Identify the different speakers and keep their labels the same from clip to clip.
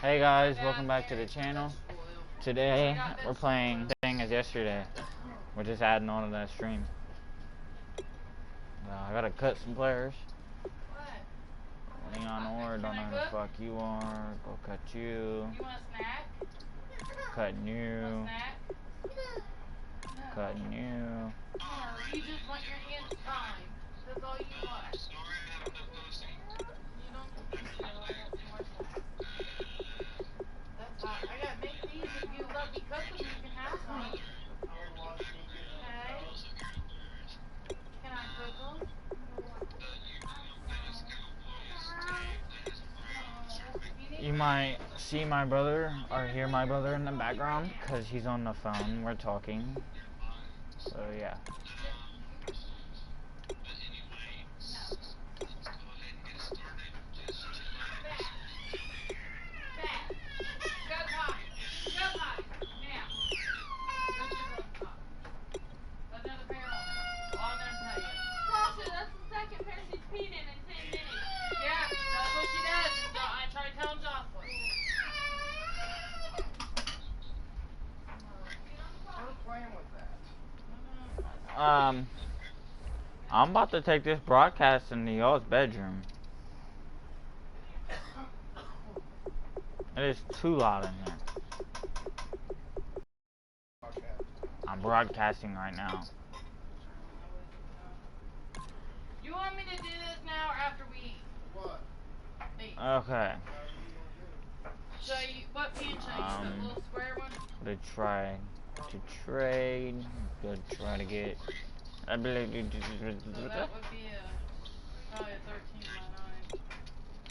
Speaker 1: Hey guys, welcome back to the channel. Today we're playing the same thing as yesterday. We're just adding on to that stream. I gotta cut some players. Leon Orr, don't know who the fuck you are. Go cut you.
Speaker 2: You want a snack?
Speaker 1: Cut new.
Speaker 2: Want a snack?
Speaker 1: Cut new.
Speaker 2: Or you just want your hands timed. That's all you want. You don't think so. I got some more snacks. That's hot. I gotta make these. If you let me cook them, you can have some. Okay. Can I cook them?
Speaker 1: You might see my brother or hear my brother in the background because he's on the phone. We're talking. So yeah. I'm about to take this broadcast into y'all's bedroom. It is too loud in here. I'm broadcasting right now.
Speaker 2: You want me to do this now or after we eat? What? Eat.
Speaker 1: Okay.
Speaker 2: So what pan should I use? That little square one?
Speaker 1: To try to trade. Good. Try to get.
Speaker 2: So that would be probably a 13 by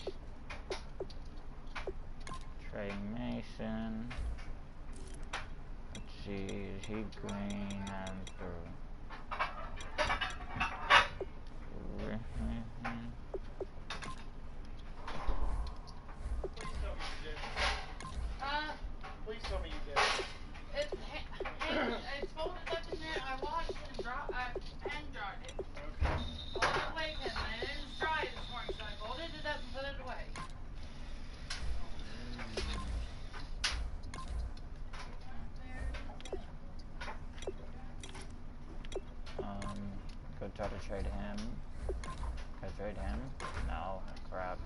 Speaker 2: 9.
Speaker 1: Trey Mason. Let's see, is he green and through?
Speaker 3: Please tell me you did.
Speaker 2: It's folded up in there. I washed it and hand dried it. Okay. All the way in there. It didn't dry this morning, so I folded it up and put it away.
Speaker 1: Go try to trade him. Can I trade him? No, crap.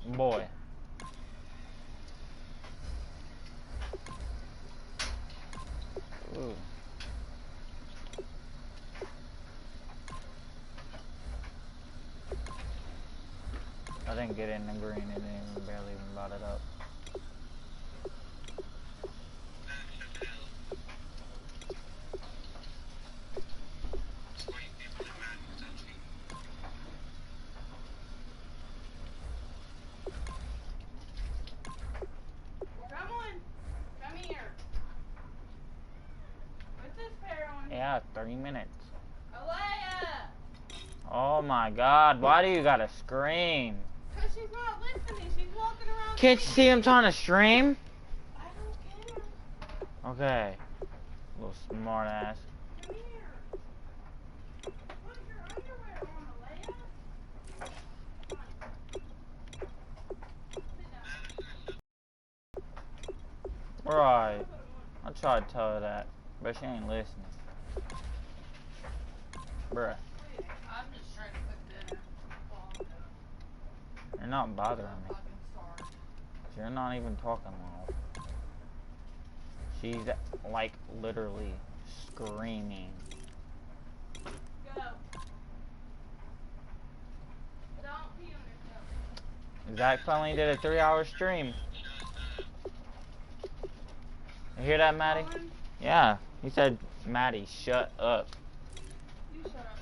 Speaker 1: Boy. Ooh. I didn't get in the green, it didn't barely even brought it up. Yeah, 30 minutes.
Speaker 2: Alea!
Speaker 1: Oh my god, why do you gotta scream?
Speaker 2: Because she's not listening. She's walking around.
Speaker 1: Can't you see I'm trying to stream?
Speaker 2: I don't care.
Speaker 1: Okay. Little smart ass.
Speaker 2: Come here. Put your underwear on, Alea. Sit down.
Speaker 1: Right. I tried to tell her that, but she ain't listening. Bruh.
Speaker 2: I'm just trying to cook dinner.
Speaker 1: You're not bothering me. You're not even talking loud. She's like literally screaming.
Speaker 2: Go. Don't pee on yourself.
Speaker 1: Zach finally did a 3-hour stream. You hear that, Maddie? Yeah. He said, Maddie, shut up.
Speaker 2: You shut up.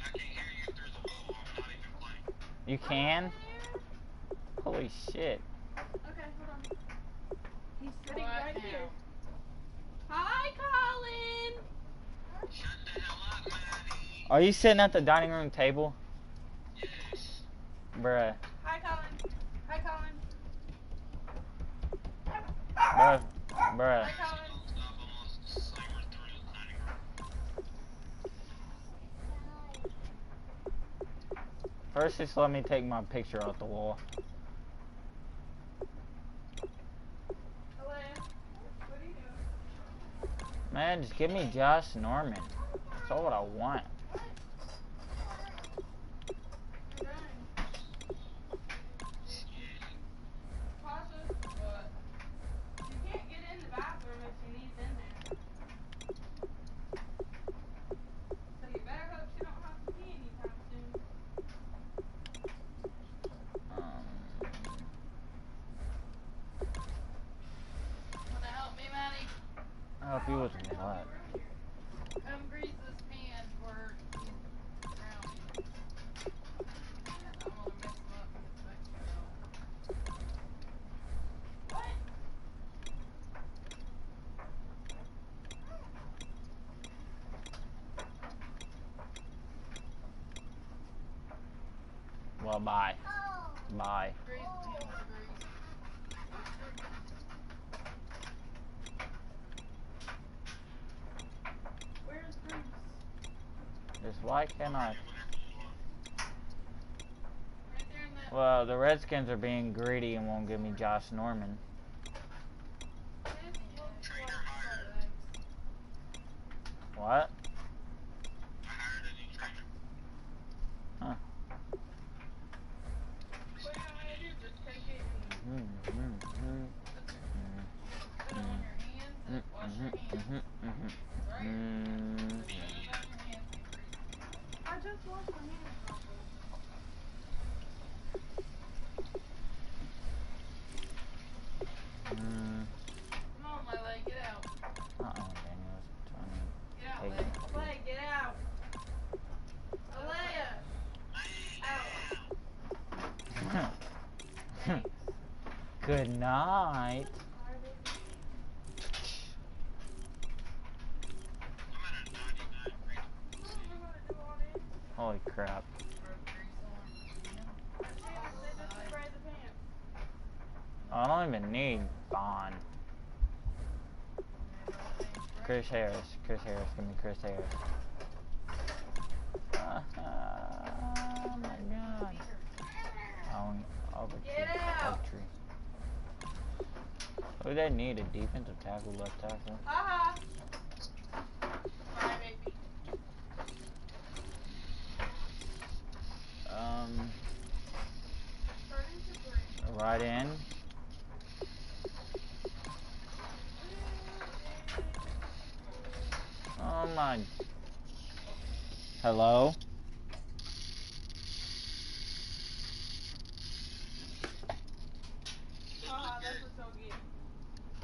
Speaker 3: I can't hear you through the wall. I'm not even playing.
Speaker 1: You can? Holy shit.
Speaker 2: Okay, hold on. He's sitting right here. Hi, Colin.
Speaker 3: Shut the hell up, Maddie.
Speaker 1: Are you sitting at the dining room table?
Speaker 3: Yes.
Speaker 1: Bruh.
Speaker 2: Hi, Colin. Hi, Colin.
Speaker 1: Bruh. Bruh.
Speaker 2: Hi, Colin.
Speaker 1: First, just let me take my picture off the wall.
Speaker 2: Alea, what are you doing?
Speaker 1: Man, just give me Josh Norman. That's all what I want.
Speaker 2: You're done. Tasha, what? You can't get in the bathroom if she needs in there. So you better hope she don't have to pee anytime soon. Wanna help me, Maddie?
Speaker 1: Help you with what?
Speaker 2: Come grease this pan for brownies. And I'm gonna mix them up and get the mixture going. What?
Speaker 1: Well, bye. Bye.
Speaker 2: Grease the pan with the grease. Where's grease?
Speaker 1: Just why can't I?
Speaker 2: Right there in that.
Speaker 1: Well, the Redskins are being greedy and won't give me Josh Norman.
Speaker 3: Trainer hired.
Speaker 1: What?
Speaker 3: I hired a new trainer.
Speaker 1: Huh.
Speaker 2: What do you want me to do? Just take it and put it on your hands and wash your hands. Right? Put it on your hands and grease the pan. I just washed my hands. Come on, Lele, get out.
Speaker 1: Daniel.
Speaker 2: Get out,
Speaker 1: Hey.
Speaker 2: Lele. Lele, get out. Alea. Out. Thanks.
Speaker 1: Good night.
Speaker 2: Sorry, baby.
Speaker 3: I'm at a 99 rate.
Speaker 2: I don't know how to do all this.
Speaker 1: Holy crap.
Speaker 2: I can't. They just spray the pan.
Speaker 1: I don't even need Bond. Chris Harris. Chris Harris. Give me Chris Harris. Oh my god. I'll
Speaker 2: Get out.
Speaker 1: Oh, they need a defensive tackle, left tackle.
Speaker 2: Haha. Sorry, baby. Turn into green.
Speaker 1: Right in. Oh my. Hello?
Speaker 2: Haha, that's what's so good.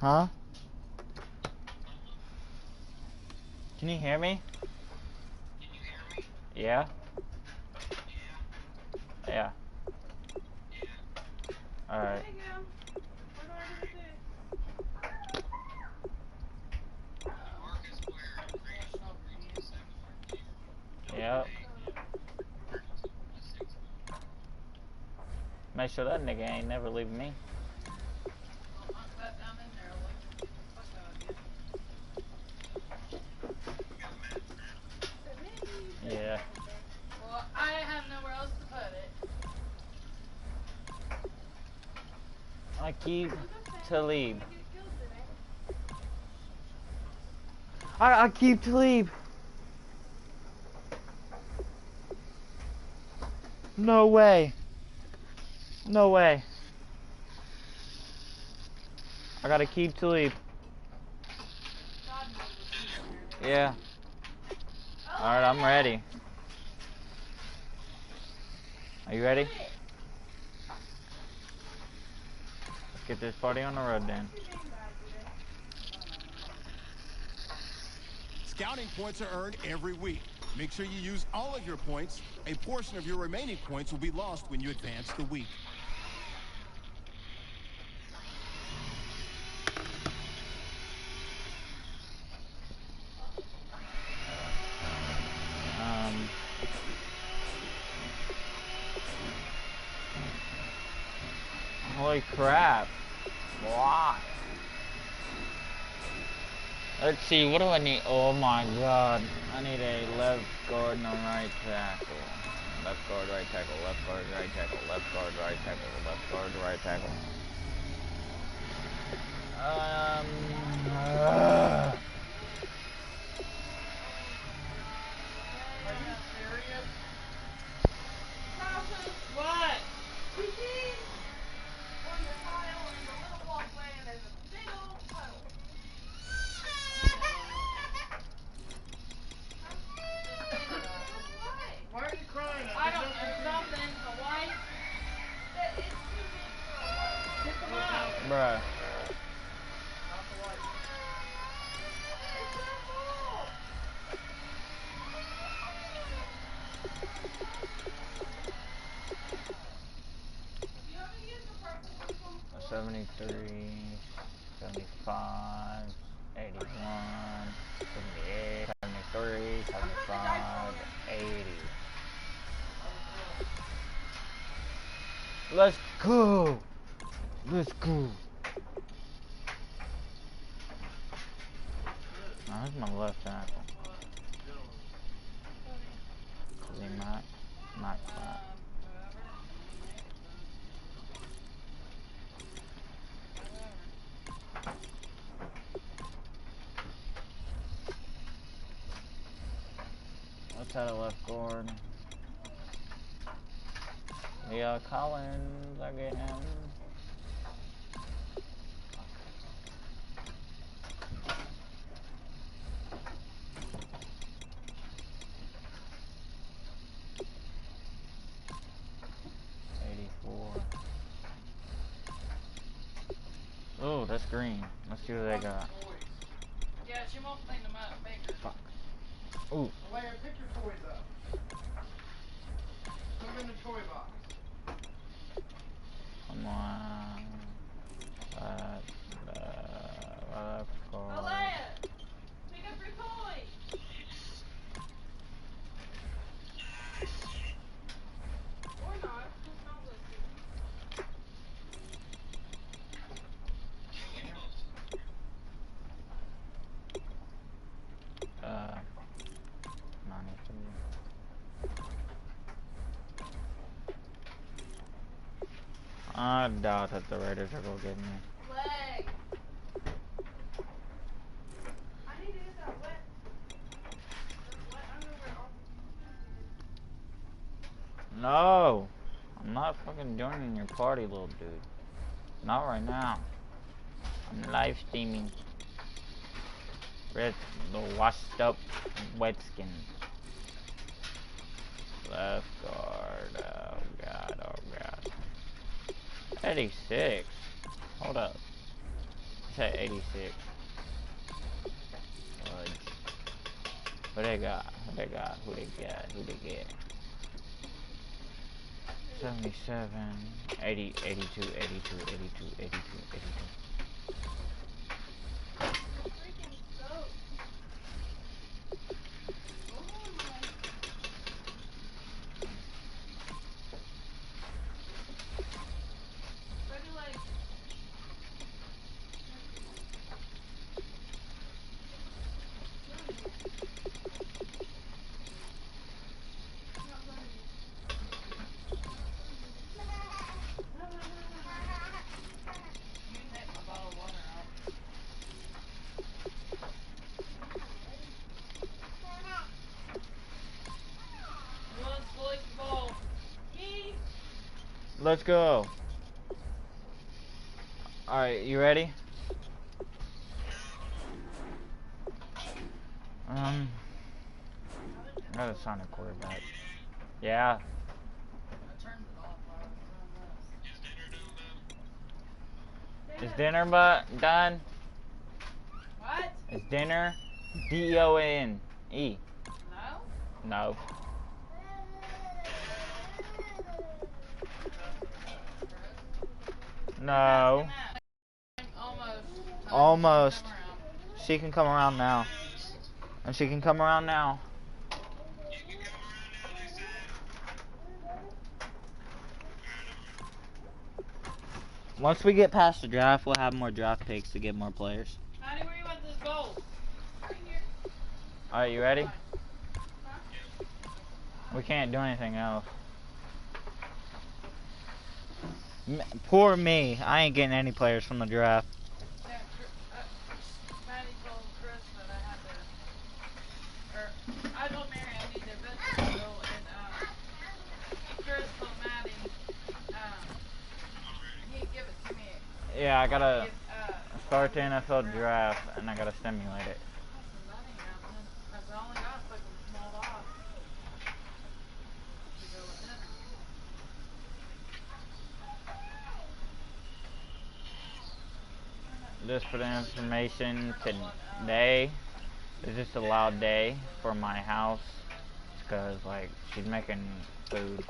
Speaker 1: Huh? Can you hear me?
Speaker 3: Can you hear me?
Speaker 1: Yeah?
Speaker 3: Yeah.
Speaker 1: Yeah.
Speaker 3: Yeah.
Speaker 1: Alright.
Speaker 2: There you go. What do I do with this?
Speaker 3: Marcus Ware, greatest number 87 for
Speaker 1: Yep. Make sure that nigga ain't never leaving me.
Speaker 2: I'll knock that down in there. I'll let you get the fuck out of here.
Speaker 1: Yeah.
Speaker 2: Well, I have nowhere else to put it.
Speaker 1: Aqib Talib.
Speaker 2: Get killed today.
Speaker 1: Aqib Talib. No way. No way. I gotta keep Talib.
Speaker 2: God knows what's in there.
Speaker 1: Yeah. Alright, I'm ready. Are you ready? Let's get this party on the road then.
Speaker 4: Scouting points are earned every week. Make sure you use all of your points. A portion of your remaining points will be lost when you advance the week.
Speaker 1: Holy crap. Why? Let's see, what do I need? Oh my god. I need a left guard and a right tackle. Left guard, right tackle, left guard, right tackle, left guard, right tackle, left guard, right tackle.
Speaker 2: Are you serious? What? We came on the tile and the little walkway and there's a big old puddle. Why are you crying? I don't know, something, the white. It's too big for a white. Pick them up.
Speaker 1: Bruh.
Speaker 2: Not the white. It's not full. You haven't used the purple one from before?
Speaker 1: 73, 75, 81, 78, 73, 75, 80. Let's go! Let's go! Now, that's my left tackle. Cause he might clap. Let's have a left guard. Yeah, Collins, I get him. Oh, that's green. Let's see what they got.
Speaker 2: Yeah, she won't clean them up. Make her.
Speaker 1: Fuck. Ooh.
Speaker 2: Alea, pick your toys up. Put them in the toy box.
Speaker 1: Come on. Left guard.
Speaker 2: Alea, pick up your toys. Or not. Just not listen.
Speaker 1: Uh, 93. I doubt that the Raiders are gonna get me.
Speaker 2: Leg. I need to use that wet underwear off.
Speaker 1: No! I'm not fucking joining your party, little dude. Not right now. I'm live streaming. Red, the washed up wet skin. Left guard. Oh god, oh god. 86. Hold up. I said 86. Who they got? Who they got? Who they got? Who they get? 77, 80, 82, 82, 82, 82, 82.
Speaker 2: Freaking soap. Oh my. Ready, like.
Speaker 1: Let's go. Alright, you ready? I gotta sign a quarterback. Yeah. Is dinner done?
Speaker 2: What?
Speaker 1: Is dinner D-O-N-E?
Speaker 2: No?
Speaker 1: No. No. Almost. She can come around now. And she can come around now. Once we get past the draft, we'll have more draft picks to get more players.
Speaker 2: Honey, where you want this gold? Right here.
Speaker 1: Alright, you ready?
Speaker 2: Huh?
Speaker 1: We can't do anything else. Poor me. I ain't getting any players from the draft.
Speaker 2: Yeah, Maddie told Chris that I had to, or I told Mary I need to vet the deal, and Chris told Maddie he'd give it to me.
Speaker 1: Yeah, I gotta
Speaker 2: If,
Speaker 1: start the NFL draft, and I gotta stimulate it.
Speaker 2: listen, that ain't happening, because I only got fucking small dogs to go with dinner.
Speaker 1: Just for the information, today is just a loud day for my house, because like she's making food.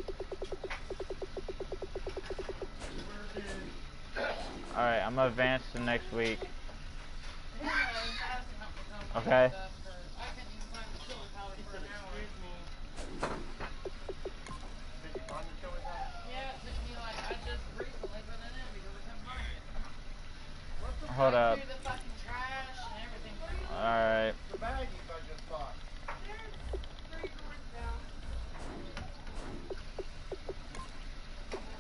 Speaker 1: All right, I'm gonna advance to next week. Okay.
Speaker 2: I couldn't even find the chili powder for an hour.
Speaker 5: Excuse me. Did you find the chili powder?
Speaker 2: Yeah, it took me like, I just recently put it in because I couldn't find it.
Speaker 1: Hold
Speaker 2: Went
Speaker 1: up.
Speaker 2: through the fucking trash and everything.
Speaker 1: All right.
Speaker 5: The baggies I just bought.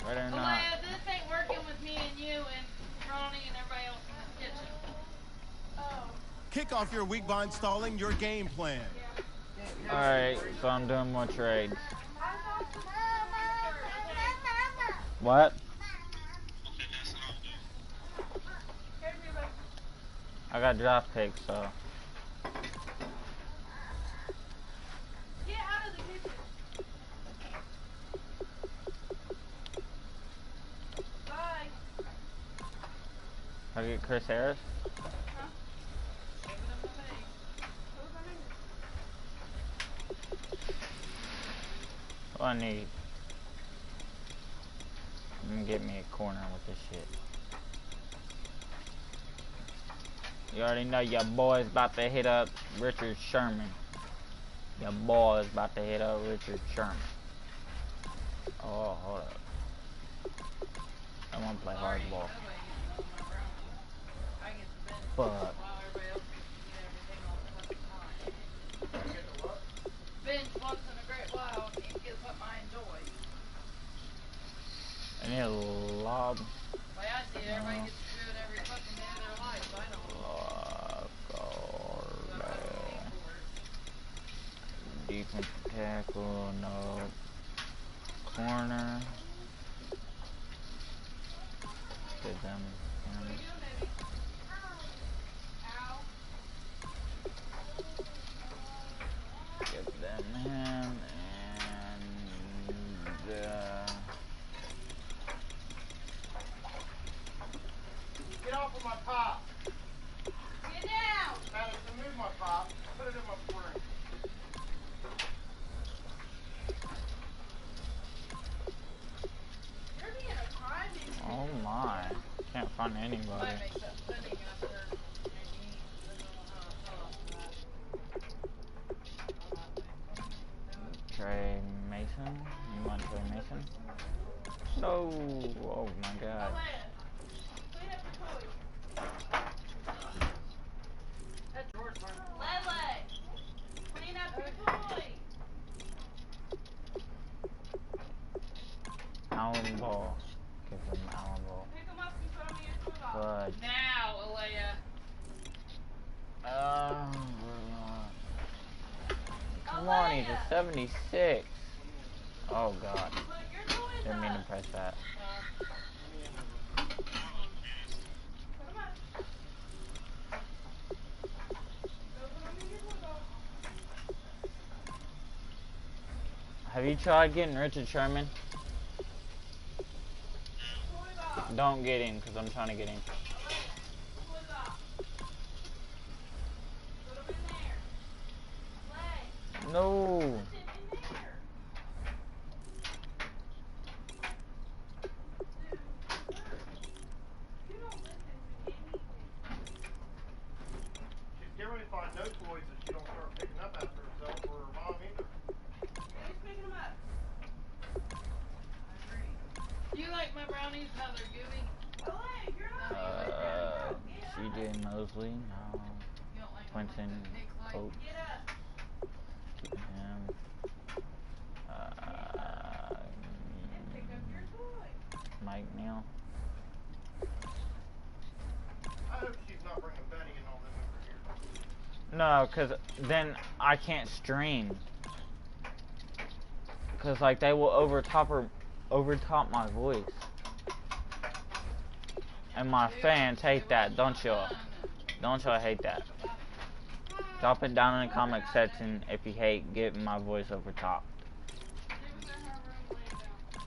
Speaker 1: Right or not?
Speaker 2: Alea, this ain't working with me and you and Ronnie and everybody else in this kitchen.
Speaker 4: Kick off your week by installing your game plan.
Speaker 1: All right. So I'm doing more trades. What?
Speaker 3: Okay, that's what I'll do.
Speaker 1: I got draft picks, so.
Speaker 2: Get out of the kitchen. Bye.
Speaker 1: How do you get Chris Harris?
Speaker 2: Huh? Give it up my face.
Speaker 1: What do I need? I'm gonna get me a corner with this shit. You already know your boy's about to hit up Richard Sherman. Your boy is about to hit up Richard Sherman. Oh, hold up. I want to play hardball. Fuck.
Speaker 2: Binge once in a great while, and he gets what I enjoy.
Speaker 1: I need a lob.
Speaker 2: Like I see it, everybody gets to do it every fucking day of their life. I don't.
Speaker 1: Defensive tackle, no. Corner. Get them. Give them him and
Speaker 5: Get off of my top.
Speaker 2: Get down!
Speaker 5: Madison, move my top. Put it in my spring.
Speaker 2: You're being a crybaby.
Speaker 1: oh my. Can't find anybody.
Speaker 2: Might make that pudding after you eat. I don't know how to tell that.
Speaker 1: Trey Mason. You want Trey Mason? No. Oh my god.
Speaker 2: Clean up your toys. That's George Martin. Lele! Clean up your toys.
Speaker 1: Allen Ball. Give him Allen Ball.
Speaker 2: Pick them up and put them in your toy box.
Speaker 1: Fudge.
Speaker 2: Now, Alea.
Speaker 1: Come on, he's a 76. Oh god.
Speaker 2: Put your toys
Speaker 1: Didn't mean to
Speaker 2: up.
Speaker 1: press that.
Speaker 2: Put 'em up. Go put 'em in your toy box.
Speaker 1: Have you tried getting Richard Sherman?
Speaker 2: Toy box.
Speaker 1: Don't get him, because I'm trying to get him.
Speaker 2: Toy box. Put 'em in there. Play.
Speaker 1: No.
Speaker 2: Put it in there. You don't listen to anything.
Speaker 5: She's getting ready to find no toys that she don't start picking up after herself or her mom either.
Speaker 2: Who's picking them up? I agree. Do you like my brownies, how they're gooey? Oh, hey, you're not
Speaker 1: CJ Mosley, no.
Speaker 2: You don't like
Speaker 1: Quentin
Speaker 2: them like that?
Speaker 1: Coates.
Speaker 2: Get up.
Speaker 1: Keeping him.
Speaker 2: And pick up your toy.
Speaker 1: Mike Neal.
Speaker 5: I hope she's not bringing Betty and all them over here.
Speaker 1: No, cause then I can't stream. Cause like they will overtop my voice. And my fans hate that, don't y'all? Don't y'all hate that? Drop it down in the comment section if you hate getting my voice overtopped.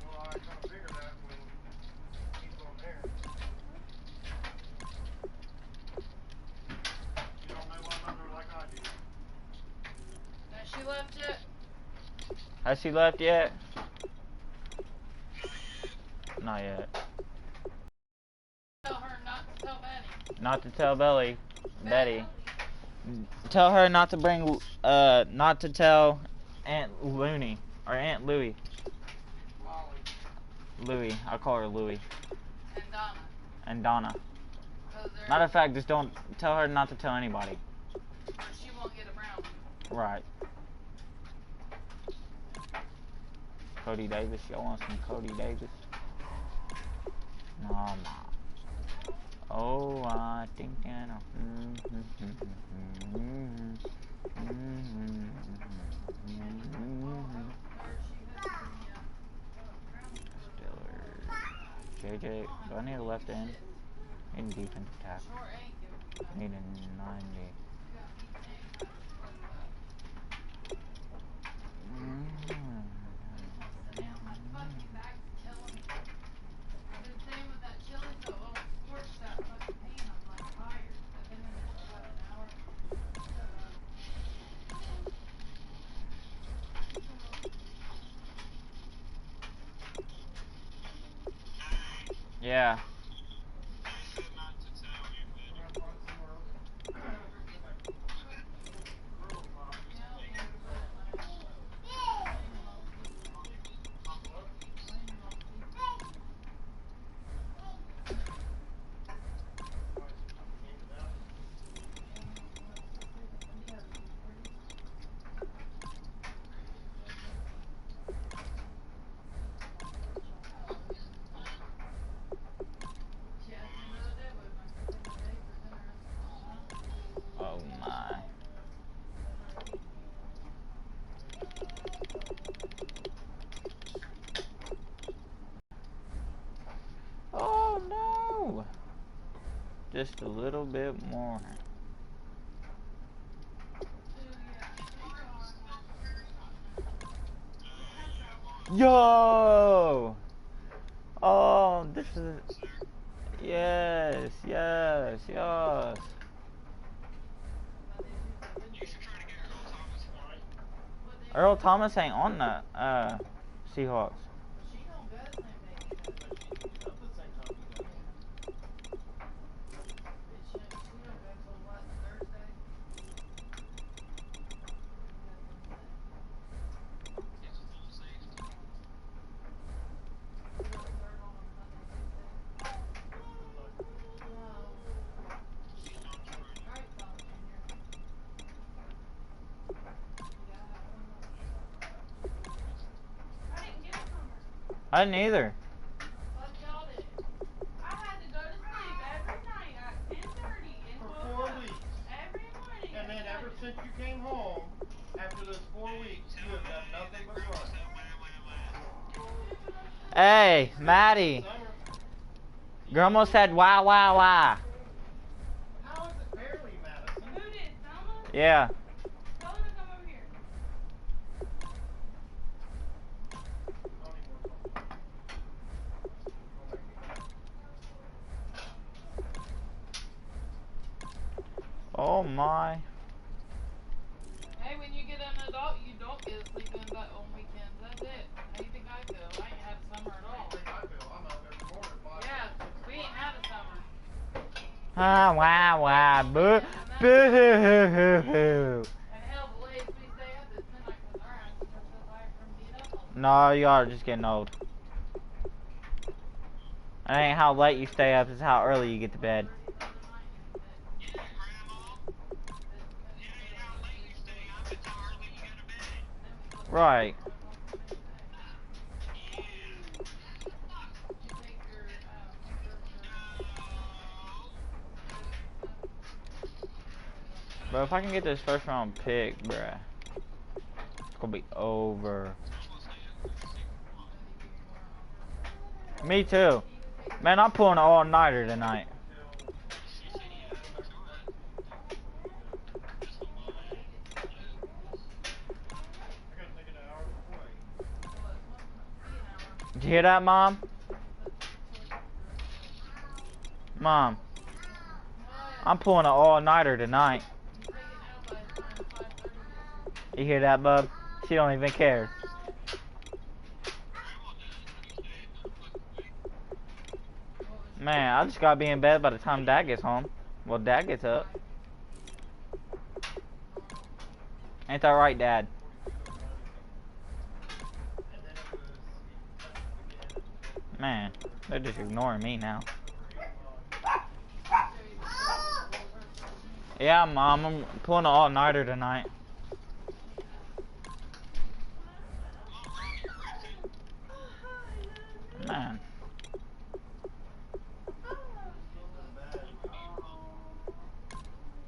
Speaker 5: Well, I kind of figured that when he's on there. You don't know one another like I do.
Speaker 2: Has she left yet?
Speaker 1: Has she left yet? Not yet.
Speaker 2: Tell her not to tell Betty.
Speaker 1: Not to tell Betty. Tell her not to bring, not to tell Aunt Looney, or Aunt Louie. Louie, I call her Louie.
Speaker 2: And Donna.
Speaker 1: And Donna.
Speaker 2: 'Cause they're-
Speaker 1: Matter of fact, just don't tell her not to tell anybody.
Speaker 2: or she won't get around.
Speaker 1: Right. Cody Davis, y'all want some Cody Davis? No, nah. Oh, I think I know. JJ, do I need a left end? I need a defensive tackle.
Speaker 2: Short ain't giving
Speaker 1: I need a 90.
Speaker 2: I've been saying with that chili so it won't scorch that fucking pan. I'm like tired. I've been in there for about an hour.
Speaker 1: Yeah. Oh my. Oh no! Just a little bit more. Yo! Oh, this is... Yes, yes, yes.
Speaker 3: You should try to get Earl Thomas one.
Speaker 1: Earl Thomas ain't on the Seahawks.
Speaker 2: She don't go the same day he does.
Speaker 5: Up the same time you got.
Speaker 2: She don't go till what, Thursday?
Speaker 3: It's a full season.
Speaker 2: We don't start on Monday, Tuesday. No.
Speaker 3: She's not true.
Speaker 2: Alright, Tom Jr. Yeah, I have one more. I didn't get it from her.
Speaker 1: I didn't either.
Speaker 2: Fuck y'all did. I had to go to sleep every night at 10:30 and
Speaker 5: For
Speaker 2: 12
Speaker 5: 4 weeks.
Speaker 2: every morning.
Speaker 5: And then ever since you came home, after those 4 weeks, you have done nothing but run.
Speaker 1: Hey, Maddie.
Speaker 5: Summer,
Speaker 1: Grandma said wah wah wah.
Speaker 5: how is it barely, Madison?
Speaker 2: Who did? Selma?
Speaker 1: Yeah.
Speaker 2: Tell her to come over here.
Speaker 5: Don't even worry about it. Don't make me mad.
Speaker 1: Oh my.
Speaker 2: Hey, when you get an adult, you don't get to sleep in but on weekends. That's it. How you think I feel? I ain't had a summer at
Speaker 5: I
Speaker 2: all.
Speaker 5: don't think I feel. I'm up every morning at 5.
Speaker 2: Yeah, we ain't had a summer.
Speaker 1: Ah wah wah boo boo hoo hoo hoo hoo.
Speaker 2: And hell, the latest we stay up is midnight because our asses are so tired from being up all day.
Speaker 1: No, you are just getting old. It ain't how late you stay up, it's how early you get to bed.
Speaker 3: Yeah, Grandma. It ain't how late you stay up, it's how early you go to bed.
Speaker 1: Right.
Speaker 3: Yeah.
Speaker 2: You take your
Speaker 1: Bro, if I can get this first round pick, bruh, it's gonna be over. Me too. Man, I'm pulling an all-nighter tonight.
Speaker 5: I gotta take it an hour before
Speaker 1: Did you hear that, Mom? Mom, I'm pulling an all-nighter tonight. You hear that, bub? She don't even care. Man, I just gotta be in bed by the time Dad gets home. Well, Dad gets up. Ain't that right, Dad? Man, they're just ignoring me now. Yeah, Mom, I'm pulling an all-nighter tonight. Man.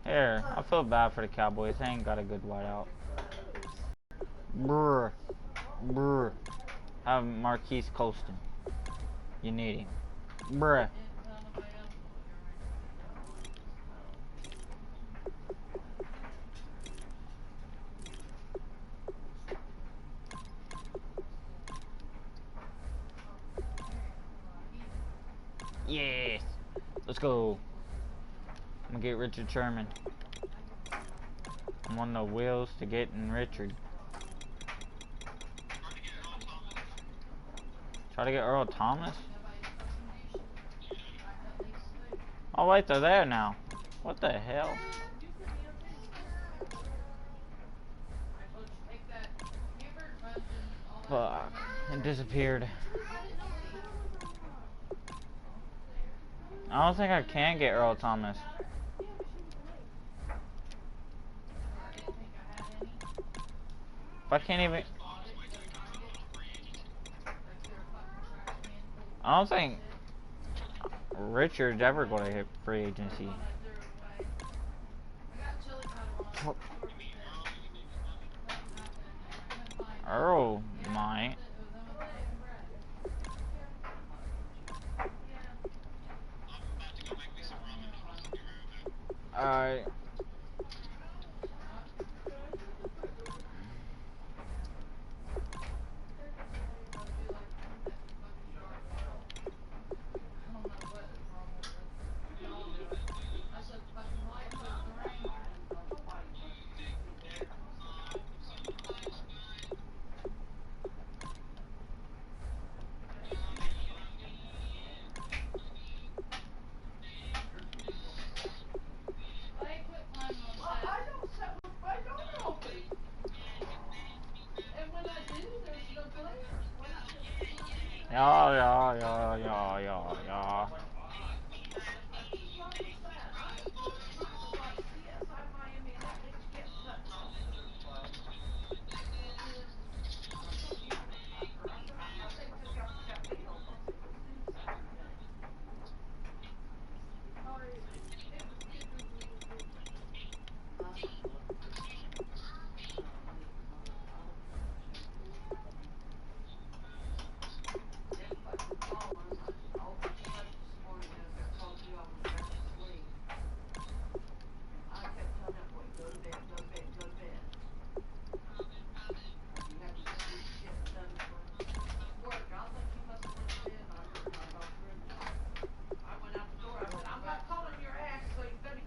Speaker 1: Here, I feel bad for the Cowboys. They ain't got a good wideout. Brr. Brr. Have Marquise Colston. You need him. Bruh. Yes. Let's go. I'm gonna get Richard Sherman. I'm on the wheels to getting Richard. Try to get Earl Thomas. Oh wait, they're there now. What the hell? Fuck. It disappeared. I don't think I can get Earl Thomas. If I can't even... I don't think Richard's ever going to hit free agency. Earl might. Alright.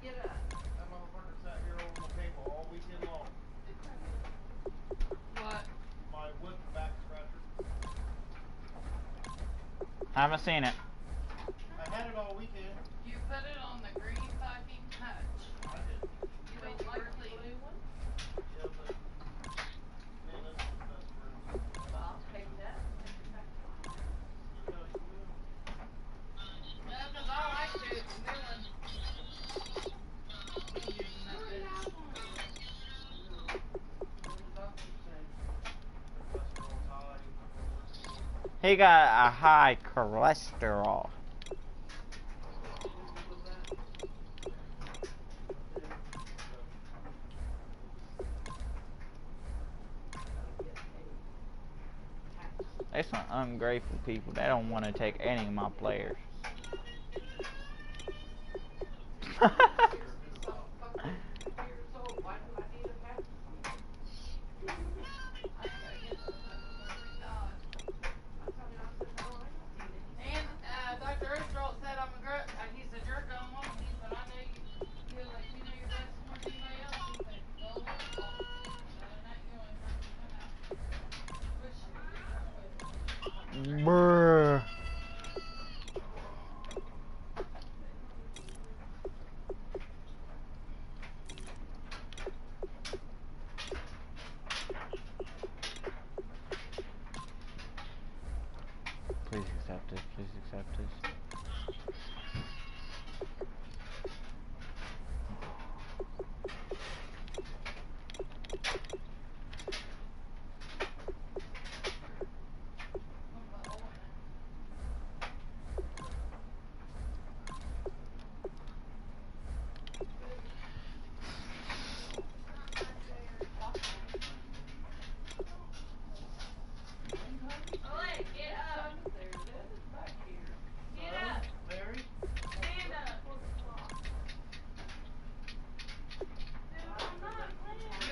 Speaker 1: Yeah.
Speaker 5: that motherfucker sat here over my table all weekend long.
Speaker 2: What?
Speaker 5: My wood back scratcher.
Speaker 1: Haven't seen it.
Speaker 5: I had it all weekend.
Speaker 2: You put it on the green fucking touch.
Speaker 5: I did.
Speaker 2: You don't like the new one?
Speaker 5: Yeah, but man, that's the best friend.
Speaker 2: Well, I'll take that.
Speaker 5: Yeah, you will.
Speaker 2: No, because I like the new one. I'm using that bitch.
Speaker 5: Cholesterol's high.
Speaker 1: He got a high cholesterol. They some ungrateful people. They don't want to take any of my players.
Speaker 2: And Dr. Earthroll said he said you're going home. He said I know you. He was like, you know your best more than anybody else. He said go home. Other than that, you only have to come out. Which
Speaker 1: Brr. Please accept this. Please accept this.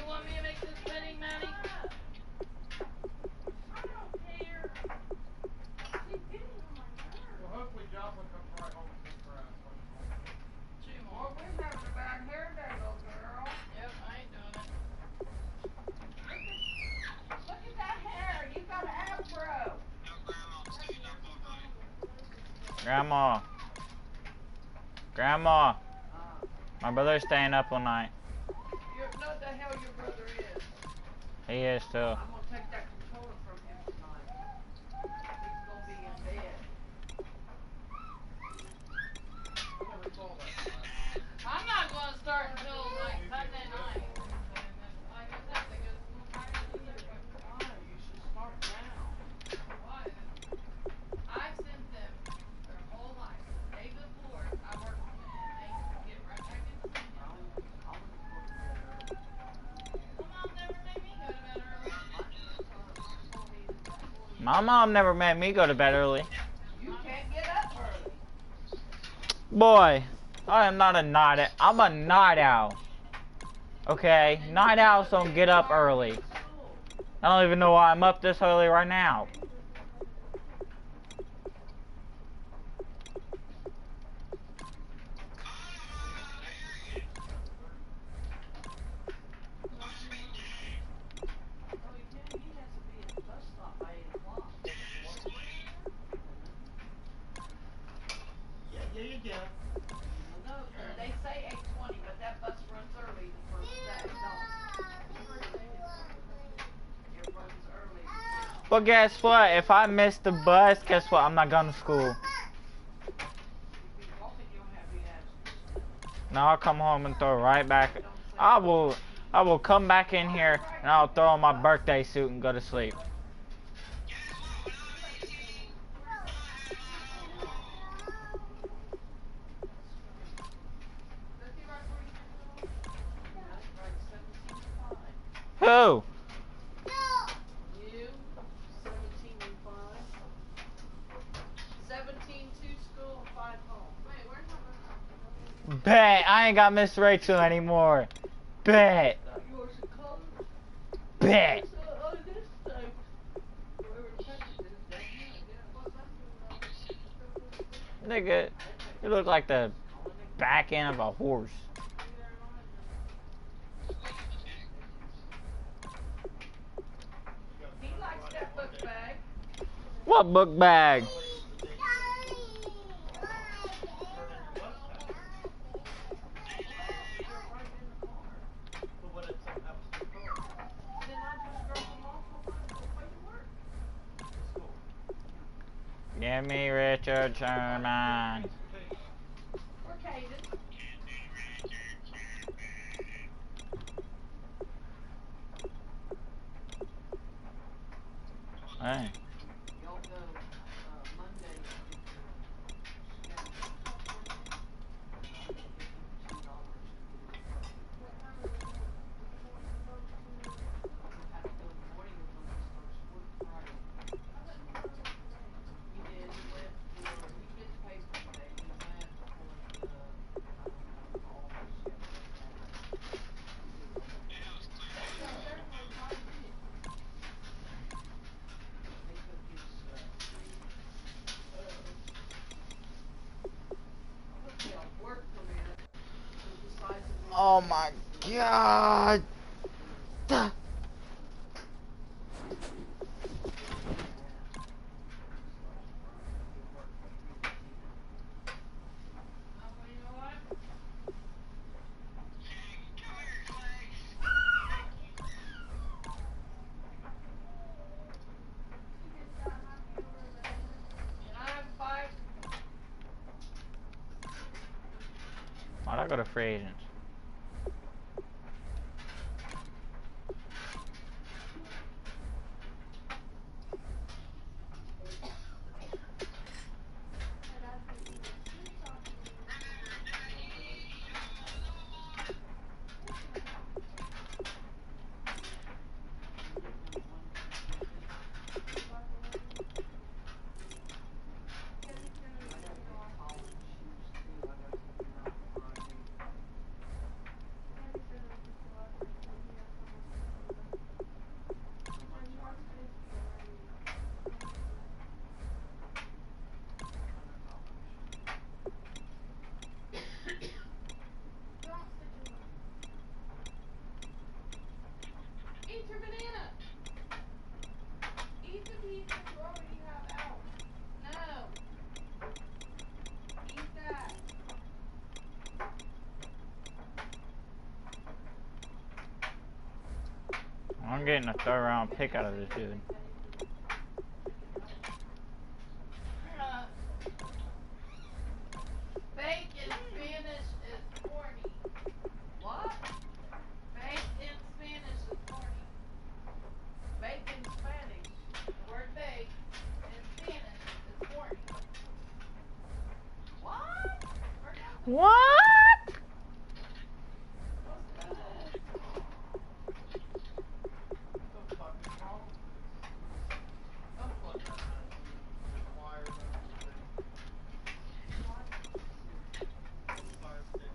Speaker 2: you want me to make this pudding, Maddie?
Speaker 5: Well, hopefully Jocelyn comes right home and takes her ass.
Speaker 2: 2 more.
Speaker 6: We're having a bad hair day, little girl.
Speaker 2: Yep, I ain't doing it.
Speaker 6: Look at that hair. You got an afro.
Speaker 3: No, Grandma, please stop all night.
Speaker 1: Grandma. Grandma. My brother's staying up all night.
Speaker 6: You know what the hell your brother is.
Speaker 1: He is too.
Speaker 6: I'm gonna take that controller from him tonight. He's gonna be in bed.
Speaker 5: I never saw that.
Speaker 2: I'm not going to start until like Sunday night. Like I said, they go to school Friday.
Speaker 6: Why? You should start now.
Speaker 2: What? I sent them their whole life. The day before I worked with them, and they get right back into singing.
Speaker 6: I want to go to bed early.
Speaker 2: Well, Mom never made me go to bed early.
Speaker 1: My mom never made me go to bed early.
Speaker 6: You can't get up early.
Speaker 1: Boy, I am not a night owl. I'm a night owl. Okay? Night owls don't get up early. I don't even know why I'm up this early right now.
Speaker 6: Oh, he has to be at the bus stop by 8 o'clock.
Speaker 5: Yeah, you go.
Speaker 6: No, they say 8:20, but that bus runs early the first day. It runs early.
Speaker 1: But guess what? If I miss the bus, guess what? I'm not going to school.
Speaker 6: If you walk it, you'll have the accident.
Speaker 1: Now I'll come home and throw it right back. I will come back in here and I'll throw on my birthday suit and go to sleep. Who?
Speaker 6: You, 17 and 5. 17 to school and 5 home. Wait, where's my
Speaker 1: Bet. I ain't got Miss Rachel anymore. Bet.
Speaker 6: got yours in colors?
Speaker 1: Bet.
Speaker 6: Oh, this time. Whoever touches it is dead, I guess.
Speaker 1: Nigga, you look like the back end of a horse.
Speaker 6: He likes that book bag.
Speaker 1: What book bag?
Speaker 5: But what if something happens to the car?
Speaker 6: Then I just drop them off on my way to work.
Speaker 5: School.
Speaker 1: Give me Richard Sherman.
Speaker 6: Or Caden.
Speaker 1: Hey.
Speaker 6: Y'all go Monday.
Speaker 1: Oh my god!
Speaker 2: Well, you know what?
Speaker 3: Come here, Clay.
Speaker 2: Can I have a fight?
Speaker 1: Why'd I go to free agents?
Speaker 3: Remember Daddy, you're the one.
Speaker 2: Eat your banana. Eat the piece that you already have out. No. Eat that.
Speaker 1: I'm getting a third round pick out of this dude.
Speaker 6: Fake in Spanish is horny.
Speaker 2: What?
Speaker 6: Fake in Spanish is horny. Fake in Spanish. The word fake in Spanish is horny. What?
Speaker 1: What?
Speaker 6: What's good?
Speaker 5: What the fuck is wrong with this? Don't plug that nose in with wires under the thing. Fire stick.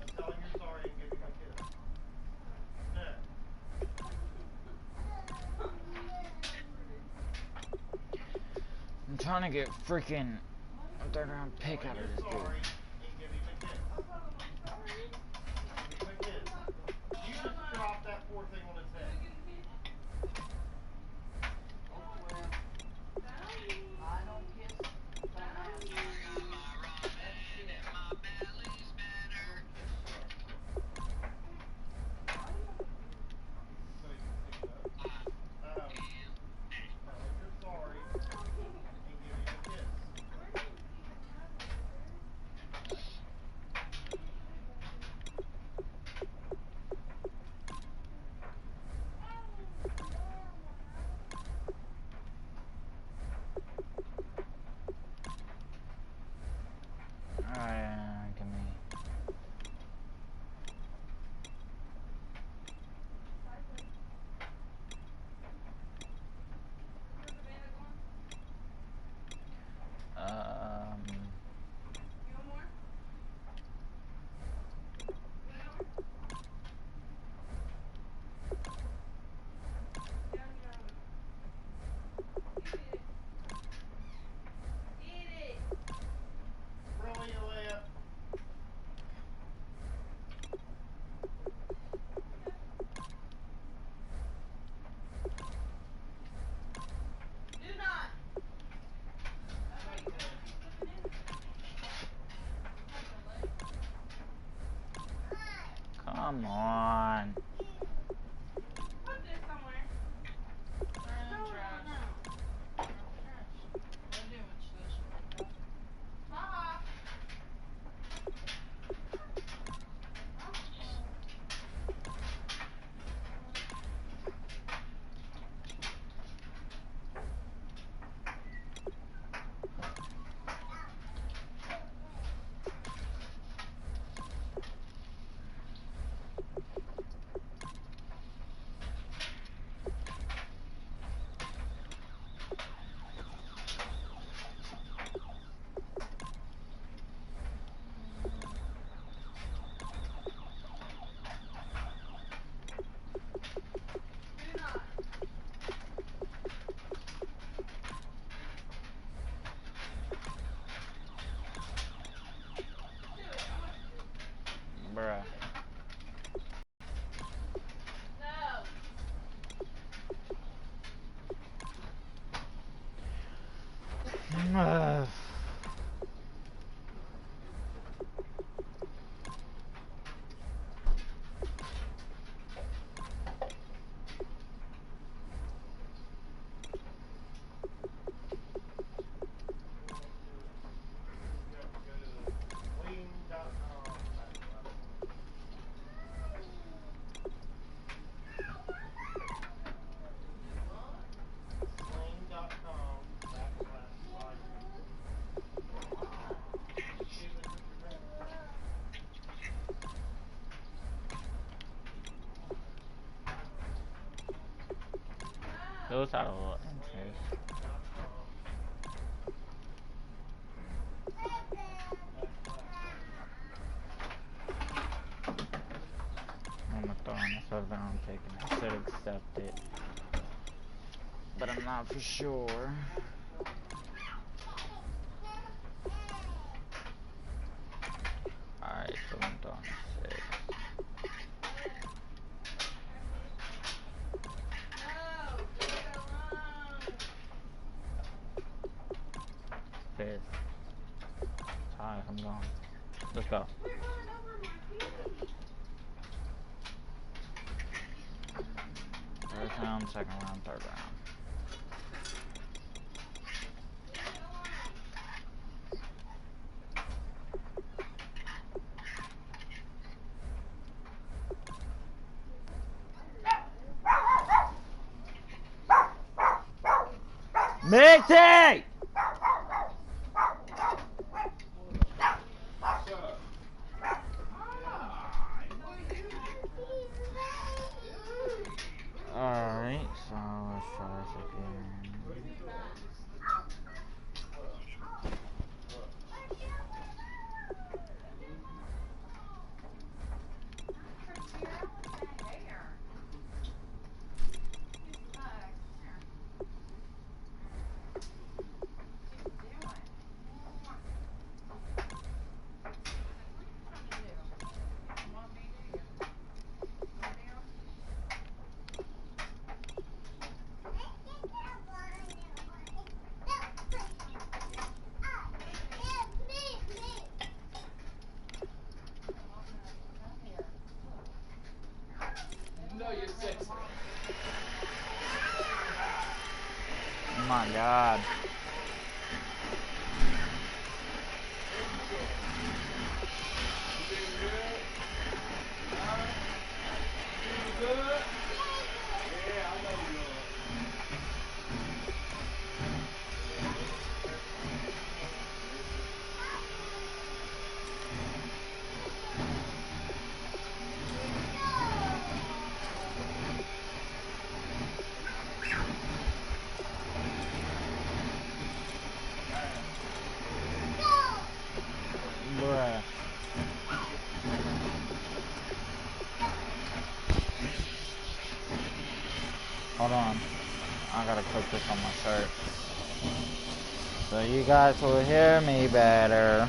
Speaker 5: Now tell him you're sorry and give him a kiss. No.
Speaker 1: I'm trying to get freaking a third round pick
Speaker 5: Tell
Speaker 1: out
Speaker 5: him
Speaker 1: of
Speaker 5: you're
Speaker 1: this dude.
Speaker 5: sorry and give him a kiss. Give him a kiss. You just dropped that poor thing on his head.
Speaker 6: Oh well. I don't kiss bananas.
Speaker 3: I got my ramen and my belly's
Speaker 6: I
Speaker 3: better.
Speaker 6: don't kiss shit.
Speaker 5: So he can stick it up. Tell him you're sorry and give him a kiss.
Speaker 1: Alright, give me.
Speaker 2: You want more? You want more? Yeah, Eat it. Eat it.
Speaker 5: Really, Aaliyah?
Speaker 2: Do not. That's why you gotta eat the banana.
Speaker 1: Come on.
Speaker 2: Put this somewhere. Throw it in the trash. Throw it in the trash. Don't do much to this one like that. Haha.
Speaker 1: Bruh.
Speaker 6: No.
Speaker 1: Those had a little interest. I'm gonna throw on this other I'm taking. I should accept it. But I'm not for sure. Alright, so I'm throwing a 6.
Speaker 6: No. Leave it alone.
Speaker 1: 5th. Alright, I'm going. Let's go.
Speaker 6: Quit running over my feet.
Speaker 1: First round, second round, third round.
Speaker 6: Leave it alone.
Speaker 1: Mitzi! Alright, so let's try this again. Oh my god. Bruh. Hold on. I gotta click this on my shirt. So you guys will hear me better.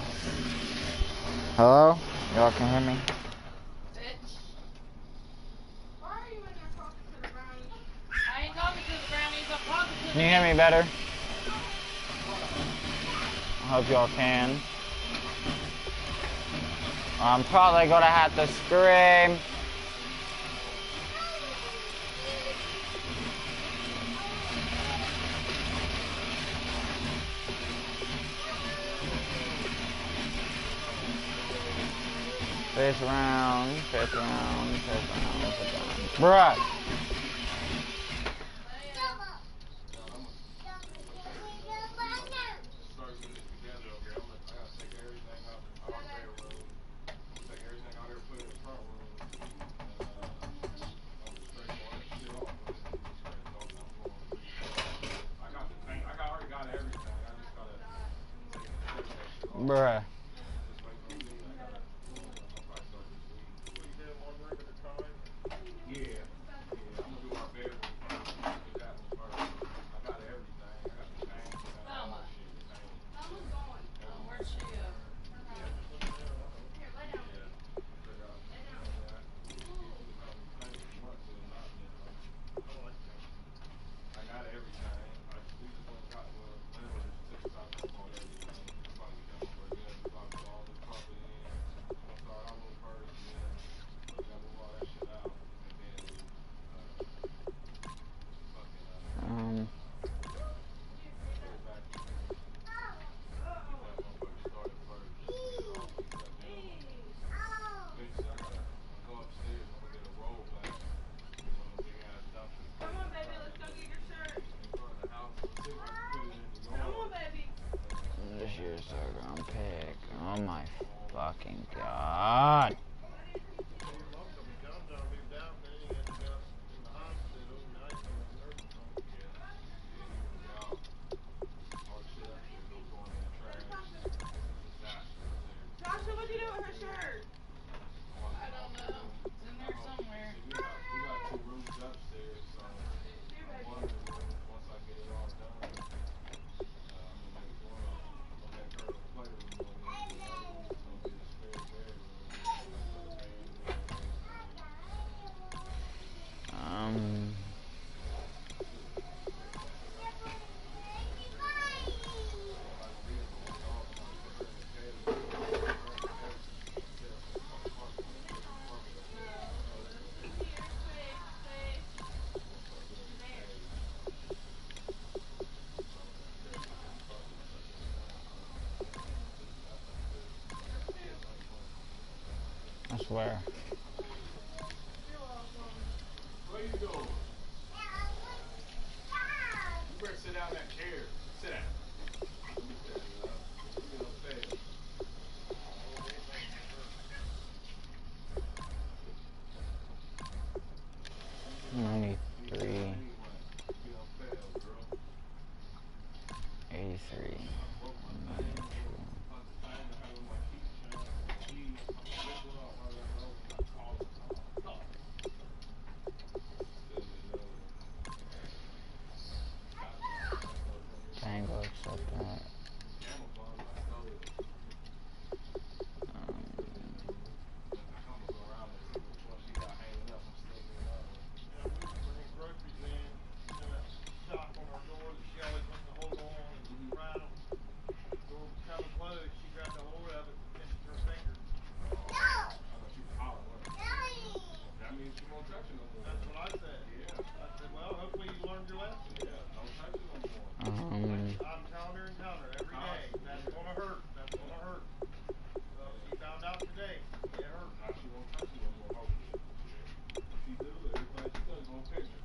Speaker 1: Hello? Y'all can hear me?
Speaker 6: Bitch. Why are you in there talking to the brownies? I ain't talking to the brownies. I'm talking to the
Speaker 1: Can you hear me better? I hope y'all can. I'm probably gonna have to scream. Fifth round, fifth round, fifth round, fifth round. Bruh! Bruh. third round pick. Oh my fucking god.
Speaker 5: Yeah, you're welcome. John moved out, then he ended up in the hospital. Now he's in a nursing home.
Speaker 3: Yeah, he moved out. All the shit up there goes going in the trash. It's a disaster up there.
Speaker 6: Joshua, what'd you do with her
Speaker 3: Yeah.
Speaker 6: shirt?
Speaker 3: I'm on the
Speaker 2: I don't know.
Speaker 3: room.
Speaker 2: It's in there somewhere.
Speaker 3: See, we got 2 rooms upstairs, so
Speaker 6: Here,
Speaker 3: I'm
Speaker 6: baby.
Speaker 3: wondering once I get it all done, I'm gonna make one of I'm gonna make her a playroom over there, and the other room is gonna be the spare bedroom. I'm gonna put a fan in there and everything.
Speaker 1: Um,
Speaker 3: All I did was install somebody put her in the cabin, put her in the cabin upstairs in the apartment, in the apartment upstairs in the cabin.
Speaker 6: Listen here, quick, quick.
Speaker 3: I'm gonna put her in the cabin. So I'm in that cabin in the apartment stuck in the downside. That's like $30 a month.
Speaker 1: I swear.
Speaker 6: You're welcome.
Speaker 3: Where you going? You better sit down in that chair. Sit down. Let me stand it up. You sit upstairs.
Speaker 1: 93,
Speaker 3: You sit down anyway. Sit upstairs, girl.
Speaker 1: 83,
Speaker 3: I broke my thing. I broke the thing I had on my keychain. My keys. I ripped it off. I left it over. I called it. I'm like, fuck. Still didn't know it. Got me. I stole it from your mom.
Speaker 1: Tango, accept that.
Speaker 3: Camouflage. I stole it. Put it in the room. Let the cameras go around and see which one she got hanging up. I'm still in love.
Speaker 5: Yeah, we were bringing groceries in. You know that shock on our door that she always wants to hold on and rattle. Door was kind of closed. She grabbed a hold of it and pinched her finger.
Speaker 3: Oh, I thought she was hollering. That means she won't touch it no more.
Speaker 5: That's what I said.
Speaker 3: Yeah.
Speaker 5: I said, well, hopefully you learned your lesson.
Speaker 3: Yeah, don't touch it no more.
Speaker 5: I'm telling her and telling her every day. That's gonna hurt. That's gonna hurt. Well, she found out today. It hurt.
Speaker 3: Now she won't touch it no more, hopefully. If she do, everybody she does gonna pinch her.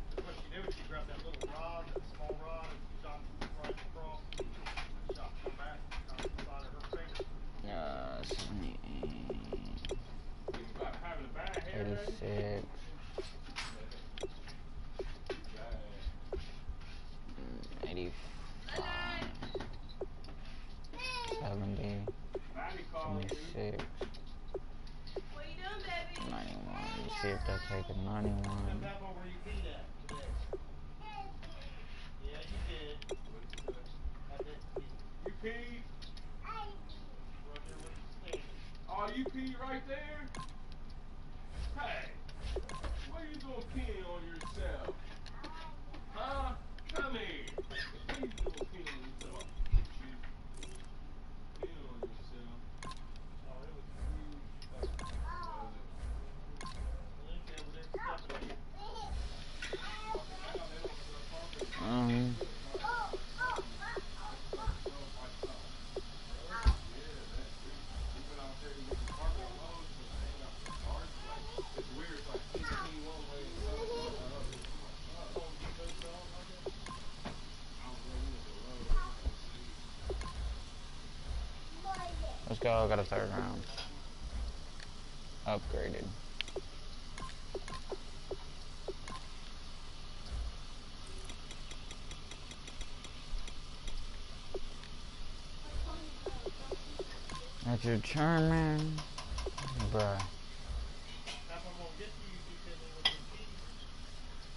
Speaker 5: That's what she did when she grabbed that little rod, that small rod, and shot right across. Shot her back, got inside of her finger.
Speaker 1: 78,
Speaker 3: You got having a bad hair day?
Speaker 1: 86,
Speaker 3: Bad.
Speaker 1: 85, 70,
Speaker 3: Body calling you.
Speaker 1: 76,
Speaker 6: What you doing, baby?
Speaker 1: 91. Let's see if that's taking 91.
Speaker 5: Step back on where you peed at today. Yeah, you did.
Speaker 3: What'd you say?
Speaker 5: I did pee.
Speaker 3: You peed?
Speaker 5: Right there where you standing.
Speaker 3: Oh, you peed right there? Hey, what are you doing peeing on yourself? Huh? Come here. What are you doing peeing on yourself? Peeing on yourself.
Speaker 5: Oh, it was huge.
Speaker 3: Was it?
Speaker 5: Lindsay over there stepping in.
Speaker 3: Fucking now they don't start talking.
Speaker 1: Um,
Speaker 3: Good, like, it's like it smells like something. Yeah, that we went out there to get the carpet closed, but they ain't got the cards. Like, it's weird. It's like clean one way and other the other. I'm like,
Speaker 5: Home Depot selling like that.
Speaker 3: I don't know. We went to Lowe's. We went to see.
Speaker 1: let's go. I got a third round. Upgraded. That's your turn, man. Bruh.
Speaker 5: That's what I'm gonna get to you, you sitting there with your keys.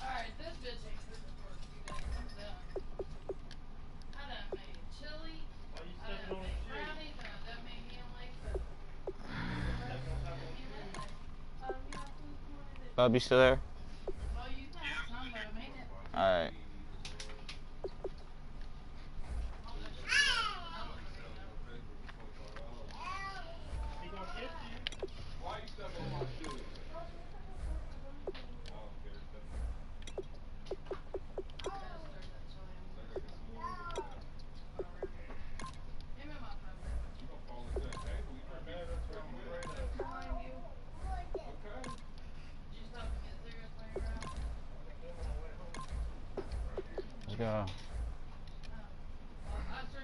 Speaker 2: Alright, this bitch ain't cooking for a few days. I'm done. I done made chili.
Speaker 5: Why you
Speaker 2: I
Speaker 5: stepping
Speaker 2: done
Speaker 5: on
Speaker 2: made
Speaker 5: his shoes?
Speaker 2: brownies. I done made me a late cook.
Speaker 5: Stepping on top of his
Speaker 2: You
Speaker 5: shoes.
Speaker 6: Yeah, who's wanted it?
Speaker 1: Bub, you still there?
Speaker 2: Well, you can have some, but I made it.
Speaker 1: Alright.
Speaker 2: I'll let you do it. I'm
Speaker 3: Somebody
Speaker 2: gonna
Speaker 3: selling your paper for $25.
Speaker 5: He gonna get you.
Speaker 3: Why you step on my shoe? I don't care. Step on it.
Speaker 2: gotta stir that chili in.
Speaker 3: Like I got some more over there.
Speaker 2: Oh, really? Give me my phone.
Speaker 3: You gonna fall into that table? You
Speaker 5: I
Speaker 3: better be
Speaker 5: know, that's what I'm afraid of.
Speaker 2: Behind you.
Speaker 3: okay.
Speaker 2: Did you stop to get cigarettes while you were out?
Speaker 5: I got them on the way home.
Speaker 3: Right here.
Speaker 1: Let's go.
Speaker 2: Oh. Well, I sure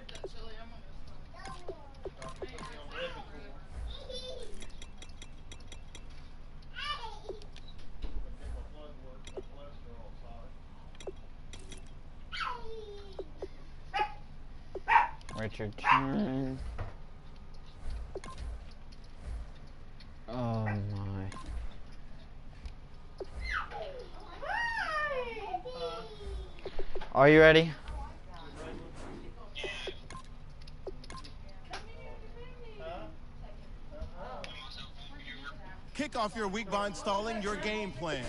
Speaker 1: Richard turn. Oh my. Are you ready?
Speaker 4: Kick off your week by installing your game plan.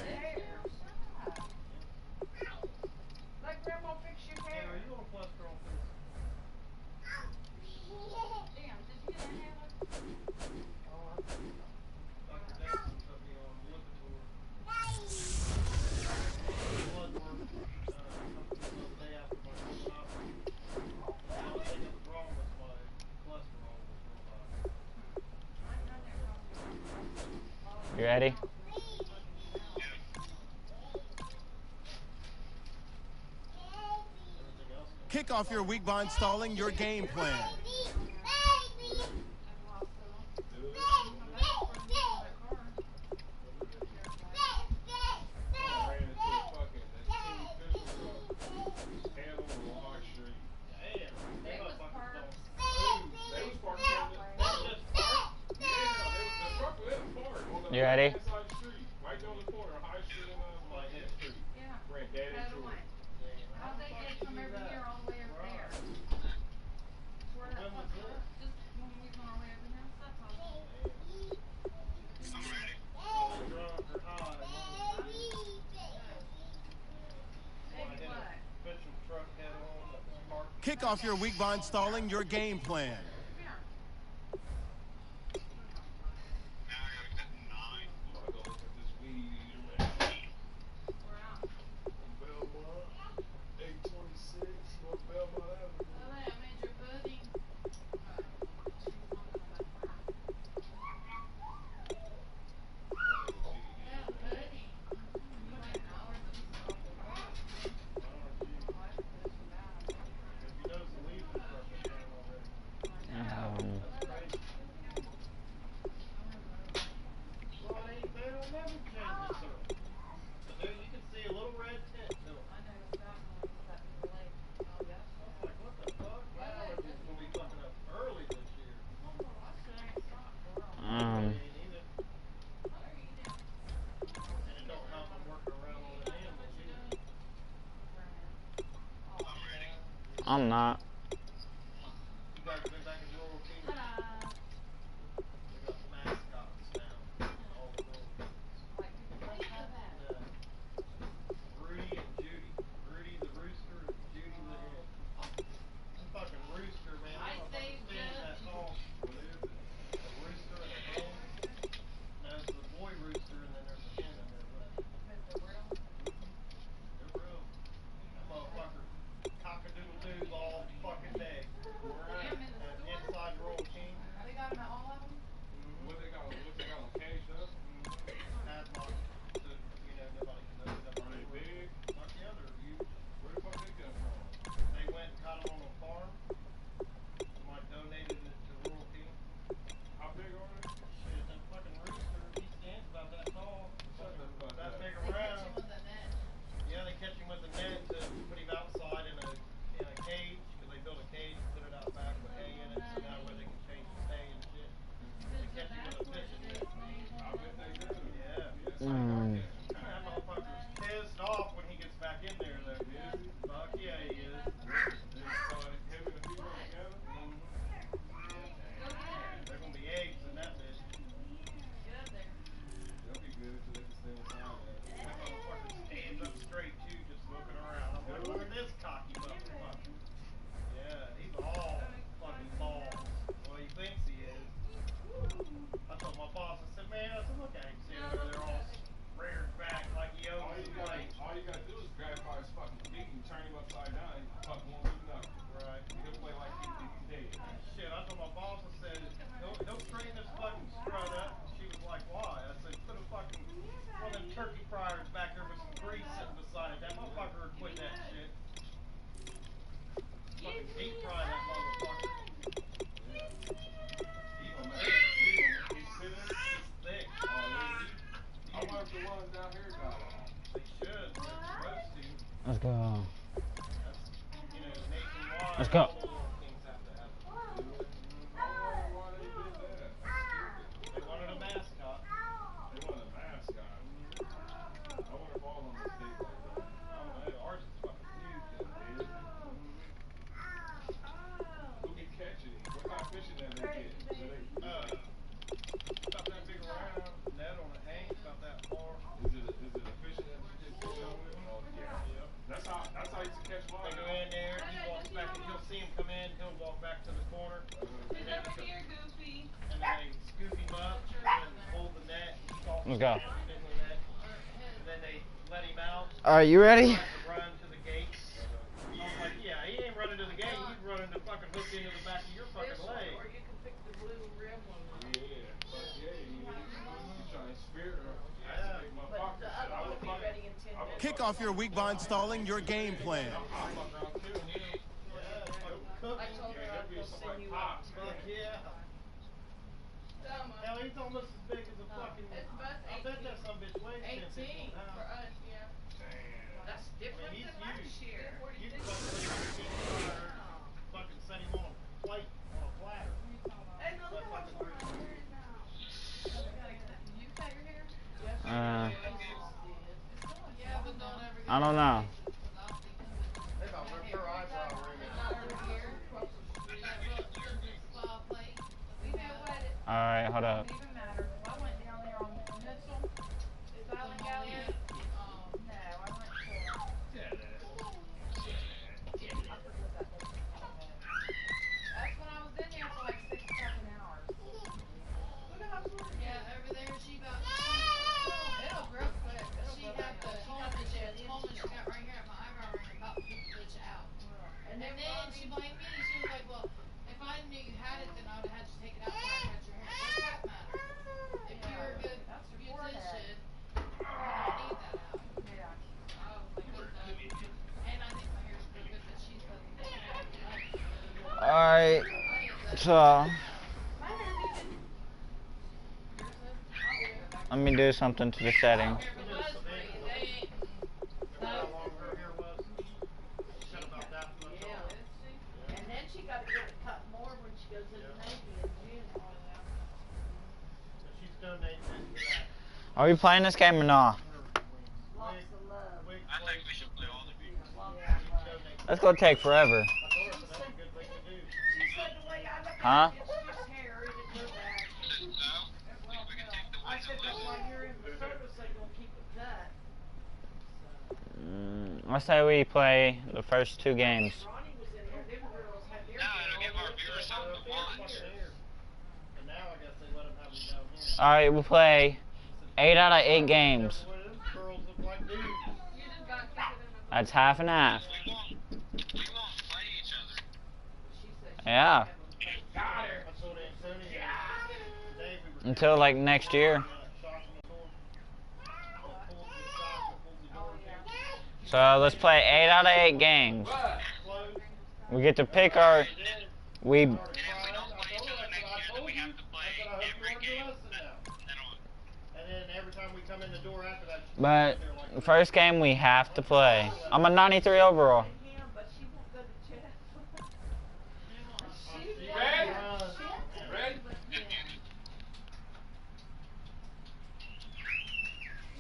Speaker 6: Let Grandma fix your
Speaker 5: Hey,
Speaker 6: hair.
Speaker 5: are you on cholesterol pills?
Speaker 6: Damn, did you get a hammer?
Speaker 5: Oh, Dr. Dixon put me on lipid board. Blood work, something the other day after my colonoscopy. The only thing that was wrong was my cholesterol was real high.
Speaker 1: You ready?
Speaker 5: Everything else though.
Speaker 4: Kick off your week by installing your game plan.
Speaker 3: I ran into a fucking that team pistol head on the hard street.
Speaker 5: Damn, they motherfuckers don't.
Speaker 3: They was parked on the
Speaker 5: Just park.
Speaker 3: yeah, the truck was parked on the
Speaker 1: You ready?
Speaker 3: left side of the street, right on the corner, High Street and High Street.
Speaker 6: Yeah.
Speaker 3: Ran dead
Speaker 6: Head
Speaker 3: into
Speaker 6: away.
Speaker 3: it.
Speaker 6: How'd they get from over here all the way up there? Where that
Speaker 5: When was
Speaker 6: fuck-
Speaker 5: this?
Speaker 6: Just when we went all the way over here, that's all.
Speaker 5: Probably drunk or high.
Speaker 6: Maybe
Speaker 5: I hit
Speaker 6: what?
Speaker 5: a official truck head on that was parked.
Speaker 4: Kick off your week by installing your game plan.
Speaker 6: Come here.
Speaker 3: I'm gonna go look at this weed eater man.
Speaker 6: We're out.
Speaker 3: Belmont, 826, North Belmont Avenue.
Speaker 6: Oh, I made your pudding. Yeah, pudding. You went hours and stuff.
Speaker 5: If you notice the leaves and stuff are turning already. That's crazy. Well, they don't never change it, sir. So there you can see a little red tint to them.
Speaker 6: I noticed that one was that new lake. Oh, yeah.
Speaker 5: I was like, what the fuck? My allergies gonna be fucking up early this year.
Speaker 6: I should ain't stopped for a while.
Speaker 5: They ain't either.
Speaker 6: What are you doing?
Speaker 5: And it don't help them working around all the animals either.
Speaker 1: I'm not.
Speaker 5: You guys been back in Rural King?
Speaker 6: Ta-da.
Speaker 5: They got mascots now. All the little
Speaker 6: Like people like that.
Speaker 5: Rudy and Judy. Rudy the rooster and Judy the hen. That fucking rooster, man.
Speaker 6: I
Speaker 5: I'm
Speaker 6: saved
Speaker 5: standing that
Speaker 6: Judge.
Speaker 5: tall. What is it? A rooster and a hen. No, it's the boy rooster and then there's a hen in there with it. They're real. That motherfucker cock-a-doodle-doos all fucking day. And inside Rural King.
Speaker 6: They got them at all of them?
Speaker 3: What they got them caged up?
Speaker 5: Padlock, so, you know, nobody can open up.
Speaker 3: Are they big?
Speaker 5: Fuck yeah, they're huge.
Speaker 3: Where the fuck they come from?
Speaker 5: They went and caught them on a farm. Somebody donated it to Rural King.
Speaker 3: How big are they?
Speaker 5: Shit, that fucking rooster, he stands about that tall.
Speaker 3: Shut the fuck
Speaker 5: That
Speaker 3: up.
Speaker 5: big
Speaker 6: They catch
Speaker 5: around.
Speaker 6: them with a net.
Speaker 5: Yeah, they catch him with a net to put him outside in a cage, because they built a cage, put it out back with hay in it, so that way they can change his hay and shit. They catch him with a fishing net.
Speaker 3: I bet they do.
Speaker 5: Yeah.
Speaker 3: Yes, I got it.
Speaker 5: That motherfucker's pissed off when he gets back in there, though. Fuck yeah, he is.
Speaker 3: So him and the people together?
Speaker 5: They're gonna be eggs in that bitch.
Speaker 6: Get up there.
Speaker 3: They'll be good until they can stay inside that.
Speaker 5: That motherfucker stands up straight too, just looking around. I'm like, look at this cocky motherfucker. Yeah, he's all fucking balls. Well, he thinks he is. I told my boss, I said, man, I said, look at him standing over there all reared back like he owns the place.
Speaker 3: All you gotta do is grab by his fucking feet and turn him upside down. He fucking won't do nothing.
Speaker 5: Right.
Speaker 3: He'll play like he's dead.
Speaker 5: Shit, I told my boss, I said, he'll train this fucking strut up. She was like, why? I said, put a fucking one of them turkey fryers back there with some grease sitting beside it. That motherfucker would quit that shit. Fucking deep fry that motherfucker. He's thick.
Speaker 3: I wonder if the ones down here got it.
Speaker 5: They should. They're supposed to.
Speaker 1: Let's go.
Speaker 5: That's, you know, nationwide.
Speaker 1: Let's go.
Speaker 5: All the little things have to have They go in there, he walks back, and he'll see him come in, he'll walk back to the corner, and then,
Speaker 6: Over here, Goofy.
Speaker 5: and then they scoop him up and hold the net. He's off the
Speaker 1: Let's go.
Speaker 5: net, spin the net, and then they let him out.
Speaker 1: All right, you ready?
Speaker 5: He tries to run to the gates. I was like, yeah, he ain't running to the gate. He's running to fucking hook into the back of your fucking
Speaker 6: This one,
Speaker 5: leg.
Speaker 6: or you can pick the blue rim one.
Speaker 3: Yeah, but yeah, you trying to spirit her. I had to make my
Speaker 6: But
Speaker 3: pocket
Speaker 6: the
Speaker 3: shit.
Speaker 6: other
Speaker 3: I
Speaker 6: one
Speaker 3: was
Speaker 6: will be
Speaker 3: like,
Speaker 6: ready in 10 minutes.
Speaker 4: Kick off your week by installing your game plan.
Speaker 3: I'm fucking around too.
Speaker 5: Yeah, fucking cook
Speaker 6: I
Speaker 5: him.
Speaker 6: told her
Speaker 3: Yeah,
Speaker 6: I'd
Speaker 3: that'd be
Speaker 6: go
Speaker 3: something
Speaker 6: send you
Speaker 3: like
Speaker 6: up.
Speaker 3: pops,
Speaker 5: Fuck yeah.
Speaker 6: Dumb.
Speaker 5: Hell, he's almost as big as a fucking.
Speaker 6: It's about
Speaker 5: I bet that some bitch weighs 10
Speaker 6: 18
Speaker 5: pounds.
Speaker 6: for us, yeah.
Speaker 3: Damn.
Speaker 6: That's different
Speaker 5: he's
Speaker 6: than last
Speaker 5: huge.
Speaker 6: year.
Speaker 5: You can fucking set him on a plate, on a platter.
Speaker 6: Hey, no, look
Speaker 5: That
Speaker 6: at
Speaker 5: fucking
Speaker 6: what's
Speaker 5: brute.
Speaker 6: going on now. You cut your hair? Yes.
Speaker 2: Yeah, but don't ever get
Speaker 1: I don't know.
Speaker 5: They about ripped her eyebrow ring out.
Speaker 1: All right, hold up.
Speaker 6: Even matter. I went down there on Mitchell. Is Island Gallery? No, I went to.
Speaker 3: Yeah,
Speaker 6: I forget that. That's when I was in there for like 6 fucking hours. Look at how short it is.
Speaker 2: Yeah, over there she got.
Speaker 6: It'll grow quick. It'll
Speaker 2: She
Speaker 6: grow
Speaker 2: got
Speaker 6: back
Speaker 2: the
Speaker 6: up.
Speaker 2: Coleman she got right here at my eyebrow ring about to poop the bitch out. And then she blamed me. She was like, well, if I knew you had it, then I would have had to take it out before I cut your hair. What's that matter? If you're a good
Speaker 6: That's your forehead.
Speaker 2: beautician, you're gonna need that out.
Speaker 6: Yeah.
Speaker 2: I was like, what the? And I think my hair's pretty good, but she's the.
Speaker 1: All right, so let me do something to the settings.
Speaker 2: If it was free, they ain't.
Speaker 5: Remember how long her hair was? She cut about that much
Speaker 6: Yeah.
Speaker 5: off.
Speaker 6: And then she got to get it cut more when she goes in the Navy in June.
Speaker 5: So she's donating it to that.
Speaker 1: Are we playing this game or not?
Speaker 6: Lots of love.
Speaker 5: I think we should play all the people.
Speaker 1: That's gonna take forever.
Speaker 5: I told her that's a good thing to do.
Speaker 6: She said the way I look
Speaker 1: Huh?
Speaker 6: at it, it's just hair, it'll go back. I said, but while you're in the service, they gonna keep it cut.
Speaker 1: I say we play the first 2 games.
Speaker 6: Ronnie was in there, them girls had their
Speaker 3: Nah, it'll give our
Speaker 6: hair
Speaker 3: viewers
Speaker 6: all
Speaker 3: something to
Speaker 6: over
Speaker 3: watch.
Speaker 6: their hair.
Speaker 5: And now I guess they let them have them down here.
Speaker 1: All right, we'll play 8 out of 8 games.
Speaker 5: Boy, them girls look like dudes.
Speaker 2: You just gotta keep it in the.
Speaker 1: That's half and half.
Speaker 3: We won't play each other.
Speaker 6: She said she
Speaker 1: Yeah.
Speaker 6: had them cut. Got her.
Speaker 5: I told Antonio today we were
Speaker 1: Until like next year.
Speaker 5: shocking the door. Pulled the shock and pulled the door down.
Speaker 1: So let's play 8 out of 8 games.
Speaker 5: Closed.
Speaker 1: We get to pick our. We.
Speaker 3: And if we don't play each other next year, then we have to play every game then on.
Speaker 5: And then every time we come in the door after that,
Speaker 1: But the first game we have to play. I'm a 93 overall.
Speaker 6: Yeah, but she won't go to jail.
Speaker 3: You ready? Ready?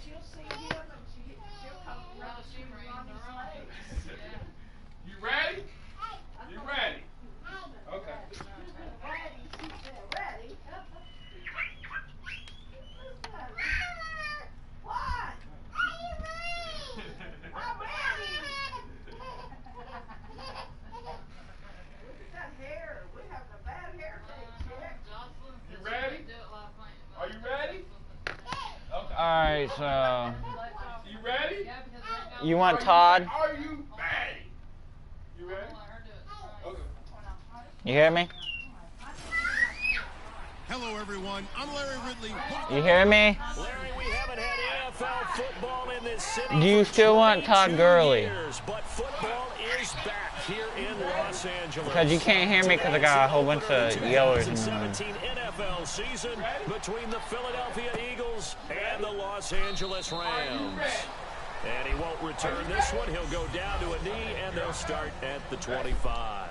Speaker 6: She'll see him and she'll come around
Speaker 2: She
Speaker 6: and
Speaker 2: ran
Speaker 6: Ronnie's
Speaker 2: the wrong.
Speaker 6: legs.
Speaker 3: You ready? You ready? Okay.
Speaker 6: Ready, she said, ready. What? I'm ready. Look at that hair. We have a bad hair day, chick.
Speaker 2: Jocelyn
Speaker 3: You
Speaker 2: said she
Speaker 3: ready?
Speaker 2: couldn't do it last night.
Speaker 3: Are you ready? Okay.
Speaker 1: Alright, so.
Speaker 3: You ready?
Speaker 2: Yeah, because right now.
Speaker 1: You want Todd?
Speaker 3: Are you ready? You ready?
Speaker 2: I'll let her do it.
Speaker 3: Okay.
Speaker 1: You hear me?
Speaker 4: Hello, everyone. I'm Larry Ridley.
Speaker 1: You hear me?
Speaker 7: Larry, we haven't had NFL football in this city.
Speaker 1: Do you
Speaker 7: for
Speaker 1: still want Todd
Speaker 7: 22
Speaker 1: Gurley?
Speaker 7: years, but football is back here in Los Angeles.
Speaker 1: Because you can't hear me because I got a whole bunch of yellers in the room.
Speaker 7: 2017 NFL season between the Philadelphia Eagles and the Los Angeles Rams. And he won't return this one. He'll go down to a knee, and they'll start at the 25.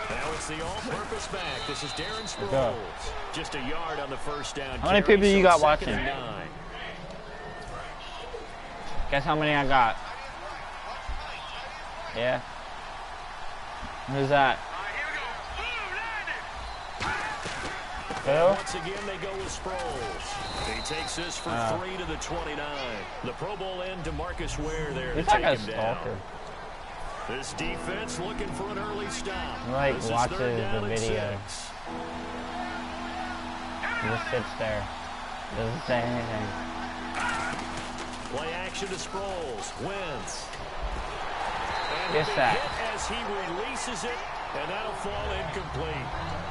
Speaker 7: Now it's the all-purpose back. This is Darren
Speaker 1: go.
Speaker 7: Sproles. Just a yard on the first down.
Speaker 1: How many
Speaker 7: carry,
Speaker 1: people you
Speaker 7: so
Speaker 1: got
Speaker 7: second
Speaker 1: watching?
Speaker 7: and 9.
Speaker 1: Guess how many I got? Yeah? Who's that?
Speaker 7: And once again, they go with Sproles. He takes this for 3 to the 29. The Pro Bowl end to Marcus Ware there to take him down. This defense looking for an early stop.
Speaker 1: Like, watches the video. He just sits there. Doesn't say anything.
Speaker 7: Play action to Sproles. Wentz.
Speaker 1: Yes, that.
Speaker 7: As he releases it, and that'll fall incomplete.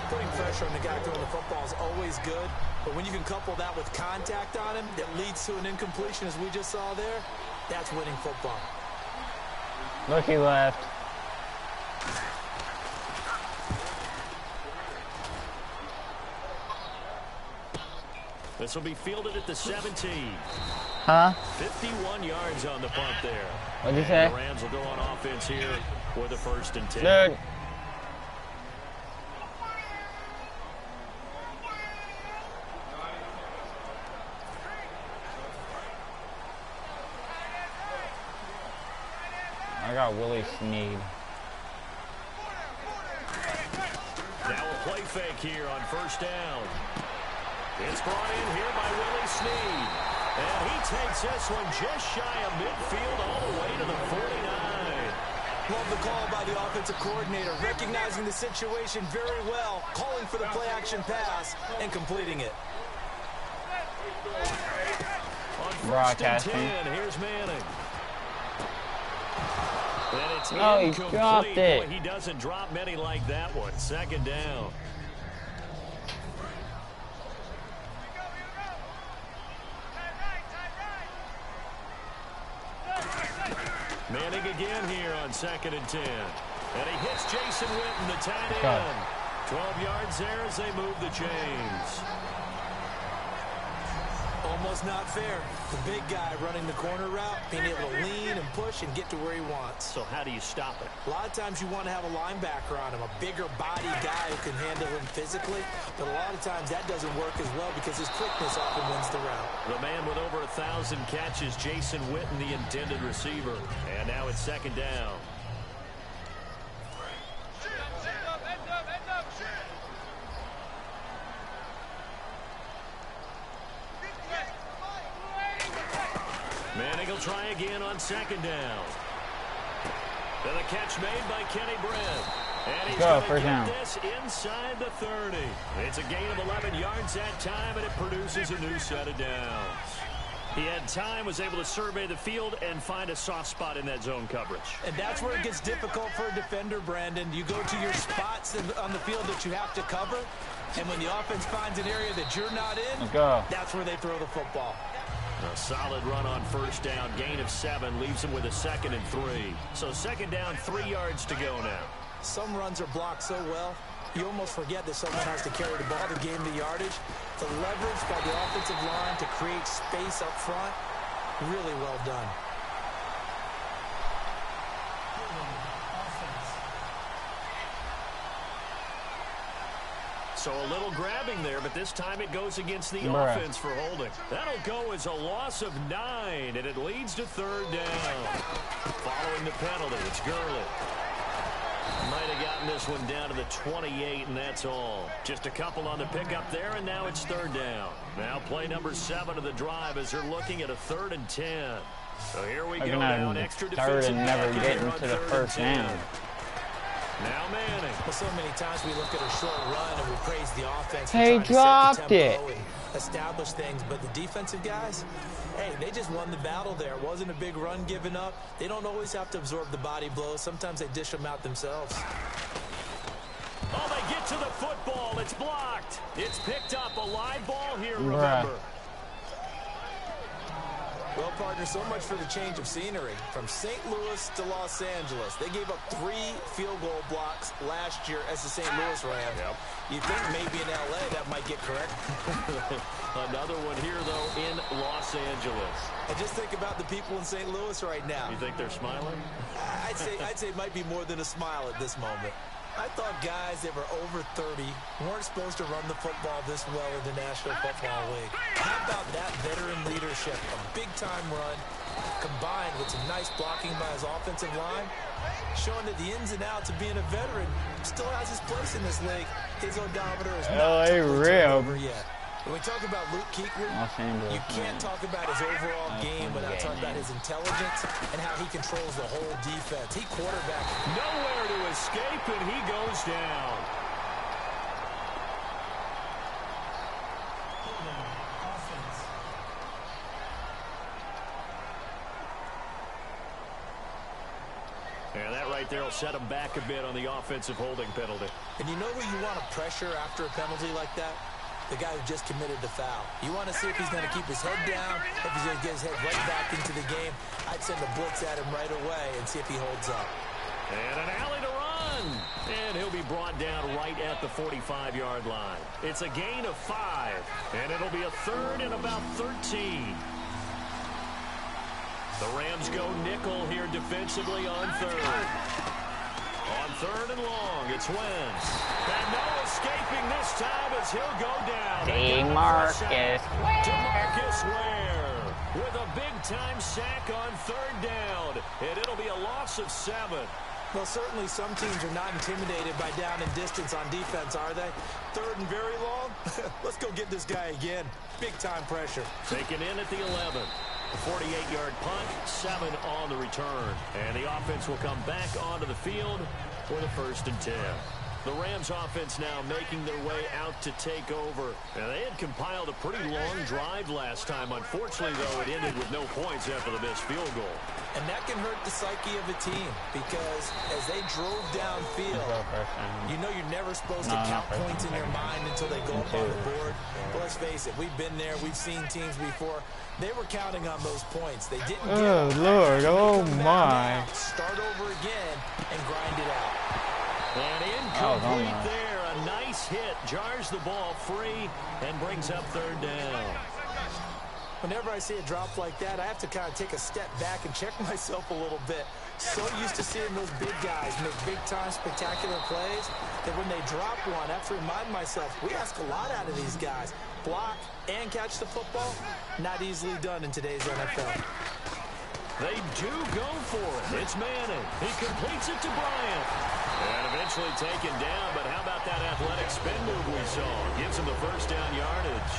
Speaker 8: Putting pressure on the guy throwing the football is always good, but when you can couple that with contact on him that leads to an incompletion, as we just saw there, that's winning football.
Speaker 1: Look, he left.
Speaker 7: This will be fielded at the 17.
Speaker 1: Huh?
Speaker 7: 51 yards on the punt there.
Speaker 1: What'd you say?
Speaker 7: The Rams will go on offense here with a 1st and 10.
Speaker 1: Dude. I got Willie Snead.
Speaker 7: Now a play fake here on 1st down. It's brought in here by Willie Snead. And he takes this one just shy of midfield all the way to the 49.
Speaker 8: Love the call by the offensive coordinator, recognizing the situation very well, calling for the play-action pass, and completing it.
Speaker 7: On 1st
Speaker 1: Broadcasting.
Speaker 7: and 10, here's Manning. And it's
Speaker 1: No, he
Speaker 7: incomplete.
Speaker 1: dropped it.
Speaker 7: Boy, he doesn't drop many like that one. 2nd down. Manning again here on 2nd and 10. And he hits Jason Witten, the tight end. 12 yards there as they move the chains.
Speaker 8: Almost not fair. The big guy running the corner route, being able to lean and push and get to where he wants.
Speaker 7: So how do you stop it?
Speaker 8: A lot of times you want to have a linebacker on him, a bigger body guy who can handle him physically. But a lot of times that doesn't work as well because his quickness often wins the route.
Speaker 7: The man with over 1,000 catches, Jason Witten, the intended receiver. And now it's 2nd down. Manning will try again on 2nd down. And the catch made by Kenny Brent. And he's going to get this inside the 30. It's a gain of 11 yards that time, and it produces a new set of downs. He had time, was able to survey the field and find a soft spot in that zone coverage.
Speaker 8: And that's where it gets difficult for a defender, Brandon. You go to your spots on the field that you have to cover, and when the offense finds an area that you're not in, that's where they throw the football.
Speaker 7: A solid run on 1st down, gain of 7, leaves him with a 2nd and 3. So 2nd down, 3 yards to go now.
Speaker 8: Some runs are blocked so well, you almost forget that someone has to carry the ball to gain the yardage. The leverage by the offensive line to create space up front, really well done.
Speaker 7: So a little grabbing there, but this time it goes against the offense for holding. That'll go as a loss of 9, and it leads to 3rd down. Following the penalty, it's Gurley. Might have gotten this one down to the 28, and that's all. Just a couple on the pickup there, and now it's 3rd down. Now play number 7 of the drive as they're looking at a 3rd and 10. So here we go now, an extra defensive
Speaker 1: and never
Speaker 7: back
Speaker 1: getting
Speaker 7: here on
Speaker 1: to the
Speaker 7: 3rd and
Speaker 1: 1st
Speaker 7: 10.
Speaker 1: down.
Speaker 8: Now Manning. Well, so many times we look at a short run and we praise the offense.
Speaker 1: He dropped it.
Speaker 8: And establish things, but the defensive guys, hey, they just won the battle there. It wasn't a big run given up. They don't always have to absorb the body blows. Sometimes they dish them out themselves.
Speaker 7: Oh, they get to the football. It's blocked. It's picked up. A live ball here, remember.
Speaker 8: Well, partner, so much for the change of scenery. From St. Louis to Los Angeles. They gave up 3 field goal blocks last year as the St. Louis Rams.
Speaker 7: Yep.
Speaker 8: You think maybe in L.A. that might get correct?
Speaker 7: Another one here, though, in Los Angeles.
Speaker 8: And just think about the people in St. Louis right now.
Speaker 7: You think they're smiling?
Speaker 8: I'd say it might be more than a smile at this moment. I thought guys that were over 30 weren't supposed to run the football this well in the National Football League. How about that veteran leadership? A big-time run, combined with some nice blocking by his offensive line, showing that the ins and outs of being a veteran still has his place in this league. His odometer is not totally turned over yet. When we talk about Luke Kuechly, you can't talk about his overall game without talking about his intelligence and how he controls the whole defense. He quarterbacked.
Speaker 7: Nowhere to escape, and he goes down. And that right there will set him back a bit on the offensive holding penalty.
Speaker 8: And you know who you want to pressure after a penalty like that? The guy who just committed the foul. You want to see if he's going to keep his head down, if he's going to get his head right back into the game. I'd send a blitz at him right away and see if he holds up.
Speaker 7: And an alley to run. And he'll be brought down right at the 45-yard line. It's a gain of 5, and it'll be a third and about 13. The Rams go nickel here defensively on third. On third and long, it's Wentz. And no escaping this time as he'll go down.
Speaker 1: DeMarcus
Speaker 7: Ware with a big-time sack on third down. And it'll be a loss of 7.
Speaker 8: Well, certainly some teams are not intimidated by down and distance on defense, are they? Third and very long? Let's go get this guy again. Big-time pressure.
Speaker 7: Taken in at the 11. A 48-yard punt, 7 on the return. And the offense will come back onto the field for the 1st and 10. The Rams offense now making their way out to take over. Now, they had compiled a pretty long drive last time. Unfortunately, though, it ended with no points after the missed field goal.
Speaker 8: And that can hurt the psyche of a team because as they drove downfield, you know you're never supposed to count points in your mind until they go up on the board. But let's face it, we've been there. We've seen teams before. They were counting on those points. They didn't get
Speaker 1: Oh, Lord. Oh, my.
Speaker 8: Start over again and grind it out.
Speaker 7: And incomplete there. A nice hit. Jars the ball free and brings up third down.
Speaker 8: Whenever I see a drop like that, I have to kind of take a step back and check myself a little bit. So used to seeing those big guys make big-time spectacular plays that when they drop one, I have to remind myself, we ask a lot out of these guys. Block and catch the football, not easily done in today's NFL.
Speaker 7: They do go for it. It's Manning. He completes it to Bryant. And eventually taken down, but how about that athletic spin move we saw? Gives him the first down yardage.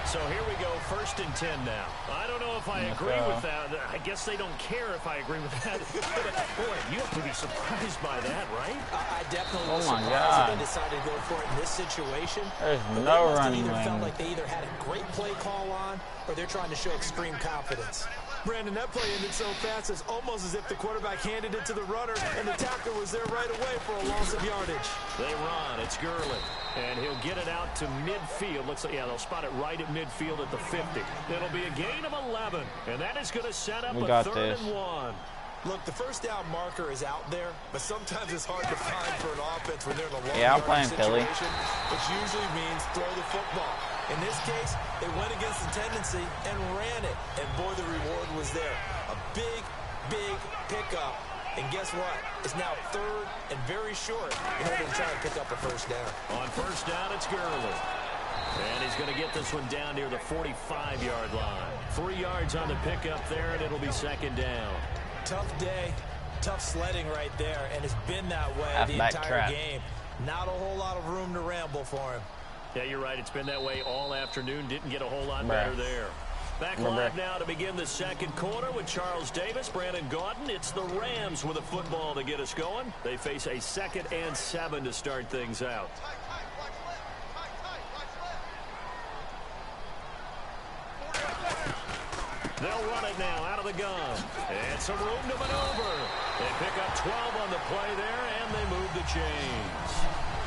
Speaker 7: So here we go, 1st and 10 now. I don't know if I agree with that. I guess they don't care if I agree with that. But, boy, you have to be surprised by that, right?
Speaker 8: I definitely was surprised that they decided to go for it in this situation.
Speaker 1: There's no running lane.
Speaker 8: Felt like they either had a great play call on or they're trying to show extreme confidence. Brandon, that play ended so fast, it's almost as if the quarterback handed it to the runner and the tackler was there right away for a loss of yardage.
Speaker 7: They run. It's Gurley. And he'll get it out to midfield. Looks like, yeah, they'll spot it right at midfield at the 50. It'll be a gain of 11. And that is going to set up a third and 1.
Speaker 8: Look, the first down marker is out there, but sometimes it's hard to find for an offense when they're in a long
Speaker 1: I'm playing Philly,
Speaker 8: which usually means throw the football. In this case, they went against the tendency and ran it. And, boy, the reward was there. A big, big pickup. And guess what? It's now third and very short in order to try and pick up a first down.
Speaker 7: On first down, it's Gurley. And he's going to get this one down near the 45-yard line. 3 yards on the pickup there, and it'll be 2nd down.
Speaker 8: Tough day, tough sledding right there, and it's been that way the entire game. Not a whole lot of room to ramble for him.
Speaker 7: Yeah, you're right. It's been that way all afternoon. Didn't get a whole lot better there. Back live now to begin the second quarter with Charles Davis, Brandon Gaudin. It's the Rams with a football to get us going. They face a 2nd and 7 to start things out. They'll run it now out of the gun. And some room to maneuver. They pick up 12 on the play there, and they move the chains.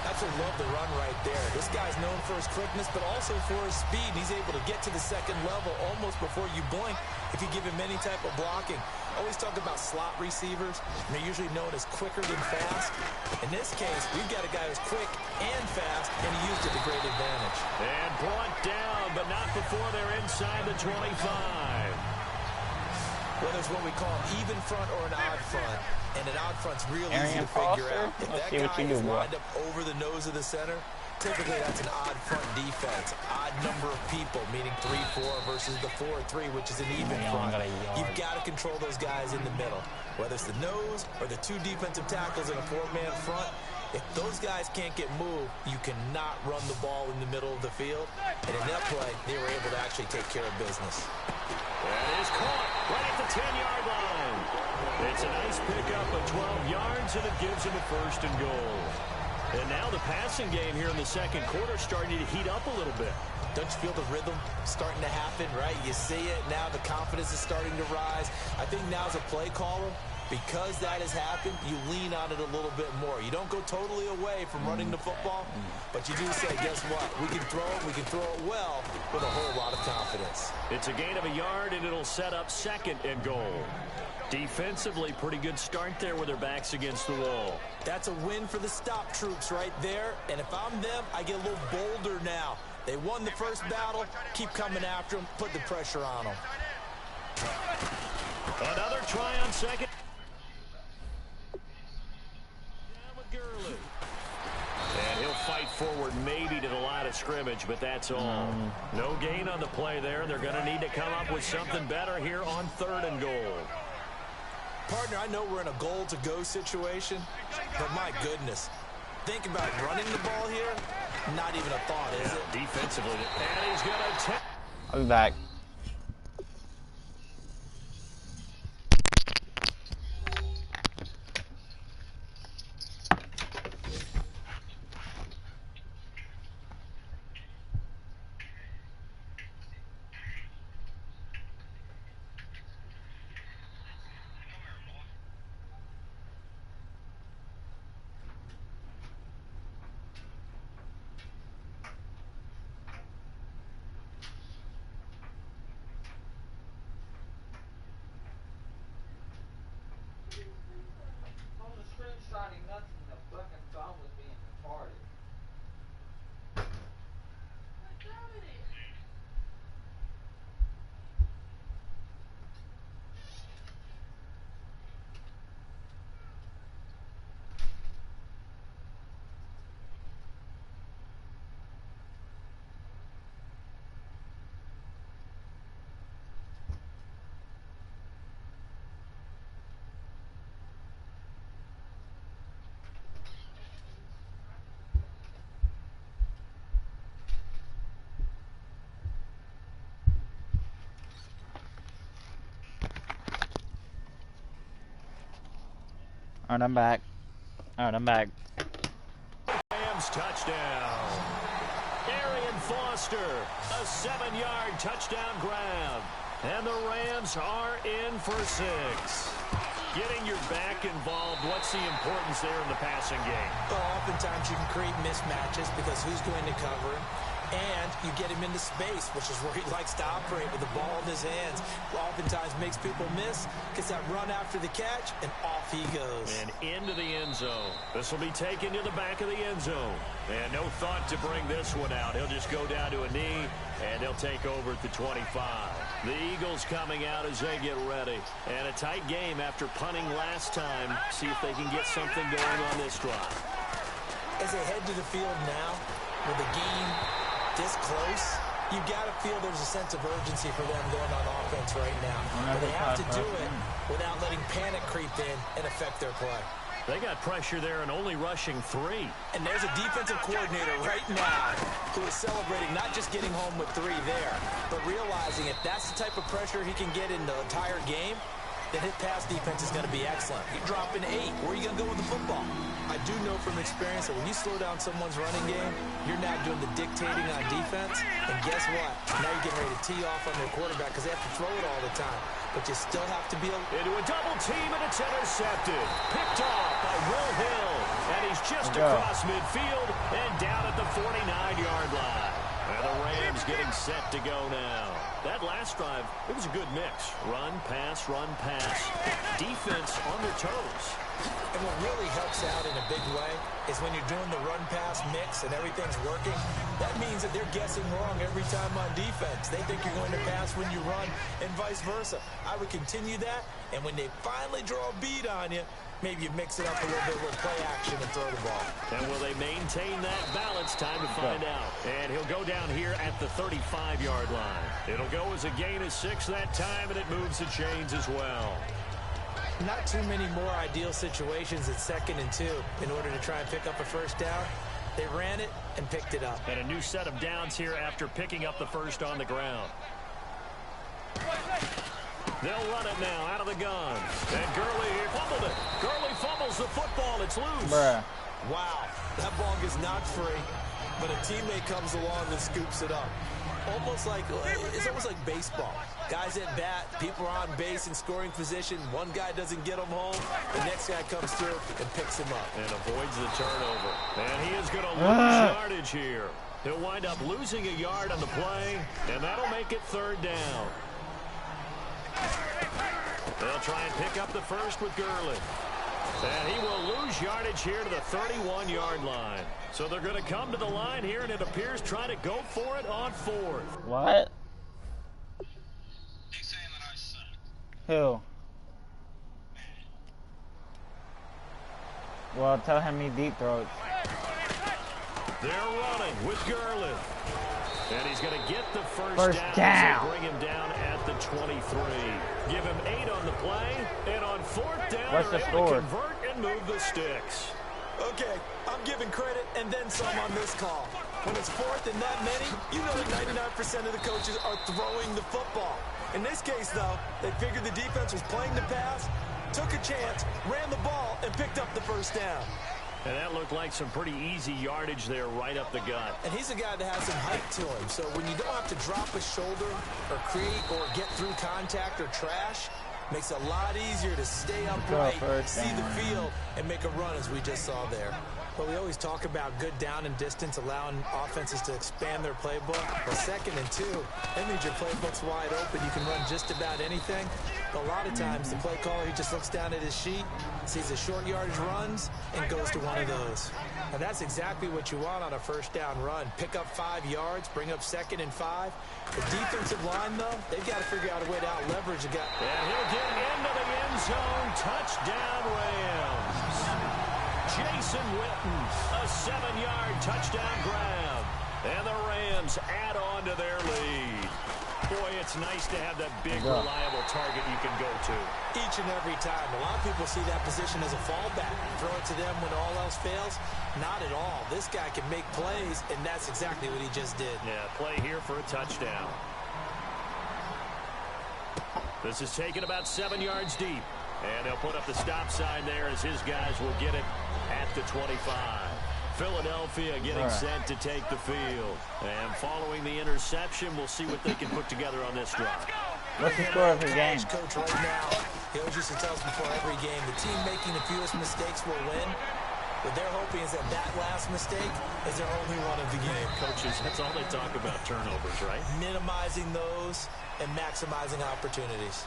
Speaker 8: Absolutely love the run right there. This guy's known for his quickness, but also for his speed. He's able to get to the second level almost before you blink if you give him any type of blocking. Always talk about slot receivers, and they're usually known as quicker than fast. In this case, we've got a guy who's quick and fast, and he used it to great advantage.
Speaker 7: And brought down, but not before they're inside the 25.
Speaker 8: Whether it's what we call an even front or an odd front, and an odd front's real easy to figure out. If that guy is lined up over the nose of the center, Typically, that's an odd front defense. Odd number of people, meaning 3-4 versus the 4-3, which is an even front. You've got to control those guys in the middle. Whether it's the nose or the two defensive tackles in a four-man front, if those guys can't get moved, you cannot run the ball in the middle of the field. And in that play, they were able to actually take care of business.
Speaker 7: That is caught right at the 10-yard line. It's a nice pickup of 12 yards, and it gives him a 1st and goal. And now the passing game here in the second quarter starting to heat up a little bit.
Speaker 8: Don't you feel the rhythm starting to happen, right? You see it. Now the confidence is starting to rise. I think now as a play caller, because that has happened, you lean on it a little bit more. You don't go totally away from running the football, but you do say, guess what? We can throw it well with a whole lot of confidence.
Speaker 7: It's a gain of a yard, and it'll set up 2nd and goal. Defensively, pretty good start there with their backs against the wall.
Speaker 8: That's a win for the stop troops right there, and if I'm them, I get a little bolder now. They won the first battle. Keep coming after them. Put the pressure on them.
Speaker 7: Another try on 2nd. And he'll fight forward maybe to the line of scrimmage, but that's all. No gain on the play there. They're going to need to come up with something better here on 3rd and goal.
Speaker 8: Partner, I know we're in a goal-to-go situation, but my goodness. Think about running the ball here. Not even a thought, is it?
Speaker 7: Defensively. And he's going to take.
Speaker 1: I'll be back. Alright, I'm back.
Speaker 7: Rams touchdown. Arian Foster, a 7-yard touchdown grab. And the Rams are in for 6. Getting your back involved, what's the importance there in the passing game?
Speaker 8: Well, oftentimes you can create mismatches because who's going to cover him? And you get him into space, which is where he likes to operate with the ball in his hands. Oftentimes makes people miss, gets that run after the catch, and off he goes.
Speaker 7: And into the end zone. This will be taken to the back of the end zone. And no thought to bring this one out. He'll just go down to a knee, and they'll take over at the 25. The Eagles coming out as they get ready. And a tight game after punting last time. See if they can get something going on this drive.
Speaker 8: As they head to the field now, with the game this close, you got to feel there's a sense of urgency for them going on offense right now. But they have to do it without letting panic creep in and affect their play.
Speaker 7: They got pressure there and only rushing 3.
Speaker 8: And there's a defensive coordinator right now who is celebrating not just getting home with 3 there, but realizing if that's the type of pressure he can get in the entire game, then his pass defense is going to be excellent. You drop in 8. Where are you going to go with the football? I do know from experience that when you slow down someone's running game, you're now doing the dictating on defense. And guess what? Now you're getting ready to tee off on their quarterback because they have to throw it all the time. But you still have to be able
Speaker 7: into a double team, and it's intercepted. Picked off by Will Hill. And he's just across midfield and down at the 49-yard line. And the Rams getting set to go now. That last drive, it was a good mix. Run, pass, defense on their toes.
Speaker 8: And what really helps out in a big way is when you're doing the run-pass mix and everything's working, that means that they're guessing wrong every time on defense. They think you're going to pass when you run and vice versa. I would continue that, and when they finally draw a bead on you, maybe you mix it up a little bit, a little play action and throw the ball.
Speaker 7: And will they maintain that balance? Time to find out. And he'll go down here at the 35-yard line. It'll go as a gain of 6 that time, and it moves the chains as well.
Speaker 8: Not too many more ideal situations at 2nd and 2 in order to try and pick up a first down. They ran it and picked it up.
Speaker 7: And a new set of downs here after picking up the first on the ground. They'll run it now out of the gun. And Gurley fumbled it. Gurley fumbles the football. It's loose.
Speaker 1: Bruh.
Speaker 8: Wow, that ball is not free, but a teammate comes along and scoops it up. It's almost like baseball. Guys at bat, people are on base in scoring position. One guy doesn't get him home. The next guy comes through and picks him up.
Speaker 7: And avoids the turnover. And he is going to lose yardage here. He'll wind up losing a yard on the play, and that'll make it 3rd down. They'll try and pick up the first with Gurley. And he will lose yardage here to the 31-yard line. So they're going to come to the line here, and it appears trying to go for it on 4th.
Speaker 1: What? Who? Well, tell him he deep throats.
Speaker 7: They're running with Gurley. And he's going to get the first
Speaker 1: down.
Speaker 7: So bring him down at the 23. Give him 8 on the play. And on 4th down,
Speaker 1: what's the score?
Speaker 7: To convert and move the sticks.
Speaker 8: Okay, I'm giving credit and then some on this call. When it's 4th and that many, you know that 99% of the coaches are throwing the football. In this case, though, they figured the defense was playing the pass, took a chance, ran the ball, and picked up the first down.
Speaker 7: And that looked like some pretty easy yardage there right up the gut.
Speaker 8: And he's a guy that has some height to him. So when you don't have to drop a shoulder or create or get through contact or trash, makes it a lot easier to stay upright, see the field, and make a run as we just saw there. But we always talk about good down and distance, allowing offenses to expand their playbook. Well, 2nd and 2, that means your playbook's wide open. You can run just about anything. But a lot of times, the play caller, he just looks down at his sheet, sees the short yardage runs, and goes to one of those. And that's exactly what you want on a first down run. Pick up 5 yards, bring up 2nd and 5. The defensive line, though, they've got to figure out a way to out-leverage the guy.
Speaker 7: And he'll get into the end zone. Touchdown, Rams. Jason Witten, a 7-yard touchdown grab. And the Rams add on to their lead. Boy, it's nice to have that big, reliable target you can go to.
Speaker 8: Each and every time. A lot of people see that position as a fallback. Throw it to them when all else fails. Not at all. This guy can make plays, and that's exactly what he just did.
Speaker 7: Yeah, play here for a touchdown. This is taken about 7 yards deep. And they'll put up the stop sign there as his guys will get it at the 25. Philadelphia getting set to take the field. And following the interception, we'll see what they can put together on this drive.
Speaker 1: What's the score of the game?
Speaker 8: Coach right now, he always used to tell us before every game, the team making the fewest mistakes will win. What they're hoping is that last mistake is their only one of the game.
Speaker 7: Coaches, that's all they talk about, turnovers, right?
Speaker 8: Minimizing those and maximizing opportunities.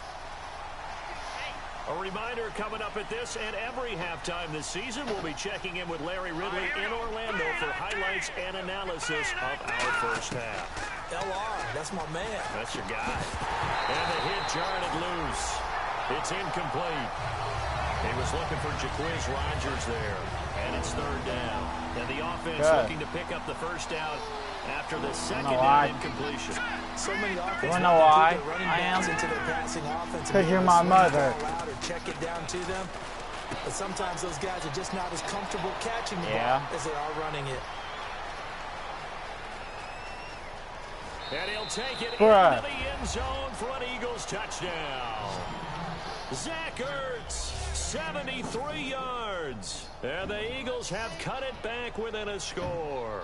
Speaker 7: A reminder coming up at this and every halftime this season, we'll be checking in with Larry Ridley in Orlando for highlights and analysis of our first half.
Speaker 8: LR, that's my man.
Speaker 7: That's your guy. And the hit jarred it loose. It's incomplete. He was looking for Jaquiz Rodgers there. And it's 3rd down. And the offense looking to pick up the first down after the second down incompletion.
Speaker 8: So many offenses.
Speaker 1: You want to know why I am? Because you're my mother.
Speaker 8: Or check it down to them. But sometimes those guys are just not as comfortable catching the ball as they are running it.
Speaker 7: And he'll take it into the end zone for an Eagles touchdown. Zach Ertz, 73 yards. And the Eagles have cut it back within a score.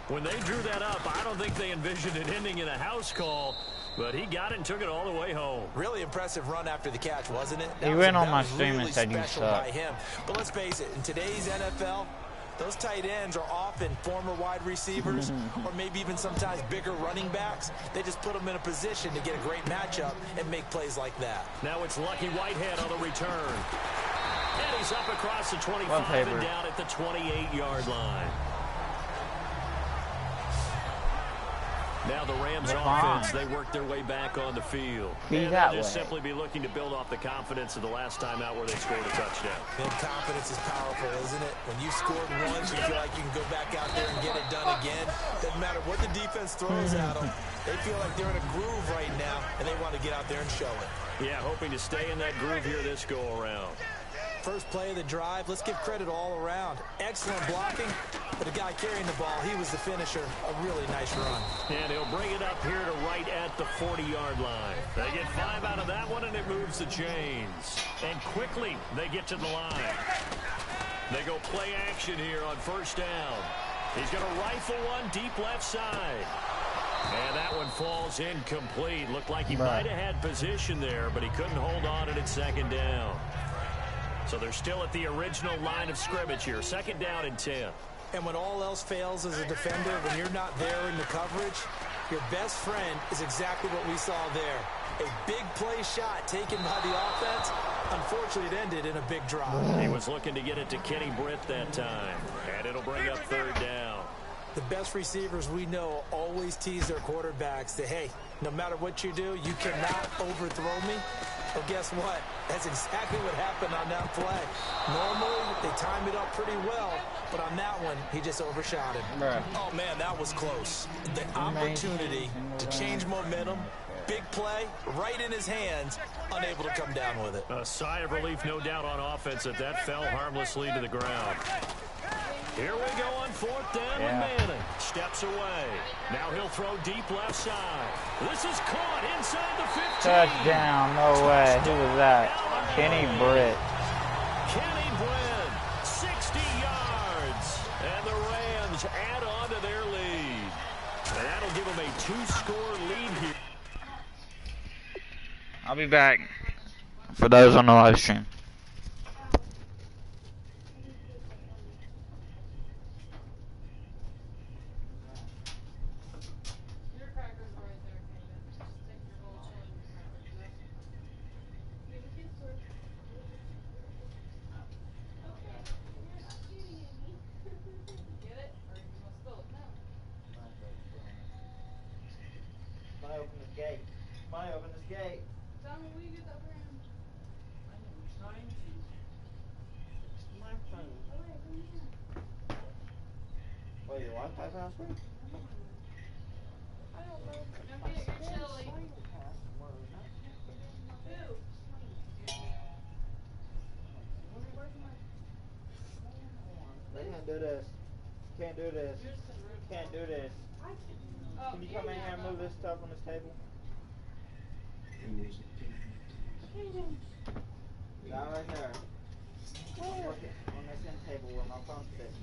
Speaker 7: When they drew that up, I don't think they envisioned it ending in a house call, but he got it and took it all the way home.
Speaker 8: Really impressive run after the catch, wasn't it?
Speaker 1: He went on my stream and said you suck.
Speaker 8: By him. But let's face it, in today's NFL, those tight ends are often former wide receivers or maybe even sometimes bigger running backs. They just put them in a position to get a great matchup and make plays like that.
Speaker 7: Now it's Lucky Whitehead on the return. And he's up across the 25 and down at the 28-yard line. Now the Rams offense, they work their way back on the field.
Speaker 1: Be
Speaker 7: and
Speaker 1: that
Speaker 7: they'll just
Speaker 1: way.
Speaker 7: simply be looking to build off the confidence of the last time out where they scored a touchdown.
Speaker 8: And confidence is powerful, isn't it? When you scored once, you feel like you can go back out there and get it done again. Doesn't matter what the defense throws at them. They feel like they're in a groove right now, and they want to get out there and show it.
Speaker 7: Yeah, hoping to stay in that groove here this go-around.
Speaker 8: First play of the drive, let's give credit all around. Excellent blocking, but the guy carrying the ball, he was the finisher. A really nice run.
Speaker 7: And he'll bring it up here to right at the 40-yard line. They get 5 out of that one, and it moves the chains. And quickly, they get to the line. They go play action here on first down. He's going to rifle one deep left side. And that one falls incomplete. Looked like he might have had position there, but he couldn't hold on, and it's second down. So they're still at the original line of scrimmage here. Second down and 10.
Speaker 8: And when all else fails as a defender, when you're not there in the coverage, your best friend is exactly what we saw there. A big play shot taken by the offense. Unfortunately, it ended in a big drop.
Speaker 7: He was looking to get it to Kenny Britt that time. And it'll bring up third down.
Speaker 8: The best receivers we know always tease their quarterbacks that, hey, no matter what you do, you cannot overthrow me. Well, guess what? That's exactly what happened on that play. Normally, they time it up pretty well, but on that one, he just overshot it. Oh, man, that was close. The opportunity to change momentum, big play, right in his hands, unable to come down with it.
Speaker 7: A sigh of relief, no doubt, on offense that fell harmlessly to the ground. Here we go on fourth down with Madden. Steps away. Now he'll throw deep left side. This is caught inside the 15.
Speaker 1: Touchdown. No way. Who was that? Kenny Britt.
Speaker 7: Kenny Britt, 60 yards. And the Rams add on to their lead. And that'll give them a 2-score lead here.
Speaker 1: I'll be back for those on the live stream.
Speaker 9: Do this. Can't do this. Can't do this. Can you come in here and move this stuff on this table? Not right there. I'm working on this end table where my phone sits.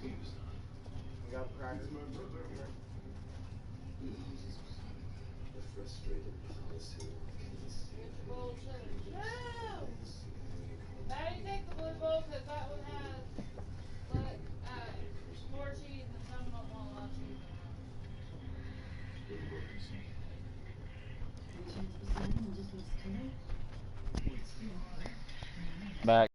Speaker 9: We got a cracker.
Speaker 6: Now you take the blue bowl because that one has more cheese and some of them won't allow cheese in.
Speaker 1: Back.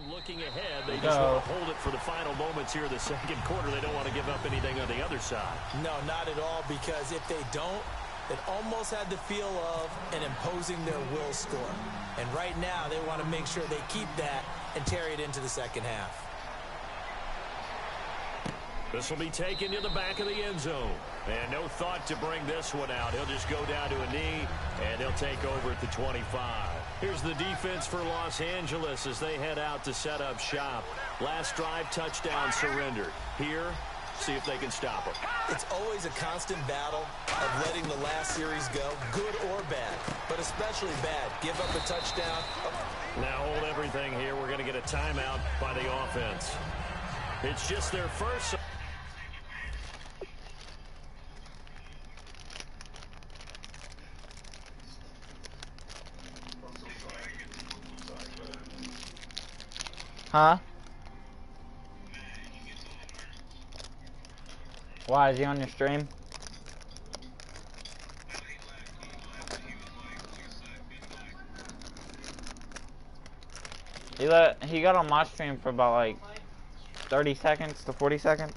Speaker 7: Looking ahead, they just want to hold it for the final moments here in the second quarter. They don't want to give up anything on the other side.
Speaker 8: No, not at all, because if they don't, it almost had the feel of an imposing their will score. And right now, they want to make sure they keep that and carry it into the second half.
Speaker 7: This will be taken to the back of the end zone. And no thought to bring this one out. He'll just go down to a knee, and they'll take over at the 25. Here's the defense for Los Angeles as they head out to set up shop. Last drive, touchdown, surrendered. Here, see if they can stop them.
Speaker 8: It's always a constant battle of letting the last series go, good or bad, but especially bad. Give up a touchdown.
Speaker 7: Now hold everything here. We're going to get a timeout by the offense. It's just their first.
Speaker 1: Huh? Why, is he on your stream? He got on my stream for about like 30 seconds to 40 seconds.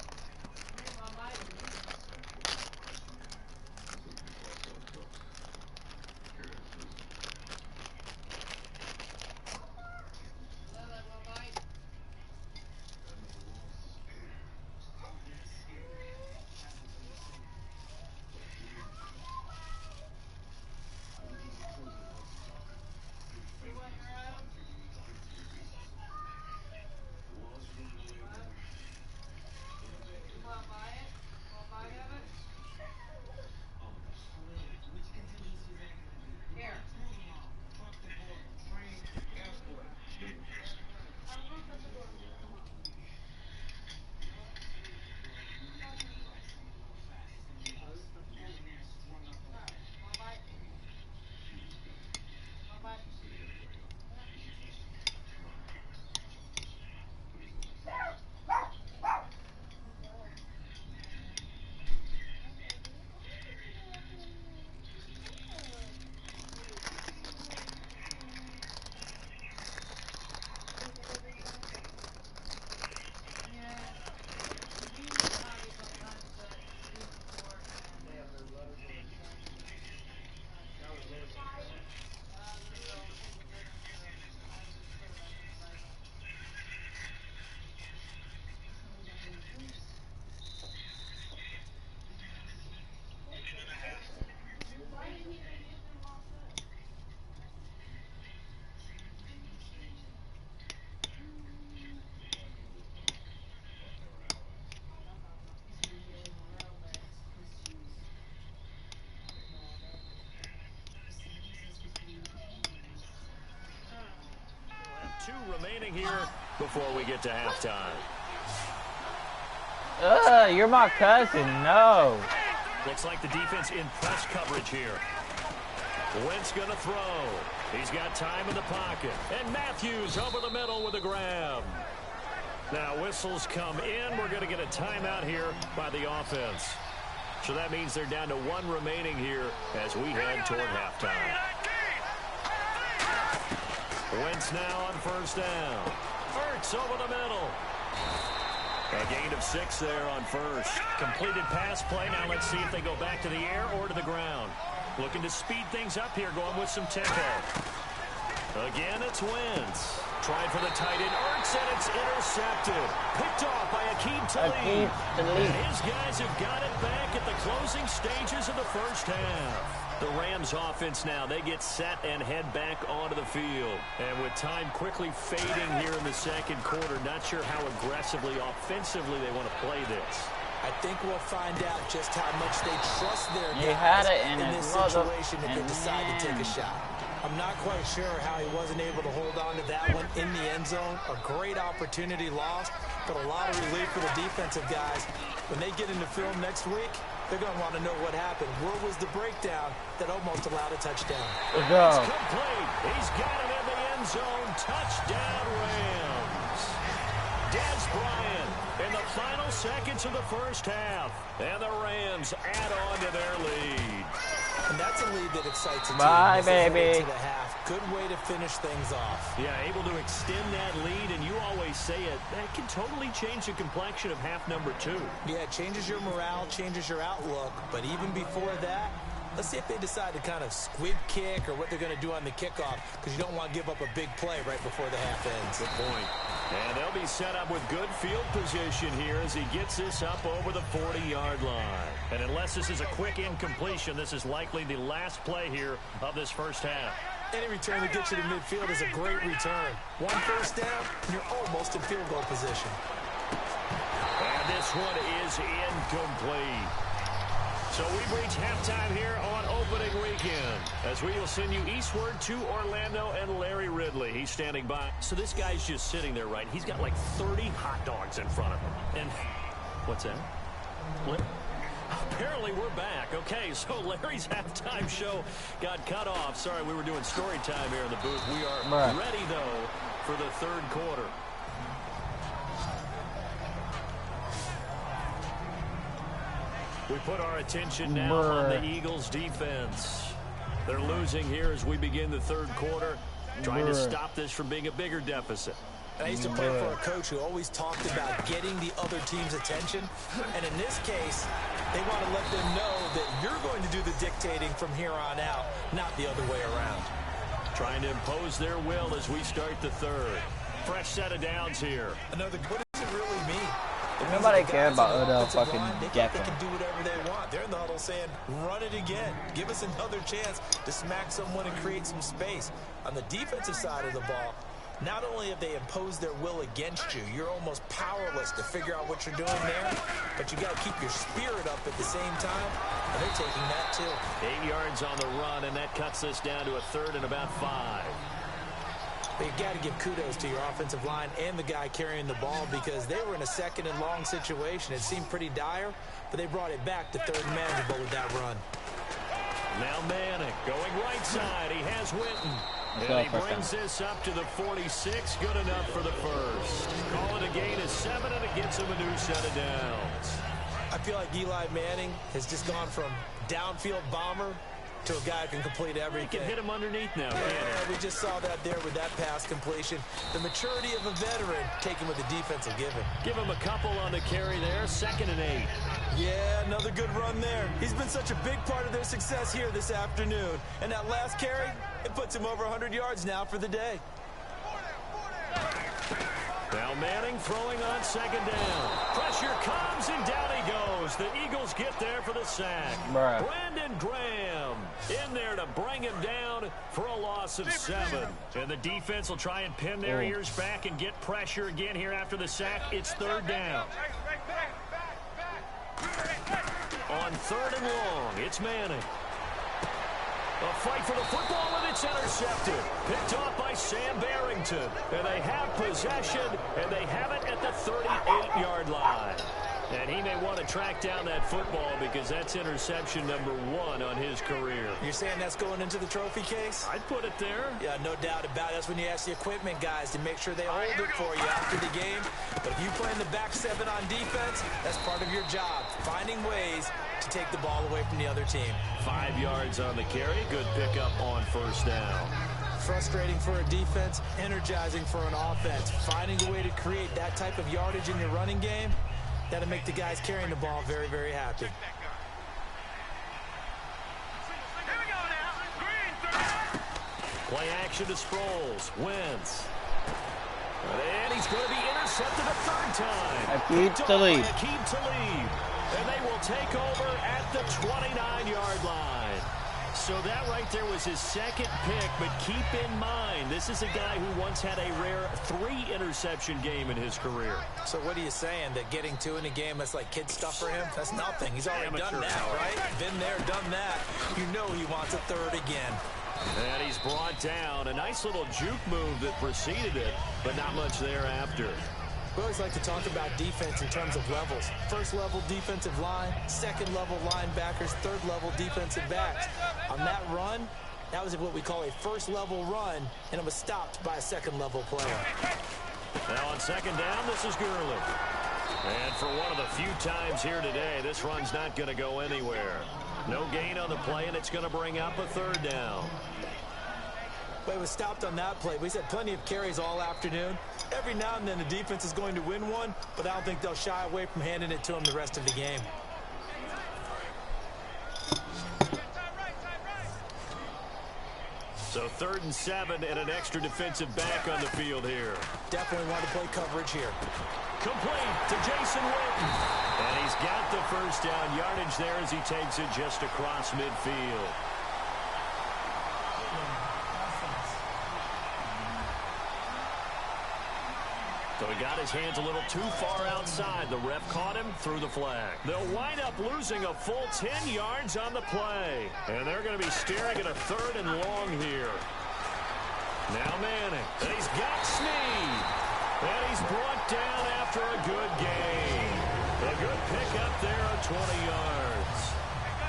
Speaker 7: Two remaining here before we get to halftime.
Speaker 1: You're my cousin. No.
Speaker 7: Looks like the defense in press coverage here. Wentz gonna throw. He's got time in the pocket. And Matthews over the middle with a grab. Now whistles come in. We're gonna get a timeout here by the offense. So that means they're down to one remaining here as we head toward halftime. Wentz now on first down. Ertz over the middle. A gain of 6 there on first. Completed pass play. Now let's see if they go back to the air or to the ground. Looking to speed things up here, going with some tempo. Again, it's Wentz. Tried for the tight end, Ertz, and it's intercepted. Picked off by Akeem Talib. And his guys have got it back at the closing stages of the first half. The Rams offense now, they get set and head back onto the field. And with time quickly fading here in the second quarter, not sure how aggressively, offensively they want to play this.
Speaker 8: I think we'll find out just how much they trust their
Speaker 1: You
Speaker 8: guys
Speaker 1: had it
Speaker 8: in this situation if they decide to take a shot. I'm not quite sure how he wasn't able to hold on to that one in the end zone. A great opportunity lost, but a lot of relief for the defensive guys. When they get into film next week, they're going to want to know what happened. Where was the breakdown that almost allowed a touchdown?
Speaker 1: Let's go.
Speaker 7: It's complete. He's got it in the end zone. Touchdown, Rams. Dez Bryant in the final seconds of the first half. And the Rams add on to their lead.
Speaker 8: And that's a lead that excites a team.
Speaker 1: Bye, baby.
Speaker 8: To the half. Good way to finish things off.
Speaker 7: Yeah, able to extend that lead, and you always say it, that can totally change the complexion of half number 2.
Speaker 8: Yeah, it changes your morale, changes your outlook, but even before that, let's see if they decide to kind of squib kick or what they're going to do on the kickoff, because you don't want to give up a big play right before the half ends.
Speaker 7: Good point. And they'll be set up with good field position here as he gets this up over the 40-yard line. And unless this is a quick incompletion, this is likely the last play here of this first half.
Speaker 8: Any return that gets you to midfield is a great return. One first down, and you're almost in field goal position.
Speaker 7: And this one is incomplete. So we've reached halftime here on opening weekend as we will send you eastward to Orlando and Larry Ridley. He's standing by. So this guy's just sitting there, right? He's got like 30 hot dogs in front of him. And what's that? What? Apparently we're back. Okay, so Larry's halftime show got cut off. Sorry, we were doing story time here in the booth. We are ready, though, for the third quarter. We put our attention now on the Eagles defense. They're losing here as we begin the third quarter, trying to stop this from being a bigger deficit.
Speaker 8: I used to play for a coach who always talked about getting the other team's attention. And in this case, they want to let them know that you're going to do the dictating from here on out, not the other way around.
Speaker 7: Trying to impose their will as we start the third. Fresh set of downs here.
Speaker 8: What does it really mean?
Speaker 9: Nobody cares about Odell fucking Gecko.
Speaker 8: They can do whatever they want. They're in the huddle saying, run it again. Give us another chance to smack someone and create some space. On the defensive side of the ball, not only have they imposed their will against you, you're almost powerless to figure out what you're doing there, but you got to keep your spirit up at the same time, and they're taking that too.
Speaker 7: 8 yards on the run, and that cuts us down to a third and about 5.
Speaker 8: But you've got to give kudos to your offensive line and the guy carrying the ball because they were in a second and long situation. It seemed pretty dire, but they brought it back to third and manageable with that run.
Speaker 7: Now Manning going right side. He has Witten. And he brings this up to the 46. Good enough for the first. Call it a gain of 7, and it gets him a new set of downs.
Speaker 8: I feel like Eli Manning has just gone from downfield bomber to a guy who can complete everything.
Speaker 7: He can hit him underneath now.
Speaker 8: Yeah, we just saw that there with that pass completion. The maturity of a veteran taken with the defense will give him.
Speaker 7: Give him a couple on the carry there. 2nd and 8.
Speaker 8: Yeah, another good run there. He's been such a big part of their success here this afternoon. And that last carry, it puts him over 100 yards now for the day.
Speaker 7: Now Manning throwing on 2nd down. Pressure comes, and down he goes. The Eagles get there for the sack. Brandon Graham in there to bring him down for a loss of 7. And the defense will try and pin their ears back and get pressure again here after the sack. It's 3rd down. On 3rd and long, it's Manning. A fight for the football, and it's intercepted. Picked off by Sam Barrington. And they have possession, and they have it at the 38-yard line. And he may want to track down that football because that's interception number 1 on his career.
Speaker 8: You're saying that's going into the trophy case?
Speaker 7: I'd put it there.
Speaker 8: Yeah, no doubt about it. That's when you ask the equipment guys to make sure they hold it for you after the game. But if you play in the back 7 on defense, that's part of your job, finding ways to take the ball away from the other team.
Speaker 7: 5 yards on the carry. Good pickup on 1st down.
Speaker 8: Frustrating for a defense, energizing for an offense. Finding a way to create that type of yardage in your running game, that'll make the guys carrying the ball very, very happy.
Speaker 7: Play action to Sproles. Wentz. And he's going to be intercepted a 3rd time.
Speaker 9: Aqib Talib.
Speaker 7: Aqib Talib. And they will take over at the 29-yard line. So that right there was his 2nd pick, but keep in mind, this is a guy who once had a rare 3-interception game in his career.
Speaker 8: So what are you saying, that getting 2 in a game, that's like kid stuff for him? That's nothing. He's already done that, right? Been there, done that. You know he wants a 3rd again.
Speaker 7: And he's brought down. A nice little juke move that preceded it, but not much thereafter.
Speaker 8: We always like to talk about defense in terms of levels. 1st level defensive line, 2nd level linebackers, 3rd level defensive backs. On that run, that was what we call a 1st level run, and it was stopped by a 2nd level player.
Speaker 7: Now on 2nd down, this is Gurley. And for one of the few times here today, this run's not going to go anywhere. No gain on the play, and it's going to bring up a 3rd down.
Speaker 8: But it was stopped on that play. We've had plenty of carries all afternoon. Every now and then the defense is going to win one, but I don't think they'll shy away from handing it to them the rest of the game.
Speaker 7: So 3rd and 7 and an extra defensive back on the field here.
Speaker 8: Definitely want to play coverage here.
Speaker 7: Complete to Jason Witten. And he's got the 1st down yardage there as he takes it just across midfield. So he got his hands a little too far outside. The ref caught him, threw the flag. They'll wind up losing a full 10 yards on the play. And they're going to be staring at a 3rd and long here. Now Manning. And he's got Snead. And he's brought down after a good gain. A good pickup there of 20 yards.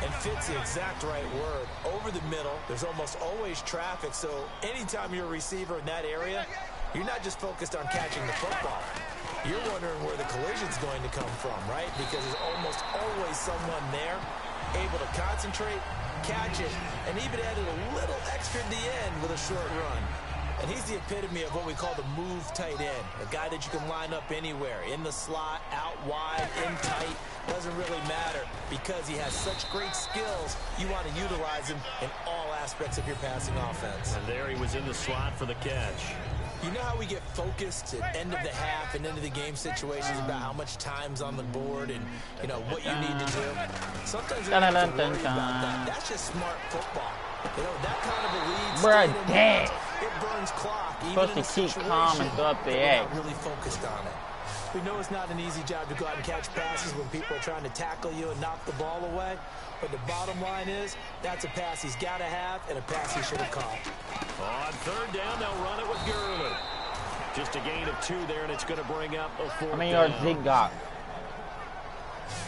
Speaker 8: And fits the exact right word. Over the middle, there's almost always traffic. So anytime you're a receiver in that area, you're not just focused on catching the football. You're wondering where the collision's going to come from, right? Because there's almost always someone there able to concentrate, catch it, and even added a little extra at the end with a short run. And he's the epitome of what we call the move tight end, a guy that you can line up anywhere, in the slot, out wide, in tight, doesn't really matter because he has such great skills. You want to utilize him in all aspects of your passing offense.
Speaker 7: And there he was in the slot for the catch.
Speaker 8: You know how we get focused at end of the half and into the game situations about how much time's on the board and, you know, what you need to do? Sometimes you don't have to worry about that. That's just smart football. You know, that kind of a lead,
Speaker 1: Bruh, dang.
Speaker 8: it burns clock, even
Speaker 1: Supposed
Speaker 8: in a
Speaker 1: to keep
Speaker 8: situation
Speaker 1: calm and throw up the
Speaker 8: that we're
Speaker 1: egg.
Speaker 8: not really focused on it. We know it's not an easy job to go out and catch passes when people are trying to tackle you and knock the ball away. But the bottom line is, that's a pass he's got to have and a pass he should have caught.
Speaker 7: On third down, they'll run it with Gurley. Just a gain of 2 there, and it's going to bring up a 4th
Speaker 1: How many
Speaker 7: down.
Speaker 1: yards Zeke got?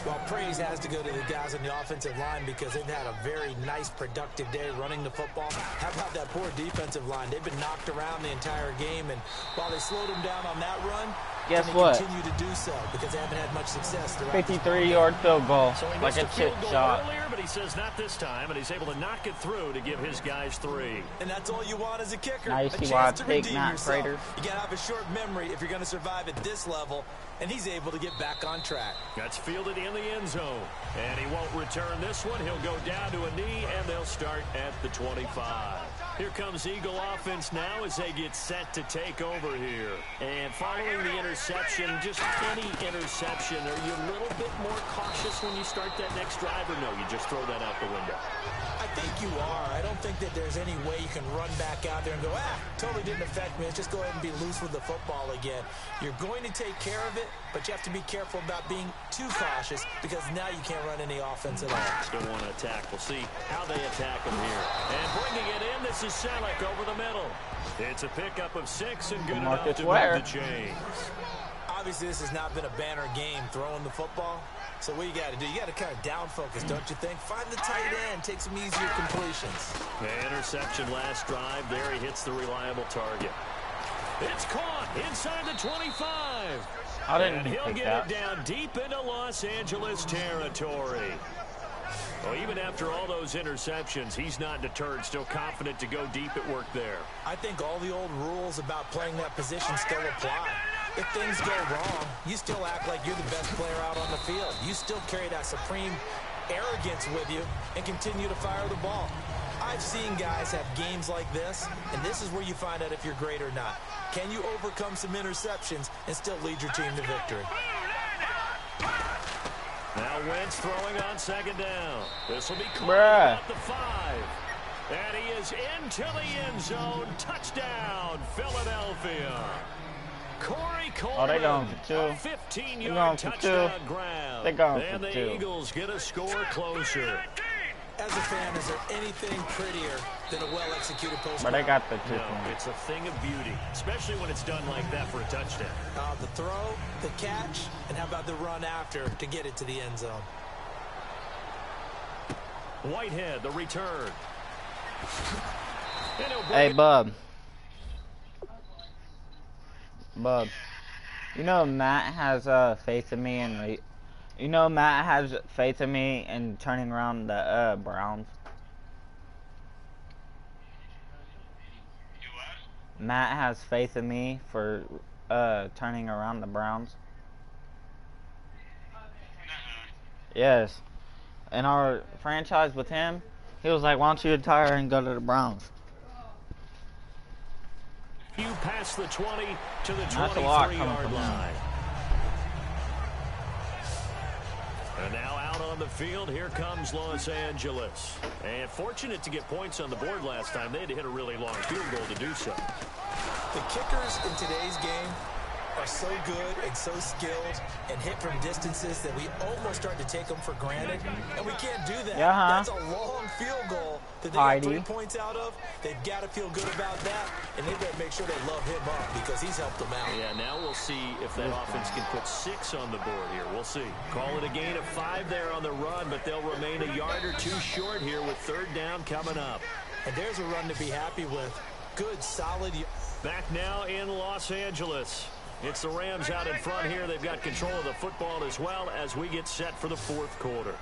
Speaker 8: Well, praise has to go to the guys on the offensive line because they've had a very nice, productive day running the football. How about that poor defensive line? They've been knocked around the entire game, and while they slowed them down on that run,
Speaker 1: Guess
Speaker 8: they
Speaker 1: what?
Speaker 8: continue to do so because they haven't had much success throughout.
Speaker 1: 53-yard field goal,
Speaker 7: So he
Speaker 1: like
Speaker 7: missed
Speaker 1: a
Speaker 7: field
Speaker 1: chip
Speaker 7: goal
Speaker 1: shot.
Speaker 7: earlier, but he says not this time, and he's able to knock it through to give his guys 3.
Speaker 8: And that's all you want as a kicker.
Speaker 1: Now you
Speaker 8: a
Speaker 1: see why I
Speaker 8: chance to
Speaker 1: picked
Speaker 8: redeem
Speaker 1: Matt
Speaker 8: yourself.
Speaker 1: Prater.
Speaker 8: You gotta have a short memory if you're going to survive at this level, and he's able to get back on track.
Speaker 7: That's fielded in the end zone, and he won't return this one. He'll go down to a knee, and they'll start at the 25. Here comes Eagle offense now as they get set to take over here. And following the interception, just any interception, are you a little bit more cautious when you start that next drive, or no, you just throw that out the window?
Speaker 8: I think you are. I don't think that there's any way you can run back out there and go, totally didn't affect me. Let's just go ahead and be loose with the football again. You're going to take care of it, but you have to be careful about being too cautious because now you can't run any offense at all.
Speaker 7: Still want to attack. We'll see how they attack him here. And bringing it in, this is Selleck over the middle. It's a pickup of 6 and good enough to move the chains.
Speaker 8: Obviously, this has not been a banner game throwing the football. So what you got to do, you got to kind of down focus, don't you think? Find the tight end, take some easier completions.
Speaker 7: The interception last drive. There he hits the reliable target. It's caught inside the 25.
Speaker 1: I didn't
Speaker 7: and he'll
Speaker 1: pick
Speaker 7: get
Speaker 1: that.
Speaker 7: it down deep into Los Angeles territory. Well, even after all those interceptions, he's not deterred, still confident to go deep at work there.
Speaker 8: I think all the old rules about playing that position still apply. If things go wrong, you still act like you're the best player out on the field. You still carry that supreme arrogance with you and continue to fire the ball. I've seen guys have games like this, and this is where you find out if you're great or not. Can you overcome some interceptions and still lead your team to victory?
Speaker 7: Now Wentz throwing on second down. This will be caught at the 5. And he is into the end zone. Touchdown, Philadelphia. Corey Coleman.
Speaker 1: Oh, they going for 2.
Speaker 7: A 15-yard touchdown grab.
Speaker 1: They going
Speaker 7: and
Speaker 1: for
Speaker 7: the
Speaker 1: 2.
Speaker 7: Eagles get a score closer.
Speaker 8: As a fan, is there anything prettier than a well-executed post?
Speaker 1: But they got the 2
Speaker 7: No,
Speaker 1: points.
Speaker 7: it's a thing of beauty, especially when it's done like that for a touchdown.
Speaker 8: The throw, the catch, and how about the run after to get it to the end zone?
Speaker 7: Whitehead, the return.
Speaker 1: Hey, Bub. Bub. You know Matt has faith in me and Matt has faith in me in turning around the Browns. Matt has faith in me for turning around the Browns. Yes. In our franchise with him, he was like, why don't you retire and go to the Browns?
Speaker 7: You pass the 20 to the
Speaker 1: That's a lot coming
Speaker 7: 23-yard
Speaker 1: from him.
Speaker 7: line. And now out on the field, here comes Los Angeles. And fortunate to get points on the board last time. They had to hit a really long field goal to do so.
Speaker 8: The kickers in today's game are so good and so skilled and hit from distances that we almost start to take them for granted, and we can't do that. That's a long field goal that they got 3 points out of. They've got to feel good about that, and they better make sure they love him up because he's helped them out.
Speaker 7: Yeah, now we'll see if that offense can put 6 on the board here. We'll see. Call it a gain of 5 there on the run, but they'll remain a yard or 2 short here with third down coming up.
Speaker 8: And there's a run to be happy with. Good, solid.
Speaker 7: Back now in Los Angeles. It's the Rams out in front here. They've got control of the football as well as we get set for the fourth quarter.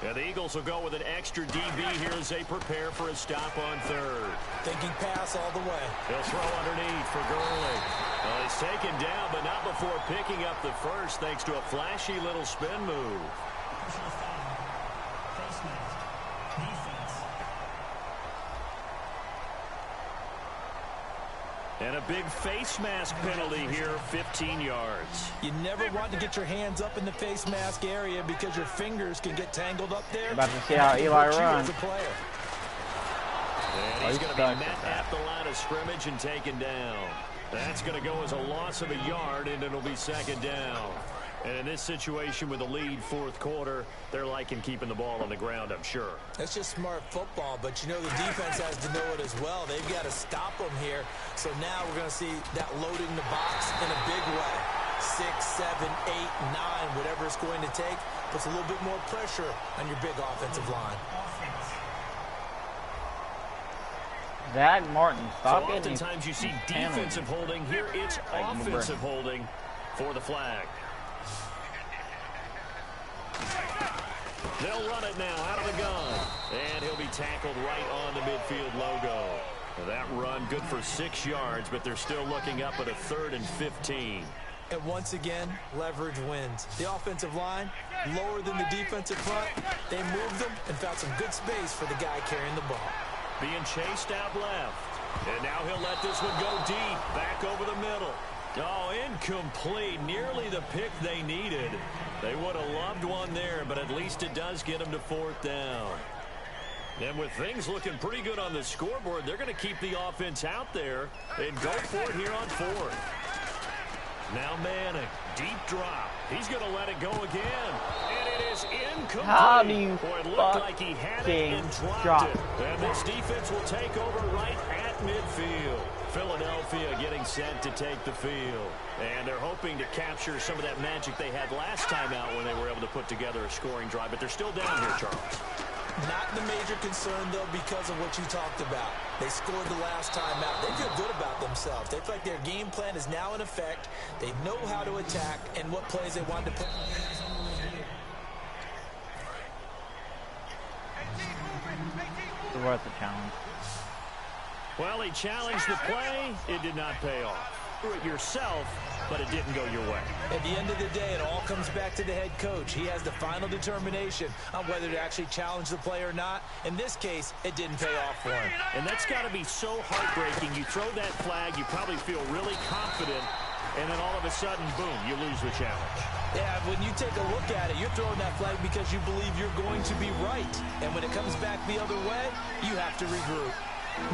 Speaker 7: And the Eagles will go with an extra DB here as they prepare for a stop on third.
Speaker 8: Thinking pass all the way.
Speaker 7: He'll throw underneath for Gurley. He's taken down, but not before picking up the first thanks to a flashy little spin move. And a big face mask penalty here, 15 yards.
Speaker 8: You never want to get your hands up in the face mask area because your fingers can get tangled up there.
Speaker 9: About to see how Eli runs.
Speaker 7: And he's going to be met at the line of scrimmage and taken down. That's going to go as a loss of a yard, and it'll be second down. And in this situation with the lead fourth quarter, they're liking keeping the ball on the ground, I'm sure.
Speaker 8: That's just smart football, but you know the defense has to know it as well. They've got to stop them here. So now we're going to see that loading the box in a big way. 6, 7, 8, 9, whatever it's going to take, puts a little bit more pressure on your big offensive line.
Speaker 9: Zach Martin, stop
Speaker 7: so
Speaker 9: it.
Speaker 7: Oftentimes you see defensive holding. Here it's offensive holding for the flag. They'll run it now out of the gun. And he'll be tackled right on the midfield logo. That run good for 6 yards, but they're still looking up at a 3rd and 15.
Speaker 8: And once again, leverage wins. The offensive line, lower than the defensive front. They moved them and found some good space for the guy carrying the ball.
Speaker 7: Being chased out left. And now he'll let this one go deep. Back over the middle. Oh, incomplete. Nearly the pick they needed. They would have loved one there, but at least it does get them to 4th down. And with things looking pretty good on the scoreboard, they're going to keep the offense out there and go for it here on 4th. Now Manning, deep drop. He's going to let it go again. And it is incomplete.
Speaker 9: How do you
Speaker 7: Boy, it looked like he had it and dropped it. And this defense will take over right at midfield. Philadelphia getting set to take the field. And they're hoping to capture some of that magic they had last time out when they were able to put together a scoring drive. But they're still down here, Charles.
Speaker 8: Not the major concern, though, because of what you talked about. They scored the last time out. They feel good about themselves. They feel like their game plan is now in effect. They know how to attack and what plays they want to put.
Speaker 9: So what's the challenge?
Speaker 7: Well, he challenged the play. It did not pay off. Do it yourself, but it didn't go your way.
Speaker 8: At the end of the day, it all comes back to the head coach. He has the final determination on whether to actually challenge the play or not. In this case, it didn't pay off for him.
Speaker 7: And that's got to be so heartbreaking. You throw that flag, you probably feel really confident, and then all of a sudden, boom, you lose the challenge.
Speaker 8: Yeah, when you take a look at it, you're throwing that flag because you believe you're going to be right. And when it comes back the other way, you have to regroup.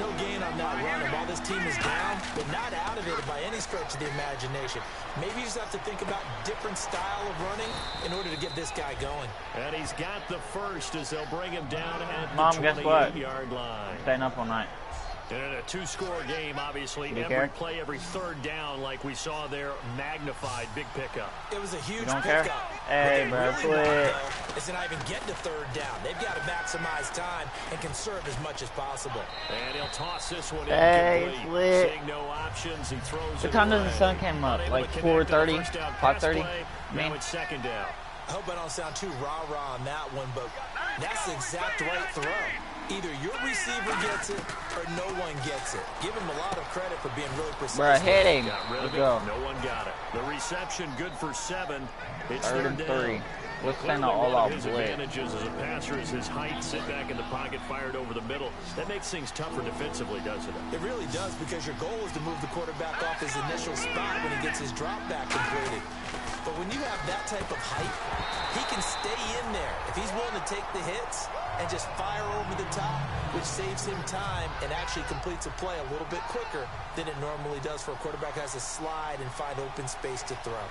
Speaker 8: No gain on that run, and while this team is down, but not out of it by any stretch of the imagination. Maybe you just have to think about different style of running in order to get this guy going.
Speaker 7: And he's got the first as they'll bring him down at
Speaker 9: Mom,
Speaker 7: the
Speaker 9: guess what?
Speaker 7: 28-yard line.
Speaker 9: Staying up all night.
Speaker 7: And in a two-score game, obviously,
Speaker 9: You
Speaker 7: every
Speaker 9: care?
Speaker 7: play, every third down, like we saw there, magnified, big pickup.
Speaker 8: It was a huge
Speaker 9: don't
Speaker 8: pickup.
Speaker 9: care? Hey, bro,
Speaker 8: What they really
Speaker 9: quit.
Speaker 8: want, though, is to not even get to third down. They've got to maximize time and conserve as much as possible.
Speaker 7: And he'll toss this one
Speaker 9: Hey,
Speaker 7: incomplete.
Speaker 9: split.
Speaker 7: Seeing no options, he throws
Speaker 9: What
Speaker 7: it
Speaker 9: time does
Speaker 7: away.
Speaker 9: the sun come up?
Speaker 7: Unable
Speaker 9: Like
Speaker 7: to connect on the
Speaker 9: 4:30?
Speaker 7: first down pass
Speaker 9: 5:30?
Speaker 7: play. Now it's second down.
Speaker 8: I hope I don't sound too rah-rah on that one, but that's the exact right throw. Either your receiver gets it or no one gets it. Give him a lot of credit for being really precise.
Speaker 9: Bruh, hit him.
Speaker 7: Got rid
Speaker 9: Let's
Speaker 7: of it.
Speaker 9: go.
Speaker 7: No one got it. The reception good for 7. It's
Speaker 9: 3rd
Speaker 7: third
Speaker 9: and
Speaker 7: down.
Speaker 9: 3. Let's
Speaker 7: Clearly
Speaker 9: send an
Speaker 7: one
Speaker 9: all-out
Speaker 7: of his
Speaker 9: blitz.
Speaker 7: advantages as a passer is his height, sit back in the pocket, fired over the middle. That makes things tougher defensively, doesn't it?
Speaker 8: It really does, because your goal is to move the quarterback off his initial spot when he gets his drop back completed. But when you have that type of height, he can stay in there. If he's willing to take the hits and just fire over the top, which saves him time and actually completes a play a little bit quicker than it normally does for a quarterback who has to slide and find open space to throw.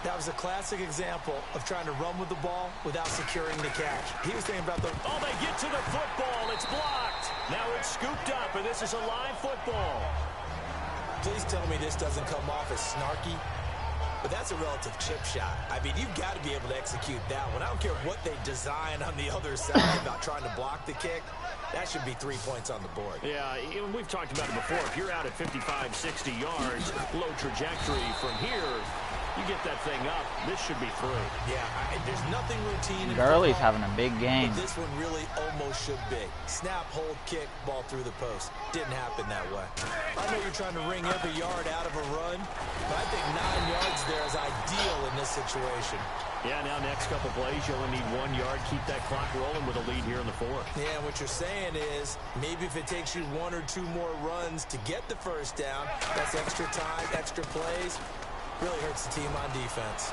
Speaker 8: That was a classic example of trying to run with the ball without securing the catch. He was thinking about the...
Speaker 7: Oh, they get to the football. It's blocked. Now it's scooped up, and this is a live football.
Speaker 8: Please tell me this doesn't come off as snarky. but that's a relative chip shot. I mean, you've got to be able to execute that one. I don't care what they design on the other side about trying to block the kick. That should be 3 points on the board.
Speaker 7: Yeah, we've talked about it before. If you're out at 55, 60 yards, low trajectory from here, you get that thing up, this should be through.
Speaker 8: Yeah, there's nothing routine in
Speaker 1: Gurley's
Speaker 8: football,
Speaker 1: having a big game.
Speaker 8: but this one really almost should be. Snap, hold, kick, ball through the post. Didn't happen that way. I know you're trying to wring every yard out of a run, but I think 9 yards there is ideal in this situation.
Speaker 7: Yeah, now next couple plays, you only need 1 yard. Keep that clock rolling with a lead here in the fourth.
Speaker 8: Yeah, what you're saying is maybe if it takes you 1 or 2 more runs to get the first down, that's extra time, extra plays. Really hurts the team on defense.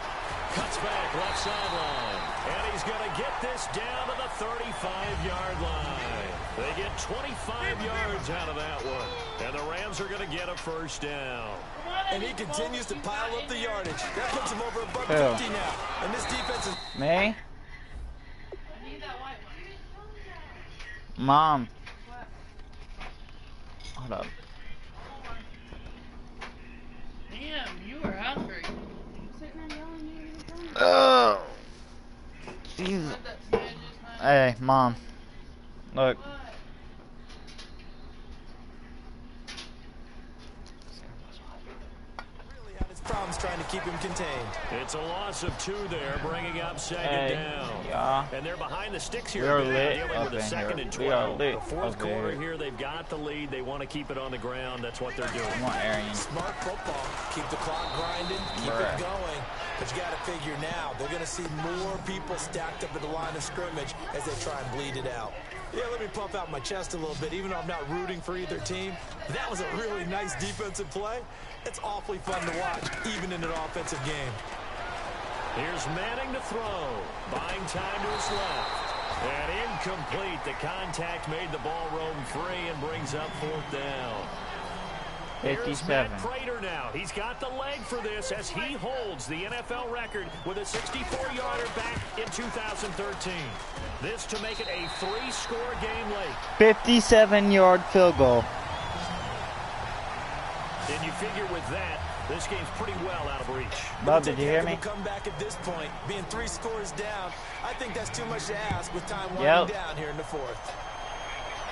Speaker 7: Cuts back left sideline. And he's going to get this down to the 35-yard line. They get 25 yards out of that one. And the Rams are going to get a first down.
Speaker 8: And he continues to pile up the yardage. That puts him over above 50 now. And this defense is...
Speaker 1: Me?
Speaker 2: I need that white one.
Speaker 1: Mom.
Speaker 2: What?
Speaker 1: Hold up.
Speaker 2: Damn, you were hungry.
Speaker 1: Oh. Jesus. Hey, Mom. Look.
Speaker 2: What?
Speaker 8: really had his problems trying to keep him contained.
Speaker 7: It's a loss of 2 there, bringing up second down.
Speaker 1: Yeah.
Speaker 7: And they're behind the sticks here.
Speaker 1: We are lit
Speaker 7: dealing
Speaker 1: up
Speaker 7: with a
Speaker 1: in
Speaker 7: second
Speaker 1: here.
Speaker 7: and
Speaker 1: We are
Speaker 7: 12.
Speaker 1: lit
Speaker 7: The fourth
Speaker 1: up
Speaker 7: quarter
Speaker 1: here.
Speaker 7: here, they've got the lead. They want to keep it on the ground. That's what they're doing.
Speaker 1: Come on, Arian.
Speaker 8: Smart football. Keep the clock grinding. Keep
Speaker 1: Bruh.
Speaker 8: it going. But you got to figure now, they're going to see more people stacked up at the line of scrimmage as they try and bleed it out. Yeah, let me pump out my chest a little bit, even though I'm not rooting for either team. That was a really nice defensive play. It's awfully fun to watch, even in an offensive game.
Speaker 7: Here's Manning to throw. Buying time to his left. And incomplete. The contact made the ball roam free and brings up 4th down. Here's
Speaker 1: 57.
Speaker 7: Matt Prater now. He's got the leg for this as he holds the NFL record with a 64-yarder back in 2013. This to make it a 3-score game late.
Speaker 1: 57-yard field goal.
Speaker 7: And you figure with that, this game's pretty well out of reach.
Speaker 1: Bob, did you hear me?
Speaker 8: Come back at this point, being 3 scores down. I think that's too much to ask with time winding down here in the 4th.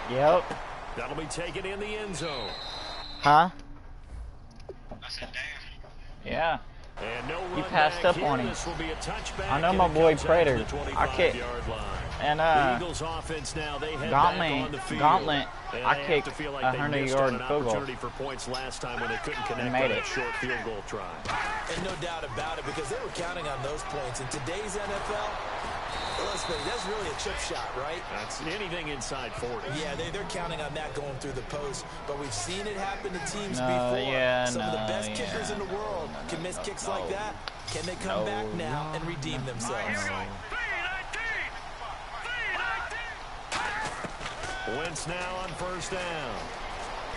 Speaker 1: Yep.
Speaker 7: That'll be taken in the end zone.
Speaker 1: Huh?
Speaker 3: I said, damn.
Speaker 1: Yeah.
Speaker 7: And no
Speaker 1: He
Speaker 7: run
Speaker 1: passed
Speaker 7: back
Speaker 1: up
Speaker 7: here.
Speaker 1: on him.
Speaker 7: This will be a touchback,
Speaker 1: I know
Speaker 7: and
Speaker 1: my
Speaker 7: it
Speaker 1: boy
Speaker 7: comes out
Speaker 1: Prater.
Speaker 7: to the
Speaker 1: I kick.
Speaker 7: 25-yard line.
Speaker 1: And
Speaker 7: The Eagles offense now, they head
Speaker 1: Gauntlet,
Speaker 7: back on the field.
Speaker 1: Gauntlet,
Speaker 7: And
Speaker 1: I
Speaker 7: they have
Speaker 1: kicked
Speaker 7: to feel like
Speaker 1: a
Speaker 7: they
Speaker 1: 100-yard
Speaker 7: missed on an
Speaker 1: field goal.
Speaker 7: opportunity for points last time when they couldn't connect
Speaker 1: made
Speaker 7: on
Speaker 1: it.
Speaker 7: that short field goal try.
Speaker 8: And no doubt about it, because they were counting on those points. In today's NFL, let's face it, that's really a chip shot, right?
Speaker 7: That's anything inside 40.
Speaker 8: Yeah, they're counting on that going through the post. But we've seen it happen to teams
Speaker 1: No,
Speaker 8: before.
Speaker 1: yeah,
Speaker 8: Some of the
Speaker 1: no,
Speaker 8: best
Speaker 1: yeah.
Speaker 8: kickers in the world can miss kicks like that. Can they come back now and redeem themselves?
Speaker 7: Wentz now on 1st down.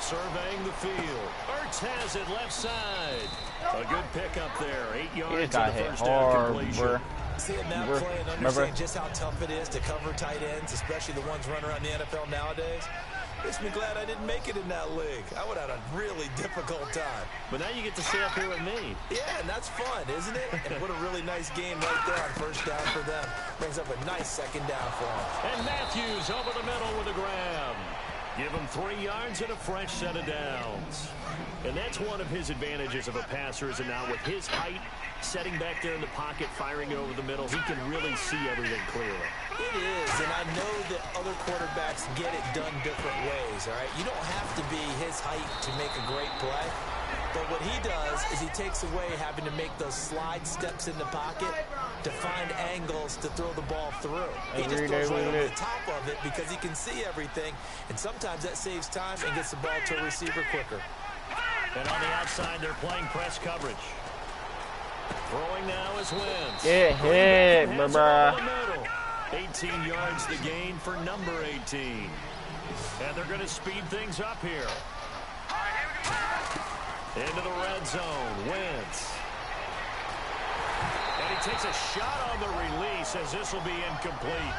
Speaker 7: Surveying the field. Ertz has it left side. A good pickup there. 8 yards
Speaker 1: He
Speaker 7: to
Speaker 1: got
Speaker 7: the
Speaker 1: hit
Speaker 7: 1st down
Speaker 1: hard,
Speaker 7: completion.
Speaker 1: bruh.
Speaker 8: Seeing that
Speaker 1: Remember-
Speaker 8: play and understand just how tough it is to cover tight ends, especially the ones running around the NFL nowadays, makes me glad I didn't make it in that league. I would have had a really difficult time.
Speaker 7: But now you get to sit up here with me.
Speaker 8: Yeah, and that's fun, isn't it? And what a really nice game right there on 1st down for them. Brings up a nice 2nd down for them.
Speaker 7: And Matthews over the middle with a grab. Give him 3 yards and a fresh set of downs. And that's one of his advantages of a passer, is now with his height, setting back there in the pocket, firing over the middle, he can really see everything clearly.
Speaker 8: It is, and I know that other quarterbacks get it done different ways, all right? You don't have to be his height to make a great play. But what he does is he takes away having to make those slide steps in the pocket to find angles to throw the ball through. He just throws right over the top of it because he can see everything, and sometimes that saves time and gets the ball to a receiver quicker.
Speaker 7: And on the outside, they're playing press coverage. Throwing now is Wentz.
Speaker 1: Get hit, bruh.
Speaker 7: 18 yards the gain for number 18. And they're going to speed things up here. Into the red zone, Wentz. And he takes a shot on the release as this will be incomplete.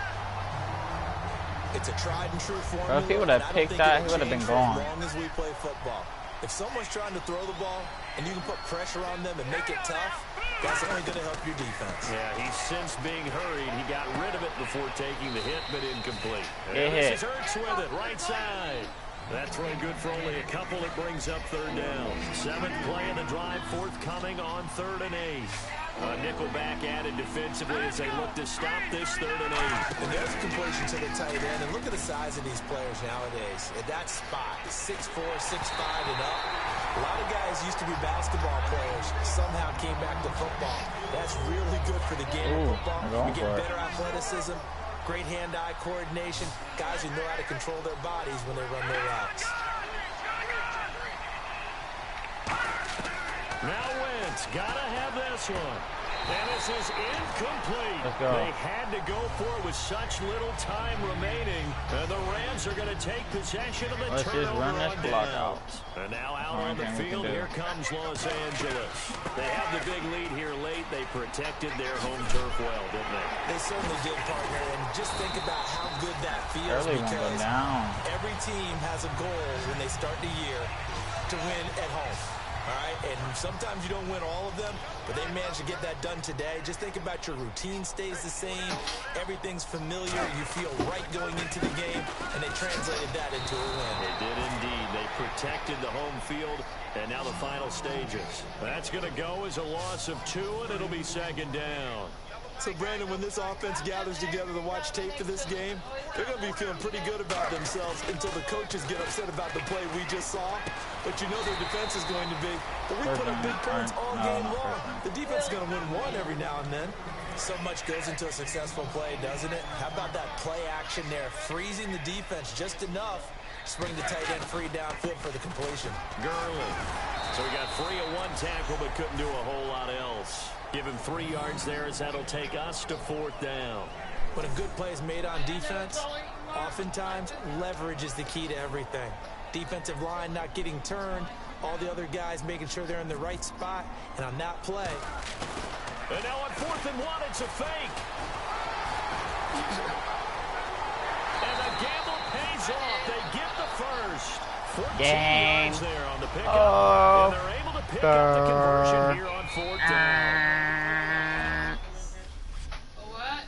Speaker 8: It's a tried and true formula.
Speaker 1: If he would have picked that, he would have been gone.
Speaker 8: As long as we play football. If someone's trying to throw the ball and you can put pressure on them and make it tough, That's only going to help your defense.
Speaker 7: Yeah, he's since being hurried. He got rid of it before taking the hit, but incomplete.
Speaker 1: Good
Speaker 7: And
Speaker 1: hit.
Speaker 7: this is Hurts with it, right side. That throw good for only a couple. It brings up third down. 7th play of the drive, forthcoming on 3rd and 8. Nickelback added defensively as they look to stop this 3rd and 8.
Speaker 8: And there's a completion to the tight end. And look at the size of these players nowadays. At that spot, 6'4", 6'5", and up. A lot of guys used to be basketball players. Somehow came back to football. That's really good for the game of football. You get better athleticism, great hand-eye coordination. Guys who know how to control their bodies when they run their routes.
Speaker 7: Now Wentz, gotta have this one. And this is incomplete. They had to go for it with such little time remaining. And the Rams are going to take possession of the turnover on downs. And now out on the field, here comes Los Angeles. They have the big lead here late. They protected their home turf well, didn't they?
Speaker 8: They certainly did, partner. And just think about how good that feels, because every team has a goal when they start the year to win at home. All right, and sometimes you don't win all of them, but they managed to get that done today. Just think about your routine stays the same. Everything's familiar. You feel right going into the game, and they translated that into a win.
Speaker 7: They did indeed. They protected the home field, and now the final stages. That's going to go as a loss of 2, and it'll be 2nd down.
Speaker 8: So, Brandon, when this offense gathers together to watch tape for this game, they're going to be feeling pretty good about themselves until the coaches get upset about the play we just saw. But you know their defense is going to be, but we put up big points all game long. The defense is going to win one every now and then. So much goes into a successful play, doesn't it? How about that play action there, freezing the defense just enough to bring the tight end free downfield for the completion.
Speaker 7: Gurley. So we got free of one tackle, but couldn't do a whole lot else. Give him 3 yards there, as that'll take us to 4th down.
Speaker 8: When a good play is made on defense, oftentimes leverage is the key to everything. Defensive line not getting turned, all the other guys making sure they're in the right spot, and on that play.
Speaker 7: And now on 4th and 1, it's a fake. And the gamble pays off. They get the first. 14 yards there on the pickup. And they're able to pick up the conversion here on 4th down.
Speaker 2: What?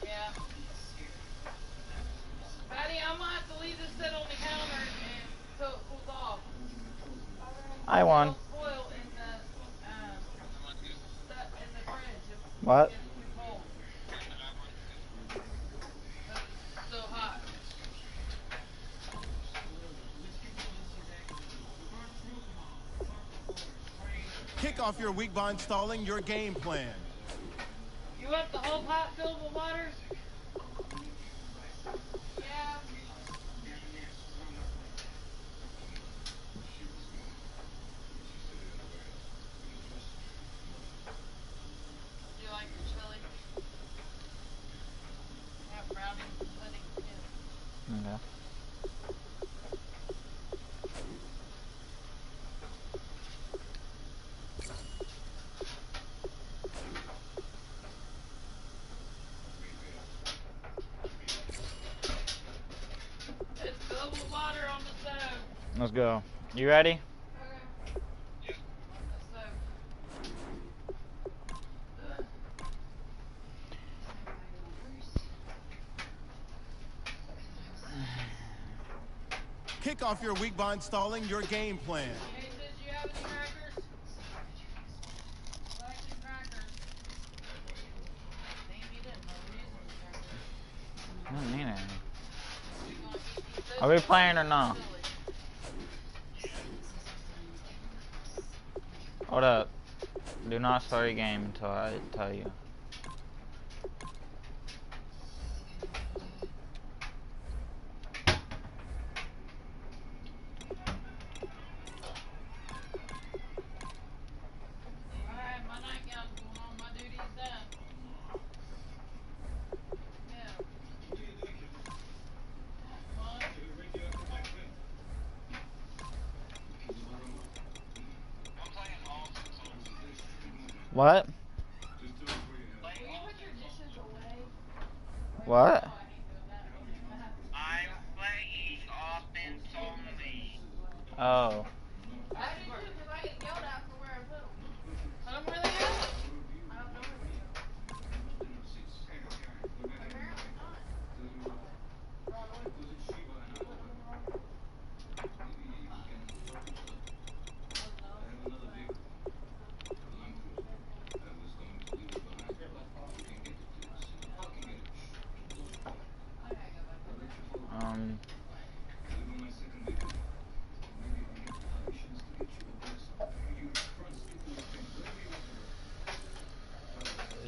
Speaker 2: Yeah. Patty, I'm going to have to leave this set on the counter until it cools off.
Speaker 1: I won.
Speaker 2: It'll spoil in the fridge.
Speaker 1: What?
Speaker 2: So hot.
Speaker 4: Kick off your week by installing your game plan.
Speaker 2: You want the whole pot filled with water? Yeah. Do you like your chili? Yeah, brownie pudding too.
Speaker 1: Okay.
Speaker 2: It's filled with water on the stove.
Speaker 1: Let's go. You ready?
Speaker 2: Okay.
Speaker 4: Kick off your week by installing your game plan.
Speaker 2: Hey, did you have any crackers? Like some crackers. Damn, you didn't know we used crackers.
Speaker 1: I don't need any.
Speaker 2: You gonna eat these
Speaker 1: Are we playing or not? Hold up. Do not start a game until I tell you.
Speaker 2: Alright, my nightgown's going on. My duty's done. Yeah. Fun.
Speaker 1: What? What?
Speaker 10: I'm playing offense only.
Speaker 1: Oh.
Speaker 2: I did too, because I get yelled at for where I put them. Put them where they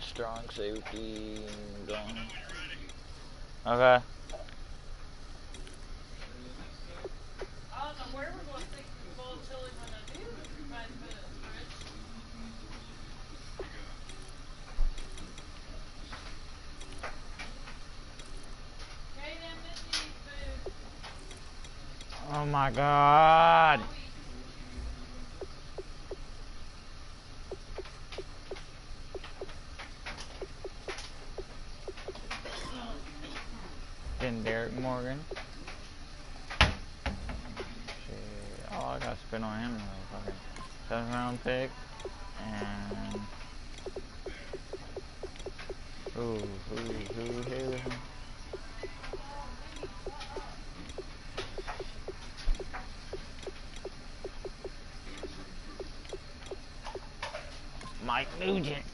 Speaker 1: Strong safety. Going. Okay.
Speaker 2: I don't know where we're going to stick this volatility when I do decide to put it in the fridge. Kaden, Missy needs food.
Speaker 1: Oh my God. Then Derek Morgan. Shit. Oh, I got to spin on him. Fucking 7th round pick. And who? Mike Nugent.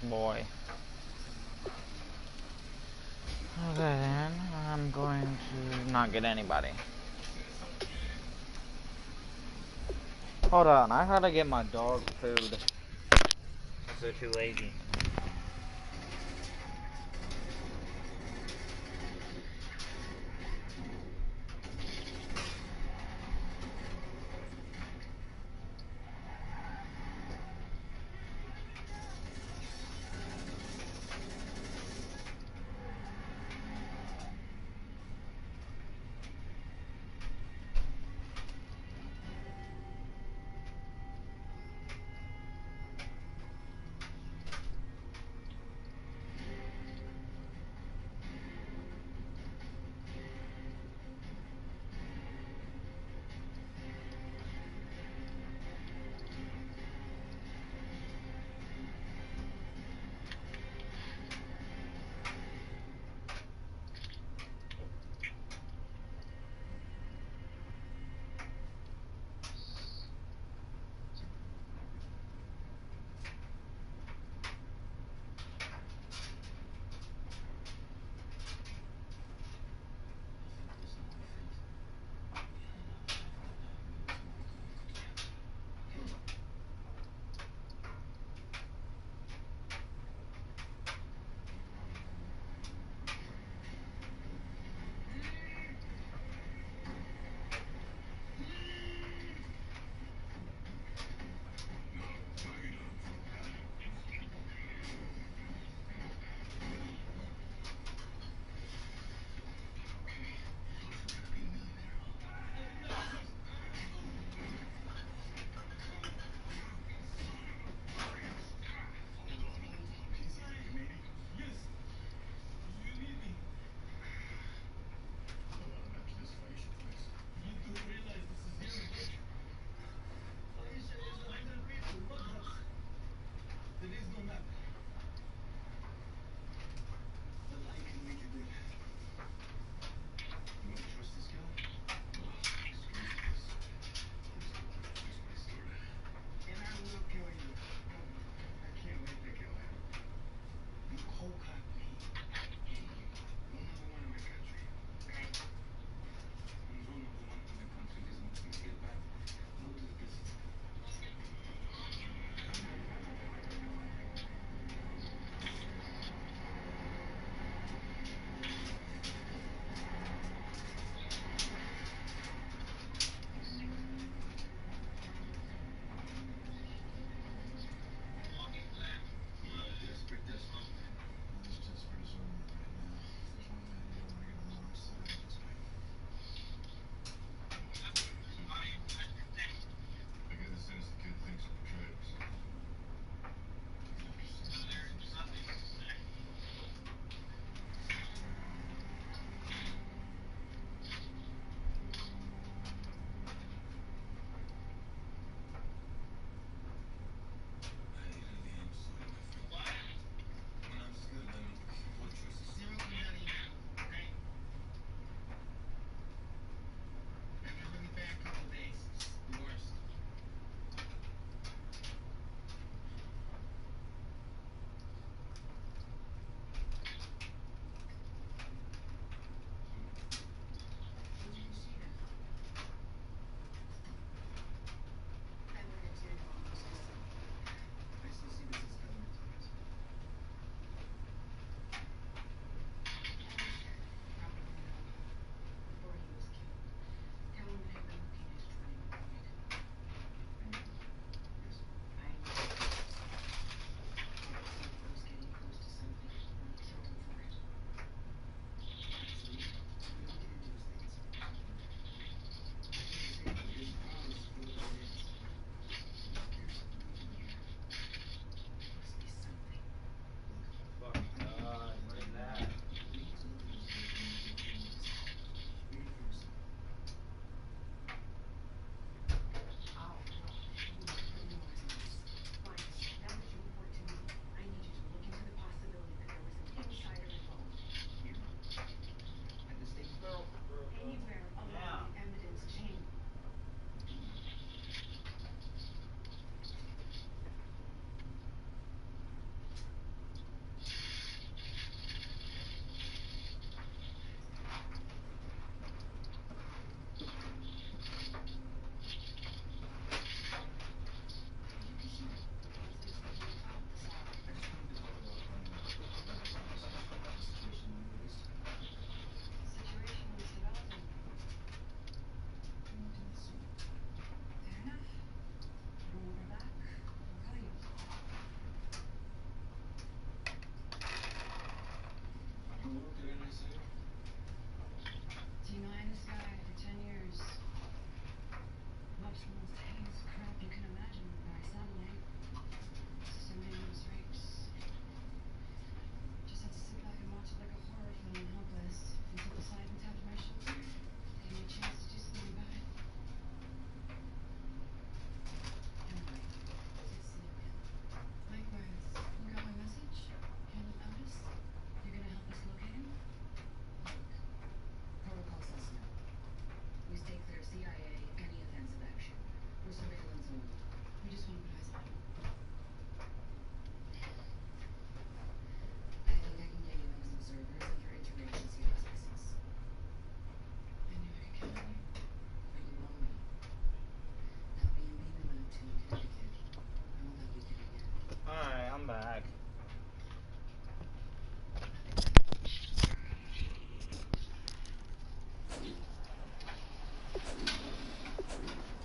Speaker 1: Boy. Okay then, I'm going to not get anybody. Hold on, I gotta get my dog food. They're too lazy.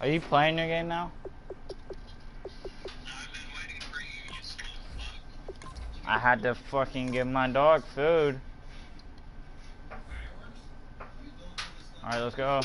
Speaker 1: Are you playing your game now?
Speaker 10: I've been waiting for you, you slow fuck.
Speaker 1: I had to fucking give my dog food. Alright, let's go.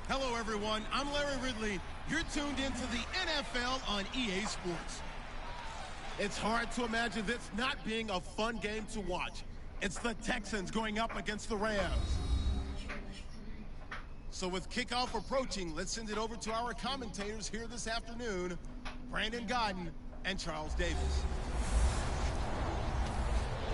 Speaker 4: Hello, everyone. I'm Larry Ridley. You're tuned into the NFL on EA Sports. It's hard to imagine this not being a fun game to watch. It's the Texans going up against the Rams. So with kickoff approaching, let's send it over to our commentators here this afternoon, Brandon Godden and Charles Davis.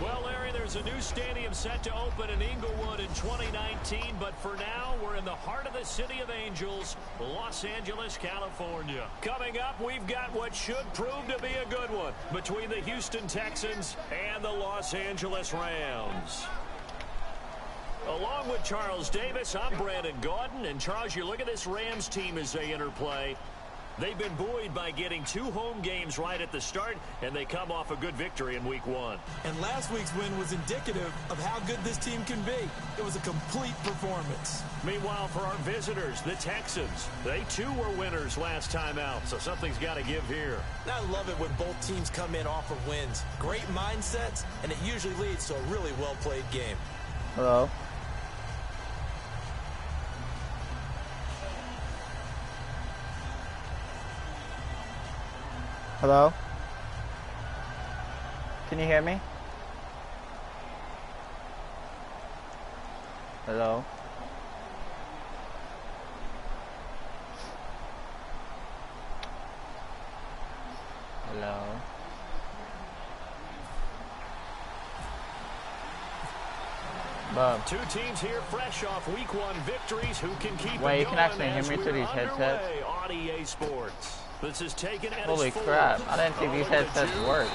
Speaker 7: Well, Larry, there's a new stadium set to open in Inglewood in 2019, but for now, we're in the heart of the City of Angels, Los Angeles, California. Coming up, we've got what should prove to be a good one between the Houston Texans and the Los Angeles Rams. Along with Charles Davis, I'm Brandon Gaudin, and Charles, you look at this Rams team as they interplay. They've been buoyed by getting 2 home games right at the start, and they come off a good victory in Week 1.
Speaker 8: And last week's win was indicative of how good this team can be. It was a complete performance.
Speaker 7: Meanwhile, for our visitors, the Texans, they too were winners last time out, so something's got to give here.
Speaker 8: I love it when both teams come in off of wins. Great mindsets, and it usually leads to a really well-played game.
Speaker 1: Hello. Hello? Can you hear me? Hello? Hello? Bob.
Speaker 7: Two teams here fresh off Week 1 victories. Who can keep
Speaker 1: Wait,
Speaker 7: it
Speaker 1: you can
Speaker 7: going
Speaker 1: actually hear
Speaker 7: as
Speaker 1: me through
Speaker 7: we're
Speaker 1: these headsets?
Speaker 7: underway on EA Sports. This is taken at
Speaker 1: Holy
Speaker 7: its
Speaker 1: crap,
Speaker 7: fourth.
Speaker 1: I didn't think these headsets worked.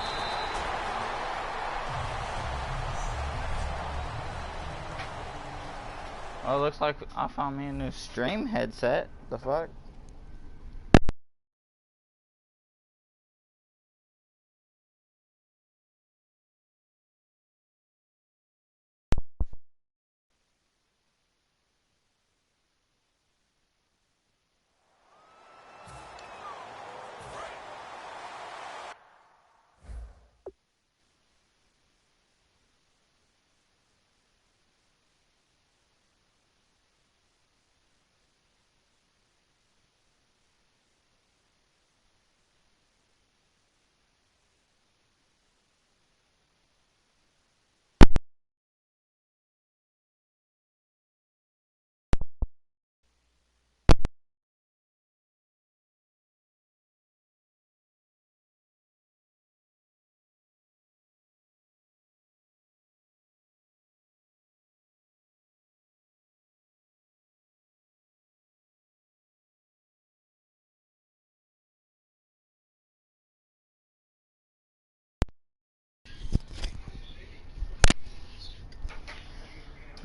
Speaker 1: Oh, it looks like I found me a new stream headset. The fuck?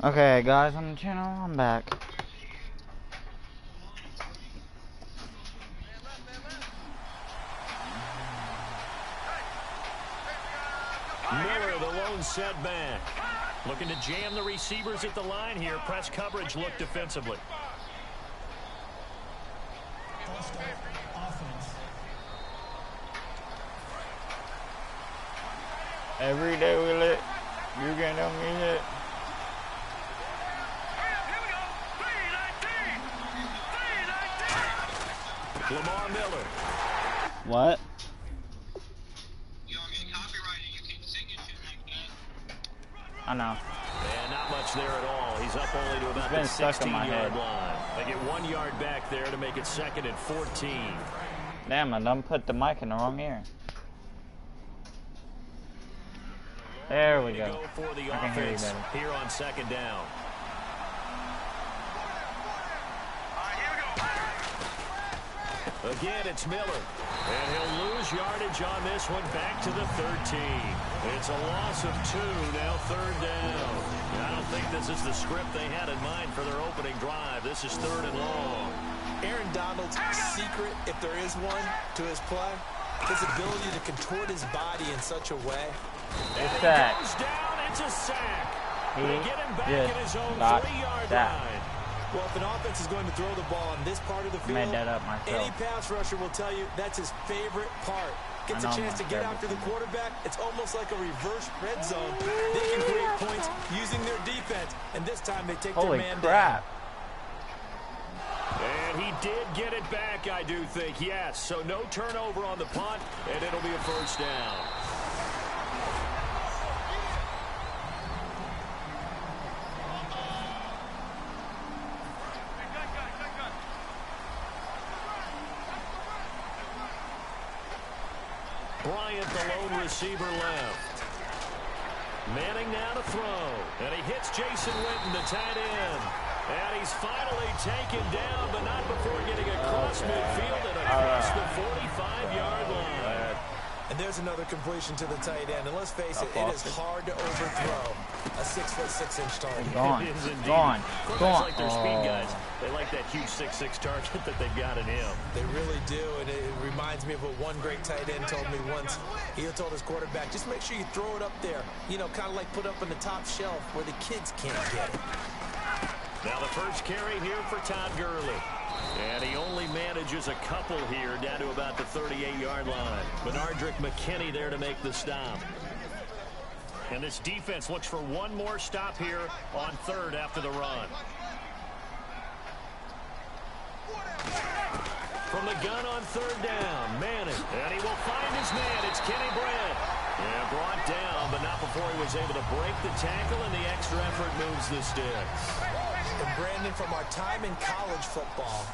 Speaker 1: Okay, guys on the channel, I'm back.
Speaker 7: Miller, the lone setback. Looking to jam the receivers at the line here. Press coverage look defensively.
Speaker 1: Every day we lit. You can help me hit.
Speaker 7: Lamar Miller.
Speaker 1: What?
Speaker 10: You don't get copyrighted, you keep singing shit like that.
Speaker 1: I know.
Speaker 7: And not much there at all. He's up only to about the 16-yard line. They get 1 yard back there to make it 2nd and 14.
Speaker 1: Damn, I done put the mic in the wrong ear. There we go.
Speaker 7: For the
Speaker 1: I can hear you
Speaker 7: offense
Speaker 1: better.
Speaker 7: here on 2nd down. Again, it's Miller. And he'll lose yardage on this one, back to the 13. It's a loss of 2, now 3rd down. I don't think this is the script they had in mind for their opening drive. This is 3rd and long.
Speaker 8: Aaron Donald's secret, if there is one, to his play, his ability to contort his body in such a way.
Speaker 7: And
Speaker 1: It's
Speaker 7: it
Speaker 1: sack.
Speaker 7: goes down, it's a sack.
Speaker 1: He
Speaker 7: They get him back
Speaker 1: just
Speaker 7: in his own
Speaker 1: got
Speaker 7: 3-yard
Speaker 1: sacked.
Speaker 7: line.
Speaker 8: Well, if an offense is going to throw the ball on this part of the
Speaker 1: I
Speaker 8: field,
Speaker 1: made that up myself.
Speaker 8: any pass rusher will tell you that's his favorite part. Gets a
Speaker 1: I know
Speaker 8: chance to
Speaker 1: my
Speaker 8: get
Speaker 1: favorite
Speaker 8: after the
Speaker 1: thing.
Speaker 8: quarterback. It's almost like a reverse red zone. They can create points using their defense, and this time they take
Speaker 1: Holy
Speaker 8: their man
Speaker 1: crap.
Speaker 7: And he did get it back, I do think, yes. So no turnover on the punt, and it'll be a 1st down. Bryant, the lone receiver, left. Manning now to throw. And he hits Jason Witten, the tight end. And he's finally taken down, but not before getting across midfield and across the 45-yard line.
Speaker 8: And there's another completion to the tight end. And let's face it, it is hard to overthrow a 6'6" target.
Speaker 1: Gone.
Speaker 7: It is indeed.
Speaker 1: Gone.
Speaker 7: Quarterbacks
Speaker 1: Gone.
Speaker 7: like their speed guys. They like that huge 6'6" target that they've got in him.
Speaker 8: They really do, and it reminds me of what one great tight end told me once. He told his quarterback, just make sure you throw it up there. You know, kind of like put up on the top shelf where the kids can't get it.
Speaker 7: Now the first carry here for Todd Gurley. And he only manages a couple here down to about the 38-yard line. Benardrick McKinney there to make the stop. And this defense looks for one more stop here on 3rd after the run. From the gun on 3rd down, Manning. And he will find his man. It's Kenny Brett. And brought down, but not before he was able to break the tackle, and the extra effort moves the sticks.
Speaker 8: And Brandon, from our time in college football,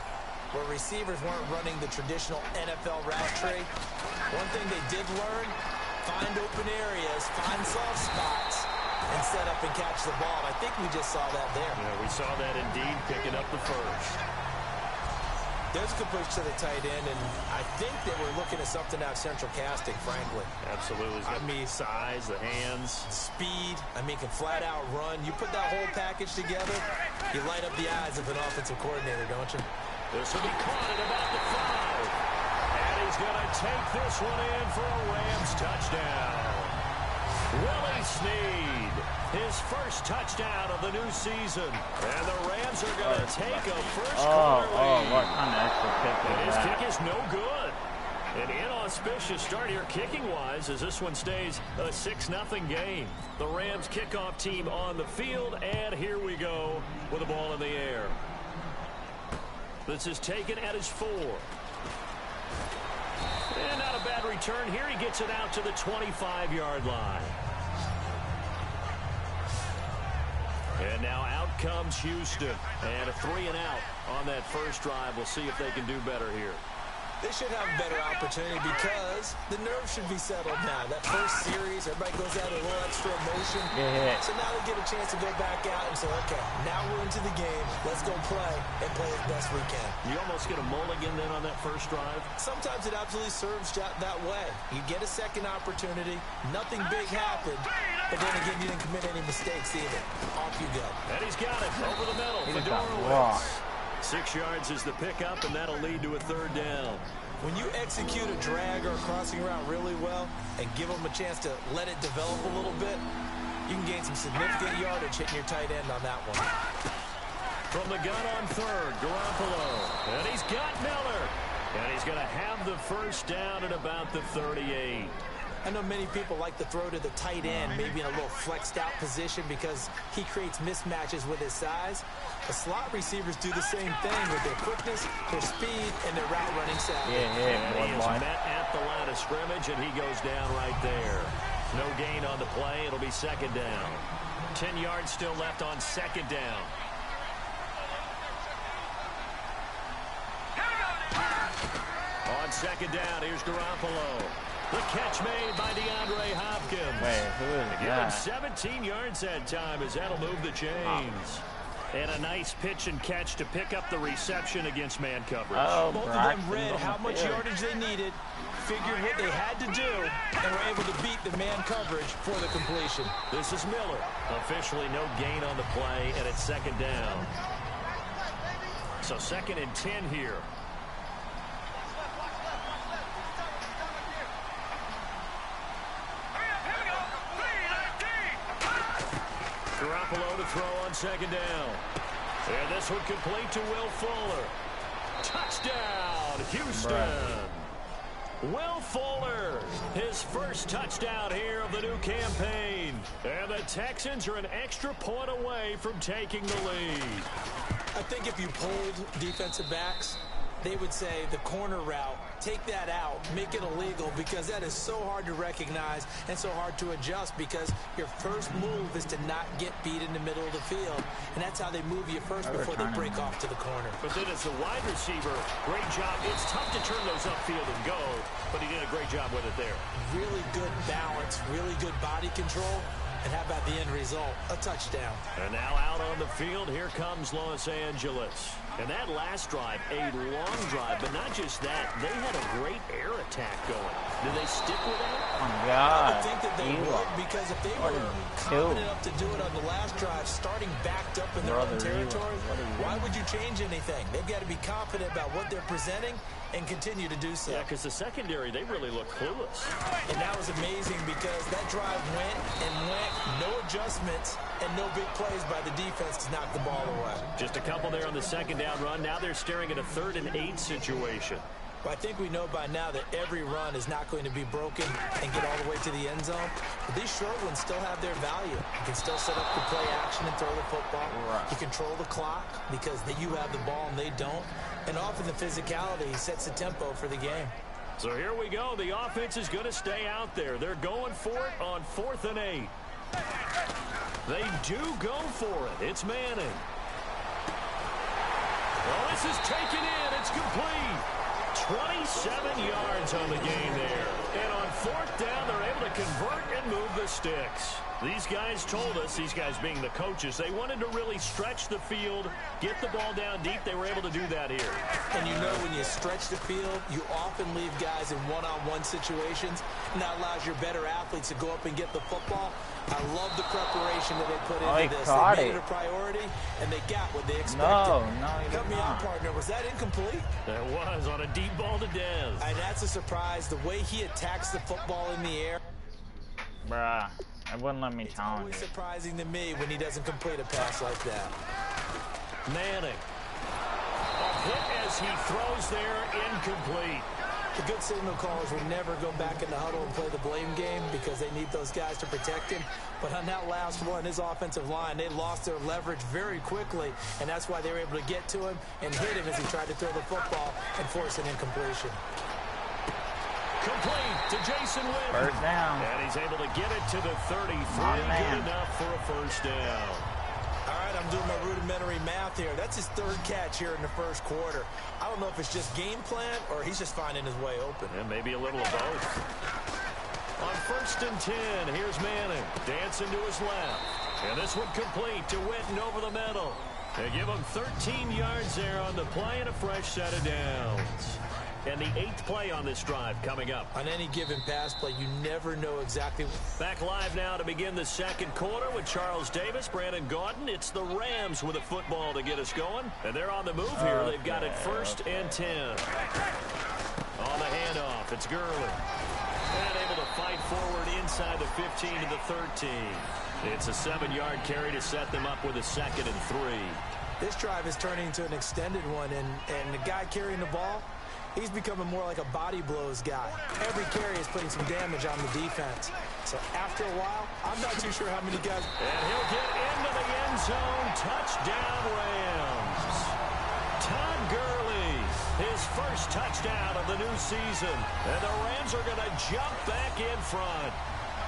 Speaker 8: where receivers weren't running the traditional NFL route tree, one thing they did learn, find open areas, find soft spots, and set up and catch the ball. And I think we just saw that there.
Speaker 7: Yeah, we saw that indeed, picking up the first.
Speaker 8: There's a good push to the tight end, and I think that we're looking at something out of central casting, frankly.
Speaker 7: Absolutely. I mean, size, the hands.
Speaker 8: Speed. I mean, can flat out run. You put that whole package together, you light up the eyes of an offensive coordinator, don't you?
Speaker 7: This will be caught at about the 5. And he's going to take this one in for a Rams touchdown. Willie Snead, his first touchdown of the new season. And the Rams are going to take a first-quarter lead.
Speaker 1: Oh, what kind of extra kick
Speaker 7: And
Speaker 1: is
Speaker 7: his
Speaker 1: that?
Speaker 7: kick is no good. An inauspicious start here kicking-wise as this one stays a 6-0 game. The Rams kickoff team on the field, and here we go with the ball in the air. This is taken at his 4. And not a bad return here. He gets it out to the 25-yard line. And now out comes Houston. And a 3 and out on that first drive. We'll see if they can do better here.
Speaker 8: They should have a better opportunity because the nerves should be settled now. That first series, everybody goes out with a little extra emotion.
Speaker 1: Yeah.
Speaker 8: So now they get a chance to go back out and say, okay, now we're into the game. Let's go play and play as best we can.
Speaker 7: You almost get a mulligan then on that first drive.
Speaker 8: Sometimes it absolutely serves that way. You get a second opportunity. Nothing big happened. But then again, you didn't commit any mistakes either. Off you go.
Speaker 7: And he's got it over the middle.
Speaker 1: He just
Speaker 7: Fedora
Speaker 1: got
Speaker 7: wins.
Speaker 1: rocked.
Speaker 7: 6 yards is the pickup, and that'll lead to a 3rd down.
Speaker 8: When you execute a drag or a crossing route really well and give them a chance to let it develop a little bit, you can gain some significant yardage hitting your tight end on that one.
Speaker 7: From the gun on 3rd, Garoppolo. And he's got Miller. And he's going to have the first down at about the 38.
Speaker 8: I know many people like to throw to the tight end, maybe in a little flexed out position because he creates mismatches with his size. The slot receivers do the same thing with their quickness, their speed, and their route running savvy.
Speaker 7: And he is met at the line of scrimmage, and he goes down right there. No gain on the play. It'll be second down. 10 yards still left on second down. On second down, here's Garoppolo. The catch made by DeAndre Hopkins.
Speaker 1: Wait, who is
Speaker 7: Give
Speaker 1: that?
Speaker 7: him 17 yards that time as that'll move the chains. And a nice pitch and catch to pick up the reception against man coverage.
Speaker 1: Oh,
Speaker 8: Both of them read how much yardage they needed, figured what they had to do, and were able to beat the man coverage for the completion.
Speaker 7: This is Miller. Officially no gain on the play, and it's second down. So second and 10 here. Garoppolo to throw on second down. And this one complete to Will Fuller. Touchdown, Houston. Will Fuller, his first touchdown here of the new campaign. And the Texans are an extra point away from taking the lead.
Speaker 8: I think if you polled defensive backs, they would say the corner route, take that out, make it illegal, because that is so hard to recognize and so hard to adjust, because your first move is to not get beat in the middle of the field. And that's how they move you first before they break off to the corner.
Speaker 7: But then as a wide receiver, great job. It's tough to turn those upfield and go, but he did a great job with it there.
Speaker 8: Really good balance, really good body control. And how about the end result? A touchdown.
Speaker 7: And now out on the field, here comes Los Angeles. And that last drive, a long drive, but not just that. They had a great air attack going. Did they stick with that?
Speaker 1: Oh, God.
Speaker 8: I think that they would, because if they were confident enough to do it on the last drive, starting backed up in their own territory, why would you change anything? They've got to be confident about what they're presenting and continue to do so.
Speaker 7: Yeah, because the secondary, they really look clueless.
Speaker 8: And that was amazing, because that drive went and went, no adjustments, and no big plays by the defense to knock the ball away.
Speaker 7: Just a couple there on the second down run. Now they're staring at a 3rd and 8 situation.
Speaker 8: Well, I think we know by now that every run is not going to be broken and get all the way to the end zone. But these short ones still have their value. You can still set up the play action and throw the football. Right. You control the clock because you have the ball and they don't. And often the physicality sets the tempo for the game.
Speaker 7: So here we go. The offense is going to stay out there. They're going for it on 4th and 8. They do go for it. It's Manning. Well, this is taken in. It's complete. 27 yards on the game there. And on 4th down, they're able to convert and move the sticks. These guys told us, these guys being the coaches, they wanted to really stretch the field, get the ball down deep. They were able to do that here.
Speaker 8: And you know, when you stretch the field, you often leave guys in one-on-one situations, and that allows your better athletes to go up and get the football. I love the preparation that they put into this. They made it a priority, and they got what they expected.
Speaker 1: No,
Speaker 8: Help me out, partner. Was that incomplete?
Speaker 7: That was on a deep ball to Dez.
Speaker 8: And that's a surprise. The way he attacks the football in the air.
Speaker 1: Bruh, it wouldn't let me challenge
Speaker 8: It's always
Speaker 1: it.
Speaker 8: surprising to me when he doesn't complete a pass like that.
Speaker 7: Manning. A hit as he throws there, incomplete.
Speaker 8: The good signal callers will never go back in the huddle and play the blame game because they need those guys to protect him. But on that last one, his offensive line, they lost their leverage very quickly, and that's why they were able to get to him and hit him as he tried to throw the football and force an incompletion.
Speaker 7: Complete to Jason Witten.
Speaker 1: First down.
Speaker 7: And he's able to get it to the 33. Good enough for a first down.
Speaker 8: All right, I'm doing my rudimentary math here. That's his 3rd catch here in the 1st quarter. I don't know if it's just game plan or he's just finding his way open.
Speaker 7: And maybe a little of both. On 1st and 10, here's Manning. Dancing to his left. And this one complete to Witten over the middle. They give him 13 yards there on the play and a fresh set of downs. And the 8th play on this drive coming up.
Speaker 8: On any given pass play, you never know exactly.
Speaker 7: Back live now to begin the 2nd quarter with Charles Davis, Brandon Gaudin. It's the Rams with a football to get us going. And they're on the move here. They've got it 1st and 10. On the handoff, it's Gurley. And able to fight forward inside the 15 to the 13. It's a 7-yard carry to set them up with a 2nd and 3.
Speaker 8: This drive is turning into an extended one, and the guy carrying the ball, he's becoming more like a body blows guy. Every carry is putting some damage on the defense. So after a while, I'm not too sure how many guys.
Speaker 7: And he'll get into the end zone. Touchdown, Rams. Todd Gurley, his first touchdown of the new season. And the Rams are going to jump back in front.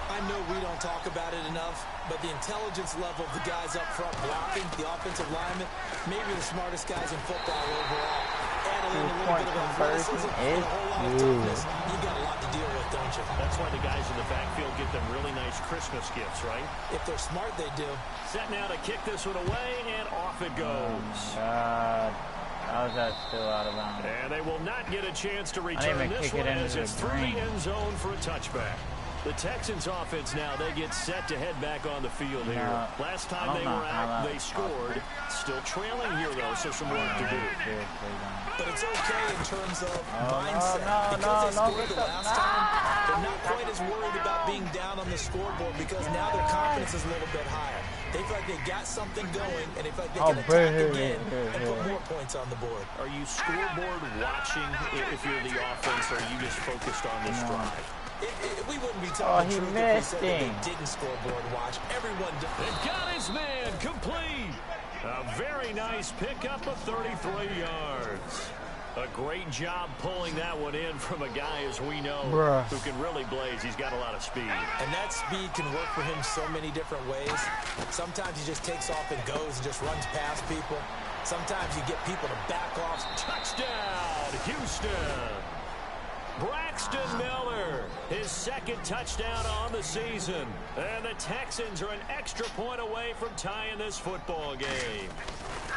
Speaker 8: I know we don't talk about it enough, but the intelligence level of the guys up front blocking, the offensive linemen, maybe the smartest guys in football overall. Add a little bit of athleticism and a whole lot of toughness. You got a lot to deal with, don't you?
Speaker 7: That's why the guys in the backfield get them really nice Christmas gifts, right?
Speaker 8: If they're smart, they do.
Speaker 7: Set now to kick this one away, and off it goes.
Speaker 1: How is that still out of bounds?
Speaker 7: And they will not get a chance to return this one as it's through the end zone for a touchback. The Texans offense now, they get set to head back on the field here. Last time they were out, they scored. Still trailing here, though, so some work to do.
Speaker 8: But it's okay in terms of mindset. Because they scored the last time, they're not quite as worried about being down on the scoreboard because now their confidence is a little bit higher. They feel like they got something going, and they feel like they can attack again and put more points on the board.
Speaker 7: Are you scoreboard watching if you're the offense, or are you just focused on this drive?
Speaker 8: We wouldn't be telling the truth if we said that they didn't scoreboard watch. Everyone does.
Speaker 7: They've got his man complete. A very nice pickup of 33 yards. A great job pulling that one in from a guy, as we know, who can really blaze. He's got a lot of speed.
Speaker 8: And that speed can work for him so many different ways. Sometimes he just takes off and goes and just runs past people. Sometimes you get people to back off.
Speaker 7: Touchdown, Houston. Braxton Miller, his second touchdown on the season. And the Texans are an extra point away from tying this football game.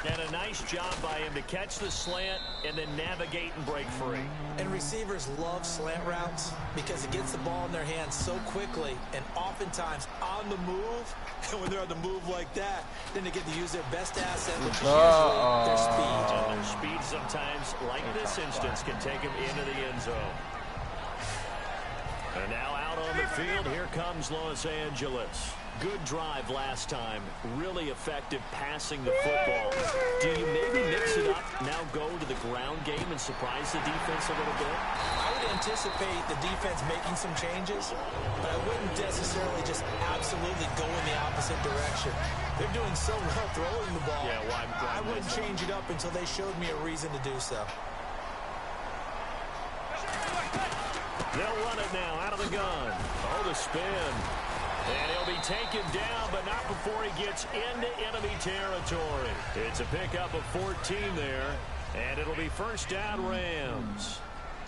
Speaker 7: And a nice job by him to catch the slant and then navigate and break free.
Speaker 8: And receivers love slant routes because it gets the ball in their hands so quickly and oftentimes on the move. And when they're on the move like that, then they get to use their best asset, which is usually their speed.
Speaker 7: And their speed sometimes, like this instance, can take them into the end zone. And now out on the field, here comes Los Angeles. Good drive last time. Really effective passing the football. Do you maybe mix it up, now go to the ground game and surprise the defense a little bit?
Speaker 8: I would anticipate the defense making some changes, but I wouldn't necessarily just absolutely go in the opposite direction. They're doing so well throwing the ball.
Speaker 7: Yeah, why
Speaker 8: I wouldn't change it up until they showed me a reason to do so.
Speaker 7: They'll run it now out of the gun. Oh, the spin. And he'll be taken down, but not before he gets into enemy territory. It's a pickup of 14 there, and it'll be first down Rams.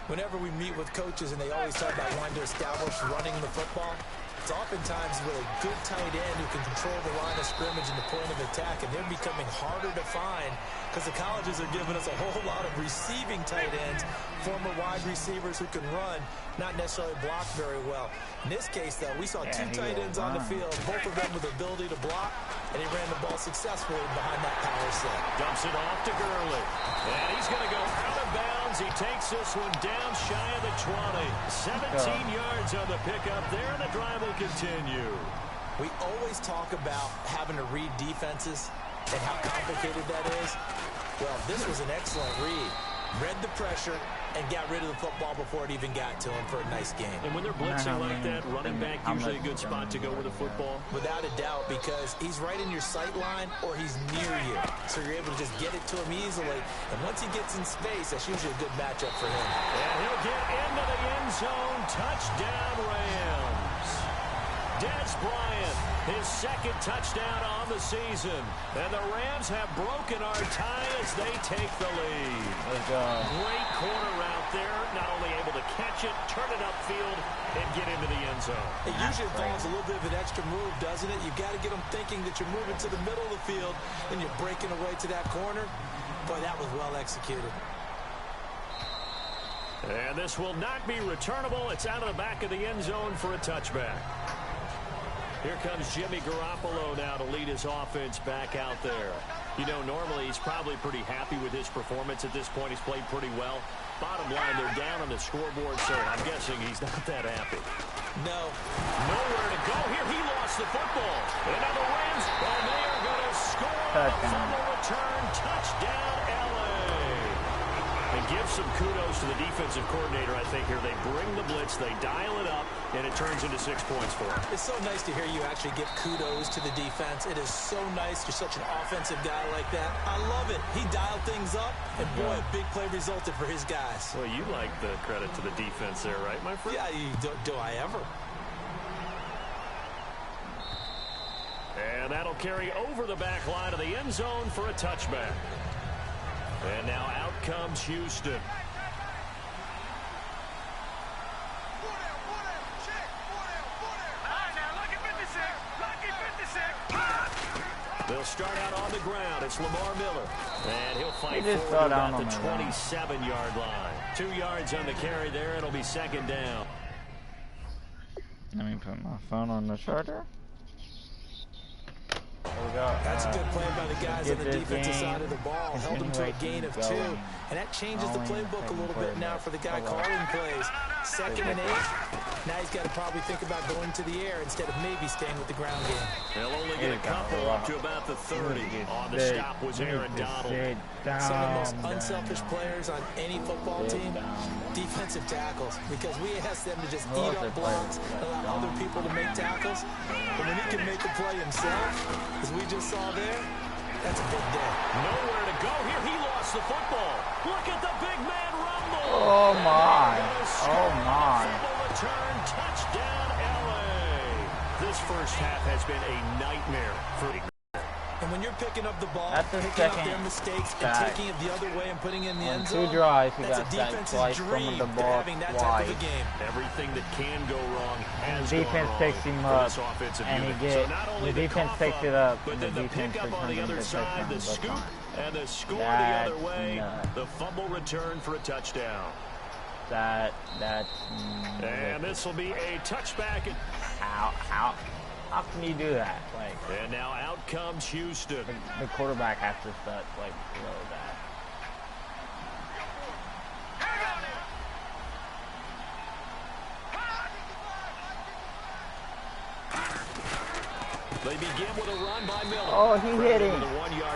Speaker 8: Whenever we meet with coaches and they always talk about wanting to establish running the football, it's oftentimes with a good tight end who can control the line of scrimmage and the point of attack, and they're becoming harder to find because the colleges are giving us a whole lot of receiving tight ends, former wide receivers who can run, not necessarily block very well. In this case, though, we saw two tight ends on the field, both of them with the ability to block, and he ran the ball successfully behind that power set.
Speaker 7: Dumps it off to Gurley, and he's going to go out of bounds. He takes this one down shy of the 20. 17 yards on the pickup there, and the drive will continue.
Speaker 8: We always talk about having to read defenses and how complicated that is. Well, this was an excellent read. Read the pressure and got rid of the football before it even got to him for a nice game.
Speaker 7: And when they're blitzing like that, running back usually a good spot to go with the football?
Speaker 8: Without a doubt, because he's right in your sight line or he's near you. So you're able to just get it to him easily. And once he gets in space, that's usually a good matchup for him.
Speaker 7: And he'll get into the end zone. Touchdown, Rams. Dez Bryant, his second touchdown on the season. And the Rams have broken our tie as they take the lead. Great corner route there. Not only able to catch it, turn it upfield, and get into the end zone.
Speaker 8: It usually involves a little bit of an extra move, doesn't it? You've got to get them thinking that you're moving to the middle of the field and you're breaking away to that corner. Boy, that was well executed.
Speaker 7: And this will not be returnable. It's out of the back of the end zone for a touchback. Here comes Jimmy Garoppolo now to lead his offense back out there. You know, normally he's probably pretty happy with his performance at this point. He's played pretty well. Bottom line, they're down on the scoreboard, so I'm guessing he's not that happy.
Speaker 8: No.
Speaker 7: Nowhere to go here. He lost the football. And now the Rams, and they are going to score on the fumble return. Touchdown, L.A. And give some kudos to the defensive coordinator, I think, here. They bring the blitz, they dial it up, and it turns into 6 points for him.
Speaker 8: It's so nice to hear you actually give kudos to the defense. It is so nice. You're such an offensive guy like that. I love it. He dialed things up, and boy, a big play resulted for his guys.
Speaker 7: Well, you like the credit to the defense there, right, my friend?
Speaker 8: Yeah, do I ever?
Speaker 7: And that'll carry over the back line of the end zone for a touchback. And now out comes Houston. They'll start out on the ground. It's Lamar Miller. And he'll fight forward about the 27-yard line. 2 yards on the carry there. It'll be second down.
Speaker 1: Let me put my phone on the charger.
Speaker 8: That's a good play by the guys on the defensive side of the ball. Held them to a gain of 2. And that changes the playbook a little bit now for the guy calling plays. 2nd and 8. Now he's got to probably think about going to the air instead of maybe staying with the ground game.
Speaker 7: They'll only get a couple up to about the 30. On the stop was Aaron Donald.
Speaker 8: Some of the most unselfish players on any football team, defensive tackles. Because we ask them to just eat up blocks, allow other people to make tackles. But when he can make a play himself, as we just saw there, that's a big day. Nowhere to go here. He lost the football. Look at the big man rumble.
Speaker 1: Oh, my. Oh, my.
Speaker 7: Return, touchdown, LA. This first half has been a nightmare for.
Speaker 8: And when you're picking up the ball,
Speaker 1: picking
Speaker 8: up their mistakes and taking it the other way and putting it in the end zone,
Speaker 1: 2 drives,
Speaker 8: that's a defense's dream to having that type of a game.
Speaker 7: Everything that can go wrong has
Speaker 1: the defense picks him up, and the defense picks it up,
Speaker 7: but then the pickup on the other side, the scoop, and the score the other way, the fumble return for a touchdown. And this will be a touchback.
Speaker 1: How can you do that? Like,
Speaker 7: and now out comes Houston.
Speaker 1: The quarterback has to start like below that.
Speaker 7: They begin with a run by Miller.
Speaker 1: Oh, he hit him.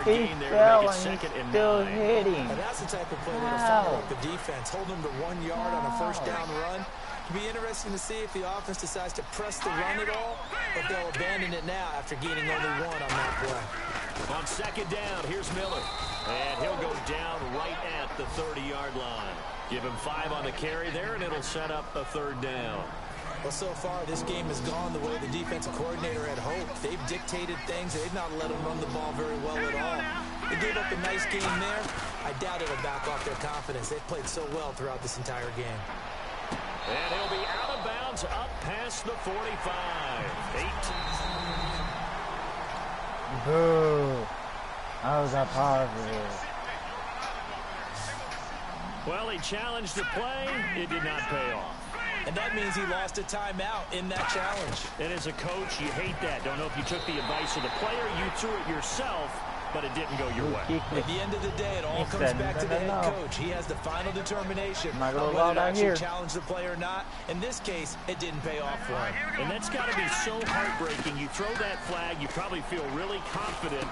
Speaker 1: He fell and he's still hitting.
Speaker 8: And that's the type of play that'll fire up the defense. Hold them to 1 yard on a first down run. It'll be interesting to see if the offense decides to press the run at all, or if they'll abandon it now after gaining only 1 on that play.
Speaker 7: On second down, here's Miller. And he'll go down right at the 30-yard line. Give him 5 on the carry there, and it'll set up a third down.
Speaker 8: Well, so far, this game has gone the way the defensive coordinator had hoped. They've dictated things. They've not let them run the ball very well at all. They gave up a nice game there. I doubt it'll back off their confidence. They've played so well throughout this entire game.
Speaker 7: And he'll be out of bounds up past the 45. 8.
Speaker 1: Boo. That was a positive.
Speaker 7: Well, he challenged the play. It did not pay off.
Speaker 8: And that means he lost a timeout in that challenge.
Speaker 7: And as a coach, you hate that. Don't know if you took the advice of the player, you threw it yourself, but it didn't go your way.
Speaker 8: At the end of the day, it all comes back to the head coach. He has the final determination on whether to actually challenge the play or not. In this case, it didn't pay off for him.
Speaker 7: And that's got to be so heartbreaking. You throw that flag, you probably feel really confident,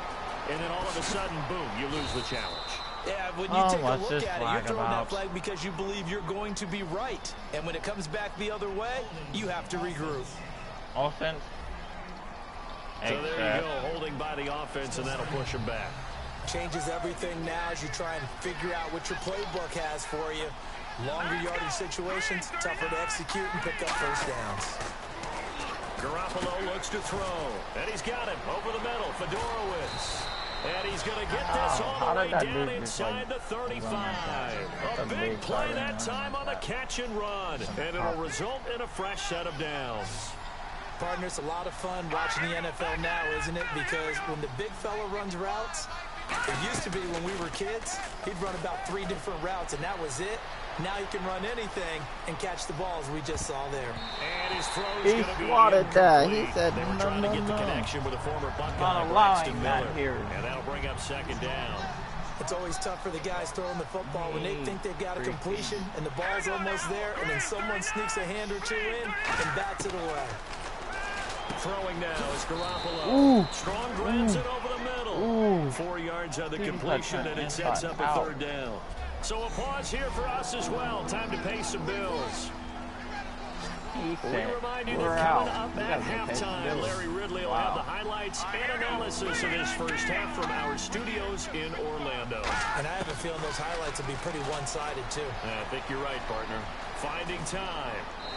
Speaker 7: and then all of a sudden, boom, you lose the challenge.
Speaker 8: Yeah, when you take a look at it, you're throwing that flag because you believe you're going to be right. And when it comes back the other way, you have to regroup.
Speaker 1: Offense.
Speaker 7: So there you go, holding by the offense, and that'll push him back.
Speaker 8: Changes everything now as you try and figure out what your playbook has for you. Longer yardage situations, tougher to execute and pick up first downs.
Speaker 7: Garoppolo looks to throw, and he's got him over the middle. Fedorowicz. And he's going to get this all the way down inside the 35. A big play that time on the catch and run. And it'll result in a fresh set of downs.
Speaker 8: Partner, it's a lot of fun watching the NFL now, isn't it? Because when the big fella runs routes, it used to be when we were kids, he'd run about 3 different routes, and that was it. Now he can run anything and catch the balls we just saw there.
Speaker 7: And his throw is
Speaker 1: he
Speaker 7: going to be
Speaker 1: swatted that. He said,
Speaker 7: they were trying to get the connection with a former Buckeye,
Speaker 1: not allowing that
Speaker 7: Miller.
Speaker 1: here.
Speaker 7: And that'll bring up second down.
Speaker 8: It's always tough for the guys throwing the football when they think they've got a completion and the ball's almost there, and then someone sneaks a hand or 2 in and bats it away.
Speaker 7: Throwing now is Garoppolo.
Speaker 1: Ooh.
Speaker 7: Strong grabs it over the middle. 4 yards on the completion, and it sets up a third down. So a pause here for us as well. Time to pay some bills. We remind you that coming up at halftime, Larry Ridley will have the highlights and analysis of his first half from our studios in Orlando.
Speaker 8: And I have a feeling those highlights will be pretty one-sided, too.
Speaker 7: I think you're right, partner. Finding time.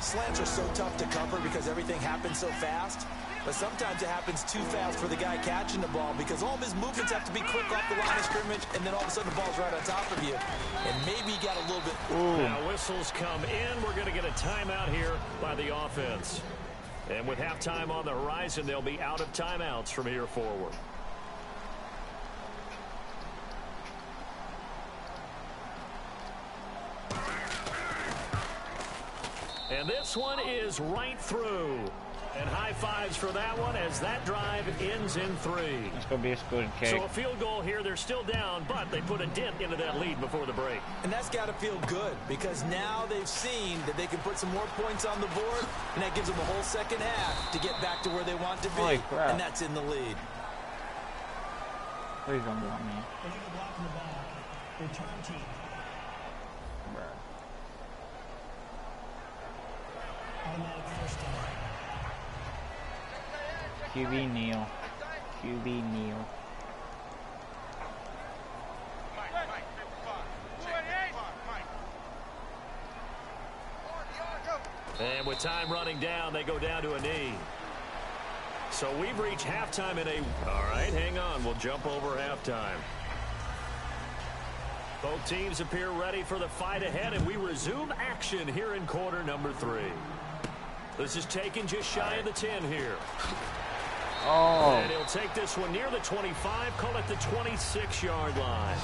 Speaker 8: Slants are so tough to cover because everything happens so fast. But sometimes it happens too fast for the guy catching the ball because all of his movements have to be quick off the line of scrimmage, and then all of a sudden the ball's right on top of you. And maybe he got a little bit...
Speaker 7: Now whistles come in. We're going to get a timeout here by the offense. And with halftime on the horizon, they'll be out of timeouts from here forward. And this one is right through. And high fives for that one as that drive ends in 3.
Speaker 1: It's going to be a spoon cake.
Speaker 7: So a field goal here. They're still down, but they put a dent into that lead before the break.
Speaker 8: And that's got to feel good because now they've seen that they can put some more points on the board, and that gives them a whole second half to get back to where they want to be.
Speaker 1: Holy crap.
Speaker 8: And that's in the lead.
Speaker 1: Please don't block me.
Speaker 11: Blocking the ball. Return team. Automatic first down.
Speaker 1: QB Neal. QB Neal.
Speaker 7: And with time running down, they go down to a knee. So we've reached halftime in a... All right, hang on. We'll jump over halftime. Both teams appear ready for the fight ahead, and we resume action here in quarter number 3. This is taken just shy of the 10 here.
Speaker 1: Oh.
Speaker 7: And he'll take this one near the 25, call it the 26-yard line.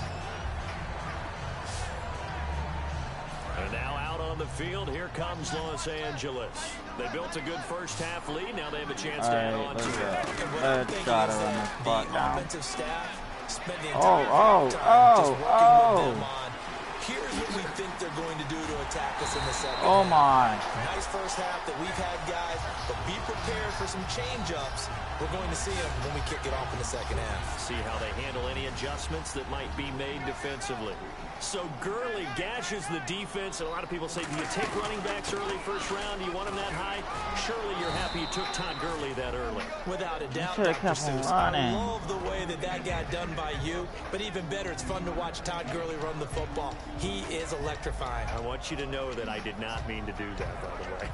Speaker 7: And now out on the field, here comes Los Angeles. They built a good first half lead. Now they have a chance to add on to it.
Speaker 1: Let's try to run this clock down.
Speaker 8: Offensive staff spent the
Speaker 1: Oh,
Speaker 8: entire time just working
Speaker 1: oh.
Speaker 8: with them on. Here's what we think they're going to do to attack us in the second
Speaker 1: Oh
Speaker 8: half.
Speaker 1: my.
Speaker 8: Nice first half that we've had, guys, but be prepared for some change-ups. We're going to see them when we kick it off in the second half.
Speaker 7: See how they handle any adjustments that might be made defensively. So Gurley gashes the defense, and a lot of people say, do you take running backs early first round? Do you want them that high? Surely you're happy you took Todd Gurley that early.
Speaker 8: Without a doubt,
Speaker 1: should've
Speaker 8: Dr.
Speaker 1: kept him
Speaker 8: Seuss.
Speaker 1: running.
Speaker 8: I love the way that got done by you, but even better, it's fun to watch Todd Gurley run the football. He is electrifying.
Speaker 7: I want you to know that I did not mean to do that, by the way.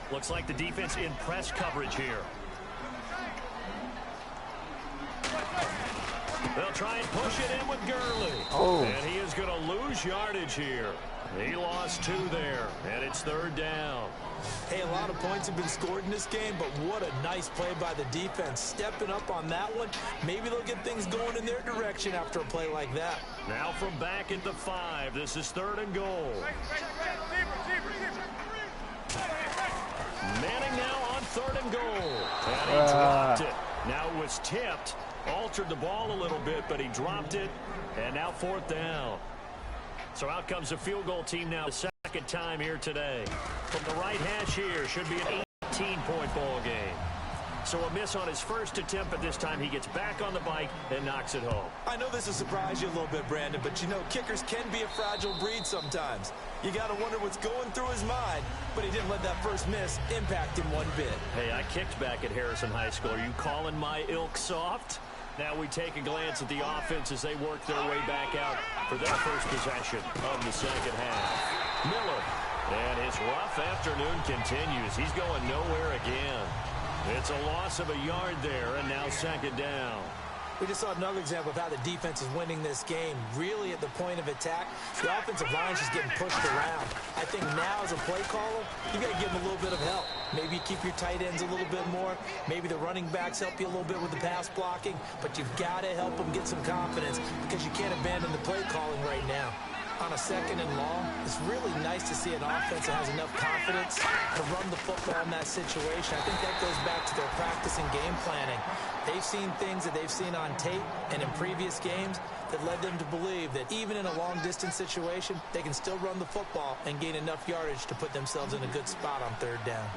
Speaker 7: Looks like the defense in press coverage here. They'll try and push it in with Gurley.
Speaker 1: Oh.
Speaker 7: And he is going to lose yardage here. He lost 2 there, and it's 3rd down.
Speaker 8: Hey, a lot of points have been scored in this game, but what a nice play by the defense. Stepping up on that one, maybe they'll get things going in their direction after a play like that.
Speaker 7: Now from back at the 5, this is 3rd and goal. Manning now on 3rd and goal. And he dropped it. Now it was tipped. Altered the ball a little bit, but he dropped it. And now 4th down. So out comes the field goal team now the second time here today. From the right hash here, should be an 18-point ball game. So a miss on his first attempt, but this time he gets back on the bike and knocks it home.
Speaker 8: I know this will surprise you a little bit, Brandon, but you know kickers can be a fragile breed sometimes. You got to wonder what's going through his mind, but he didn't let that first miss impact him one bit.
Speaker 7: Hey, I kicked back at Harrison High School. Are you calling my ilk soft? Now we take a glance at the offense as they work their way back out for their first possession of the second half. Miller, and his rough afternoon continues. He's going nowhere again. It's a loss of a yard there, and now 2nd down.
Speaker 8: We just saw another example of how the defense is winning this game. Really at the point of attack, the offensive line is just getting pushed around. I think now as a play caller, you got to give them a little bit of help. Maybe keep your tight ends a little bit more. Maybe the running backs help you a little bit with the pass blocking. But you've got to help them get some confidence because you can't abandon the play calling right now. On a 2nd and long, it's really nice to see an offense that has enough confidence to run the football in that situation. I think that goes back to their practice and game planning. They've seen things that they've seen on tape and in previous games that led them to believe that even in a long-distance situation, they can still run the football and gain enough yardage to put themselves in a good spot on 3rd down.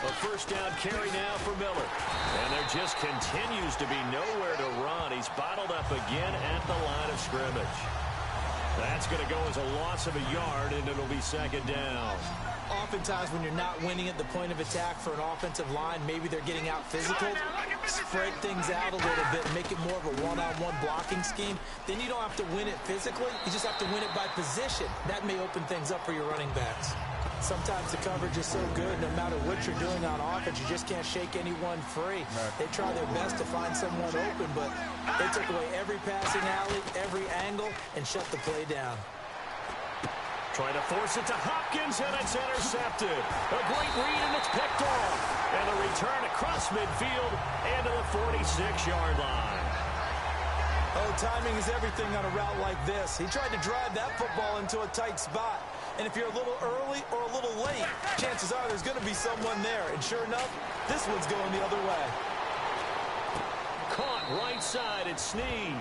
Speaker 7: A first down carry now for Miller. And there just continues to be nowhere to run. He's bottled up again at the line of scrimmage. That's going to go as a loss of a yard, and it'll be second down.
Speaker 8: Oftentimes when you're not winning at the point of attack for an offensive line, maybe they're getting out physical, spread things out a little bit, make it more of a one-on-one blocking scheme. Then you don't have to win it physically. You just have to win it by position. That may open things up for your running backs. Sometimes the coverage is so good, no matter what you're doing on offense, you just can't shake anyone free. They try their best to find someone open, but they took away every passing alley, every angle, and shut the play down.
Speaker 7: Trying to force it to Hopkins, and it's intercepted. A great read, and it's picked off. And the return across midfield and to the 46-yard line.
Speaker 8: Oh, timing is everything on a route like this. He tried to drive that football into a tight spot. And if you're a little early or a little late, chances are there's going to be someone there. And sure enough, this one's going the other way.
Speaker 7: Caught right side, it's Snead.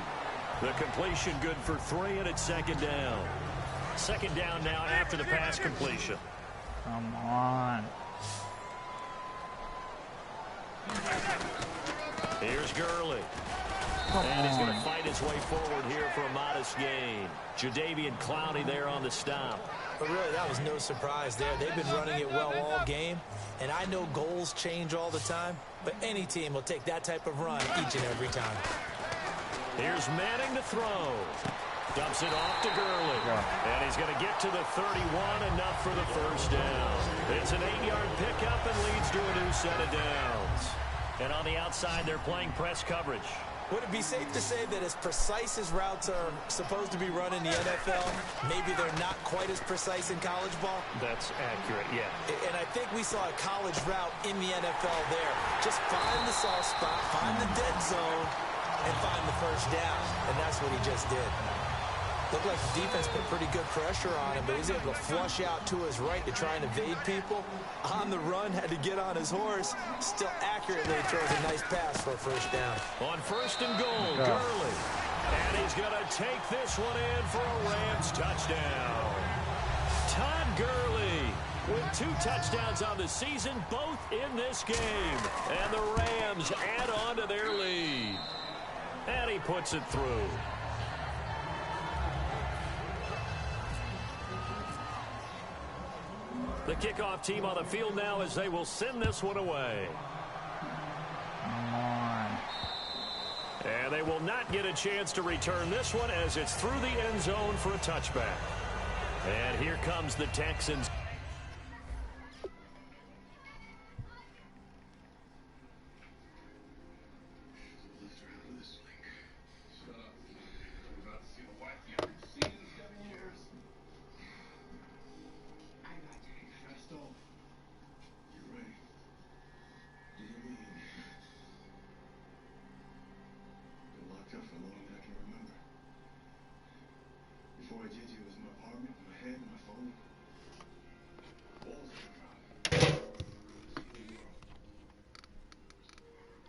Speaker 7: The completion good for 3, and it's second down. Second down now after the pass completion.
Speaker 1: Come on.
Speaker 7: Here's Gurley. And he's going to fight his way forward here for a modest gain. Jadeveon Clowney there on the stop.
Speaker 8: But really, that was no surprise there. They've been running it well all game. And I know goals change all the time, but any team will take that type of run each and every time.
Speaker 7: Here's Manning to throw. Dumps it off to Gurley. And he's going to get to the 31, enough for the first down. It's an 8-yard pickup and leads to a new set of downs. And on the outside, they're playing press coverage.
Speaker 8: Would it be safe to say that as precise as routes are supposed to be run in the NFL, maybe they're not quite as precise in college ball?
Speaker 7: That's accurate, yeah.
Speaker 8: And I think we saw a college route in the NFL there. Just find the soft spot, find the dead zone, and find the first down. And that's what he just did. Looked like the defense put pretty good pressure on him, but he's able to flush out to his right to try and evade people. On the run, had to get on his horse. Still accurately throws a nice pass for a first down.
Speaker 7: On first and goal, Gurley. And he's going to take this one in for a Rams touchdown. Todd Gurley with 2 touchdowns on the season, both in this game. And the Rams add on to their lead. And he puts it through. The kickoff team on the field now as they will send this one away.
Speaker 1: Come on.
Speaker 7: And they will not get a chance to return this one as it's through the end zone for a touchback. And here comes the Texans.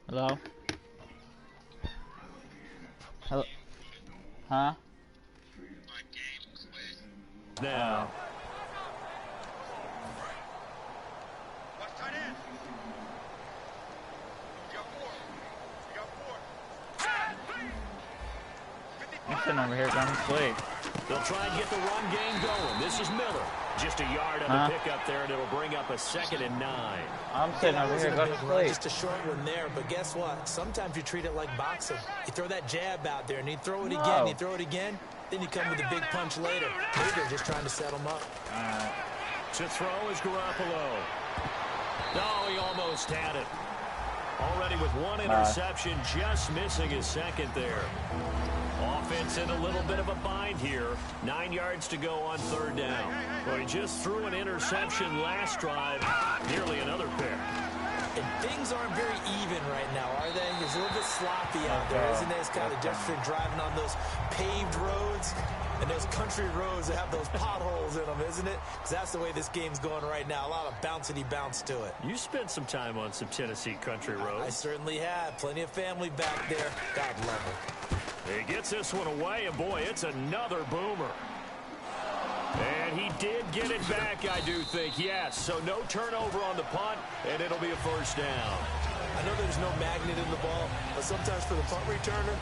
Speaker 1: Hello? Hello? Huh?
Speaker 7: Now.
Speaker 1: I'm sitting over here going to sleep.
Speaker 7: They'll try and get the run game going. This is Miller. Just a yard on the pickup there, and it'll bring up a 2nd and 9.
Speaker 1: I'm sitting over here going to sleep.
Speaker 8: Just a short one there, but guess what? Sometimes you treat it like boxing. You throw that jab out there, and you throw it again, you throw it again, then you come with a big punch later. Maybe they're just trying to set them up.
Speaker 7: To throw is Garoppolo. No, he almost had it. Already with 1 interception, just missing his 2nd there. Offense in a little bit of a bind here. 9 yards to go on 3rd down. Well, he just threw an interception last drive. Nearly another pick.
Speaker 8: And things aren't very even right now, are they? It's a little bit sloppy out there, isn't it? It's kind of just for driving on those paved roads and those country roads that have those potholes in them, isn't it? Because that's the way this game's going right now. A lot of bouncy bounce to it.
Speaker 7: You spent some time on some Tennessee country roads.
Speaker 8: I certainly have. Plenty of family back there. God love them.
Speaker 7: He gets this one away, and boy, it's another boomer. And he did get it back, I do think, yes. So no turnover on the punt, and it'll be a first down.
Speaker 8: I know there's no magnet in the ball, but sometimes for the punt returner,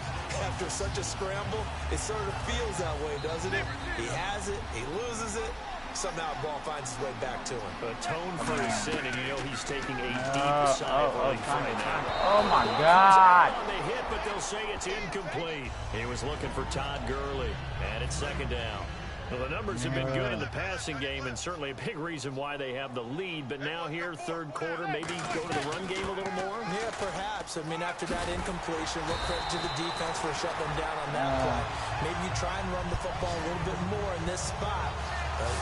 Speaker 8: after such a scramble, it sort of feels that way, doesn't it? He has it, he loses it, somehow the ball finds its way back to him.
Speaker 7: Atone for his sin, and you know he's taking a deep sigh of relief right now.
Speaker 1: Oh my God!
Speaker 7: They hit, but they'll say it's incomplete. He was looking for Todd Gurley, and it's second down. Well, the numbers have been good in the passing game, and certainly a big reason why they have the lead. But now here, third quarter, maybe go to the run game a little more?
Speaker 8: Yeah, perhaps. I mean, after that incompletion, look credit to the defense for shutting them down on that play. Maybe you try and run the football a little bit more in this spot.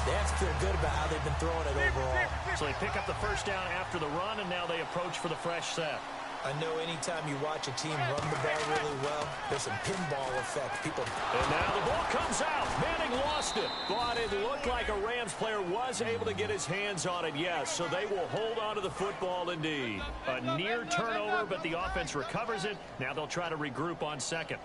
Speaker 8: They have to feel good about how they've been throwing it overall.
Speaker 7: So they pick up the first down after the run, and now they approach for the fresh set.
Speaker 8: I know anytime you watch a team run the ball really well, there's some pinball effect.
Speaker 7: And now the ball comes out. Manning lost it, but it looked like a Rams player was able to get his hands on it, yes. So they will hold on to the football indeed. A near turnover, but the offense recovers it. Now they'll try to regroup on second.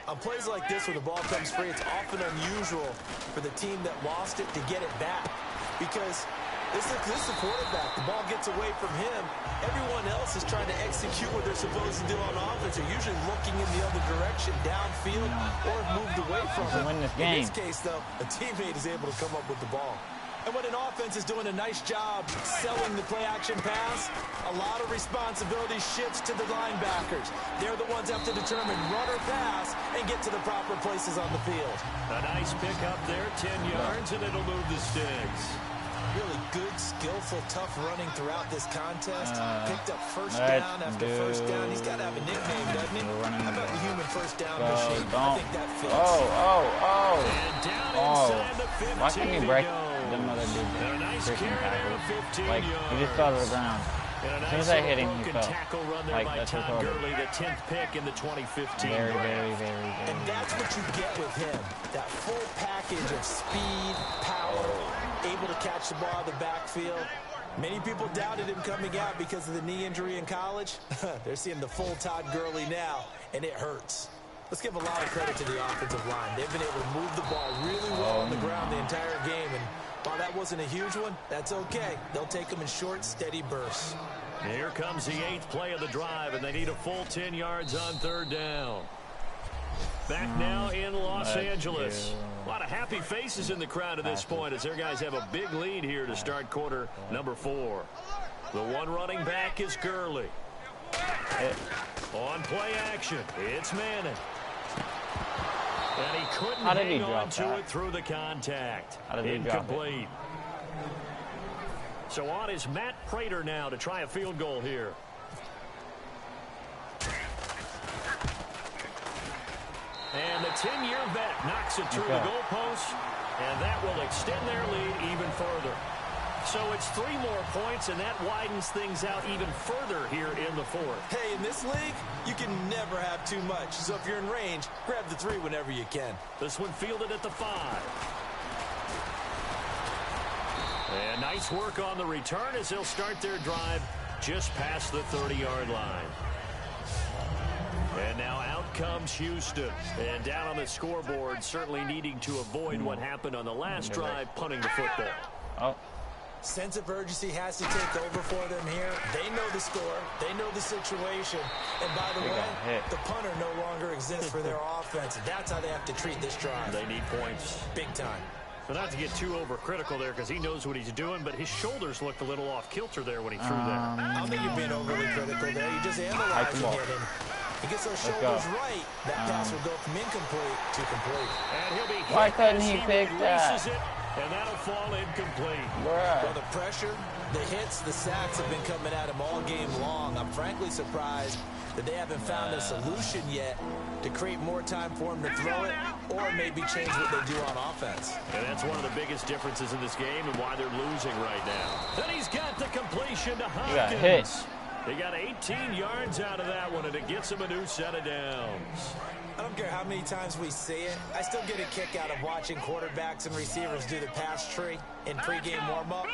Speaker 8: On plays like this where the ball comes free, it's often unusual for the team that lost it to get it back. Because this is the quarterback. The ball gets away from him. Everyone else is trying to execute what they're supposed to do on offense. They're usually looking in the other direction, downfield, or moved away from it. In this case, though, a teammate is able to come up with the ball. And when an offense is doing a nice job selling the play-action pass, a lot of responsibility shifts to the linebackers. They're the ones that have to determine run or pass and get to the proper places on the field.
Speaker 7: A nice pick up there, 10 yards, and it'll move the sticks.
Speaker 8: Really good, skillful, tough running throughout this contest. Picked up first down after first down. He's got to have a nickname, doesn't he? How about the human first down machine? I think that fits.
Speaker 7: And down inside the 15
Speaker 1: Why can't you break them other dudes? Freaking tackle. Like, he just fell to the ground. As soon as I hit him, he fell.
Speaker 7: Tackle run there
Speaker 1: like,
Speaker 7: by
Speaker 1: that's
Speaker 7: Todd Gurley, the 10th pick in the 2015
Speaker 1: very,
Speaker 7: draft.
Speaker 1: very.
Speaker 8: And that's what you get with him. That full package of speed, power, able to catch the ball out of the backfield. Many people doubted him coming out because of the knee injury in college. They're seeing the full Todd Gurley now, and it hurts. Let's give a lot of credit to the offensive line. They've been able to move the ball really well on the ground the entire game, and while that wasn't a huge one, that's okay. They'll take them in short, steady bursts.
Speaker 7: Here comes the 8th play of the drive, and they need a full 10 yards on third down. Back now in Los Angeles. A lot of happy faces in the crowd at this point as their guys have a big lead here to start quarter number 4. The one running back is Gurley. On play action, it's Manning. And he couldn't hang on to it through the contact. Incomplete. So on is Matt Prater now to try a field goal here. And the 10-year vet knocks it through the goalpost, and that will extend their lead even further. So it's 3 more points, and that widens things out even further here in the 4th.
Speaker 8: Hey, in this league, you can never have too much. So if you're in range, grab the 3 whenever you can.
Speaker 7: This one fielded at the 5. And nice work on the return as they'll start their drive just past the 30-yard line. And now out comes Houston. And down on the scoreboard, certainly needing to avoid what happened on the last drive, punting the football.
Speaker 8: Sense of urgency has to take over for them here. They know the score. They know the situation. And by the way, the punter no longer exists for their offense. That's how they have to treat this drive.
Speaker 7: They need points.
Speaker 8: Big time.
Speaker 7: But not to get too overcritical there because he knows what he's doing, but his shoulders looked a little off kilter there when he threw that.
Speaker 8: I don't think you're being overly critical there. You're just analyzing it. And he gets those shoulders right. That pass will go from incomplete to complete.
Speaker 7: And he'll be
Speaker 1: Why couldn't he pick that?
Speaker 7: And that'll fall incomplete.
Speaker 8: Well, the pressure, the hits, the sacks have been coming at him all game long. I'm frankly surprised that they haven't found a solution yet to create more time for him to throw it or maybe change what they do on offense.
Speaker 7: And that's one of the biggest differences in this game and why they're losing right now. Then he's got the completion to Hopkins.
Speaker 1: He got hit.
Speaker 7: They got 18 yards out of that one, and it gets him a new set of downs.
Speaker 8: I don't care how many times we see it. I still get a kick out of watching quarterbacks and receivers do the pass tree in pregame warm-up.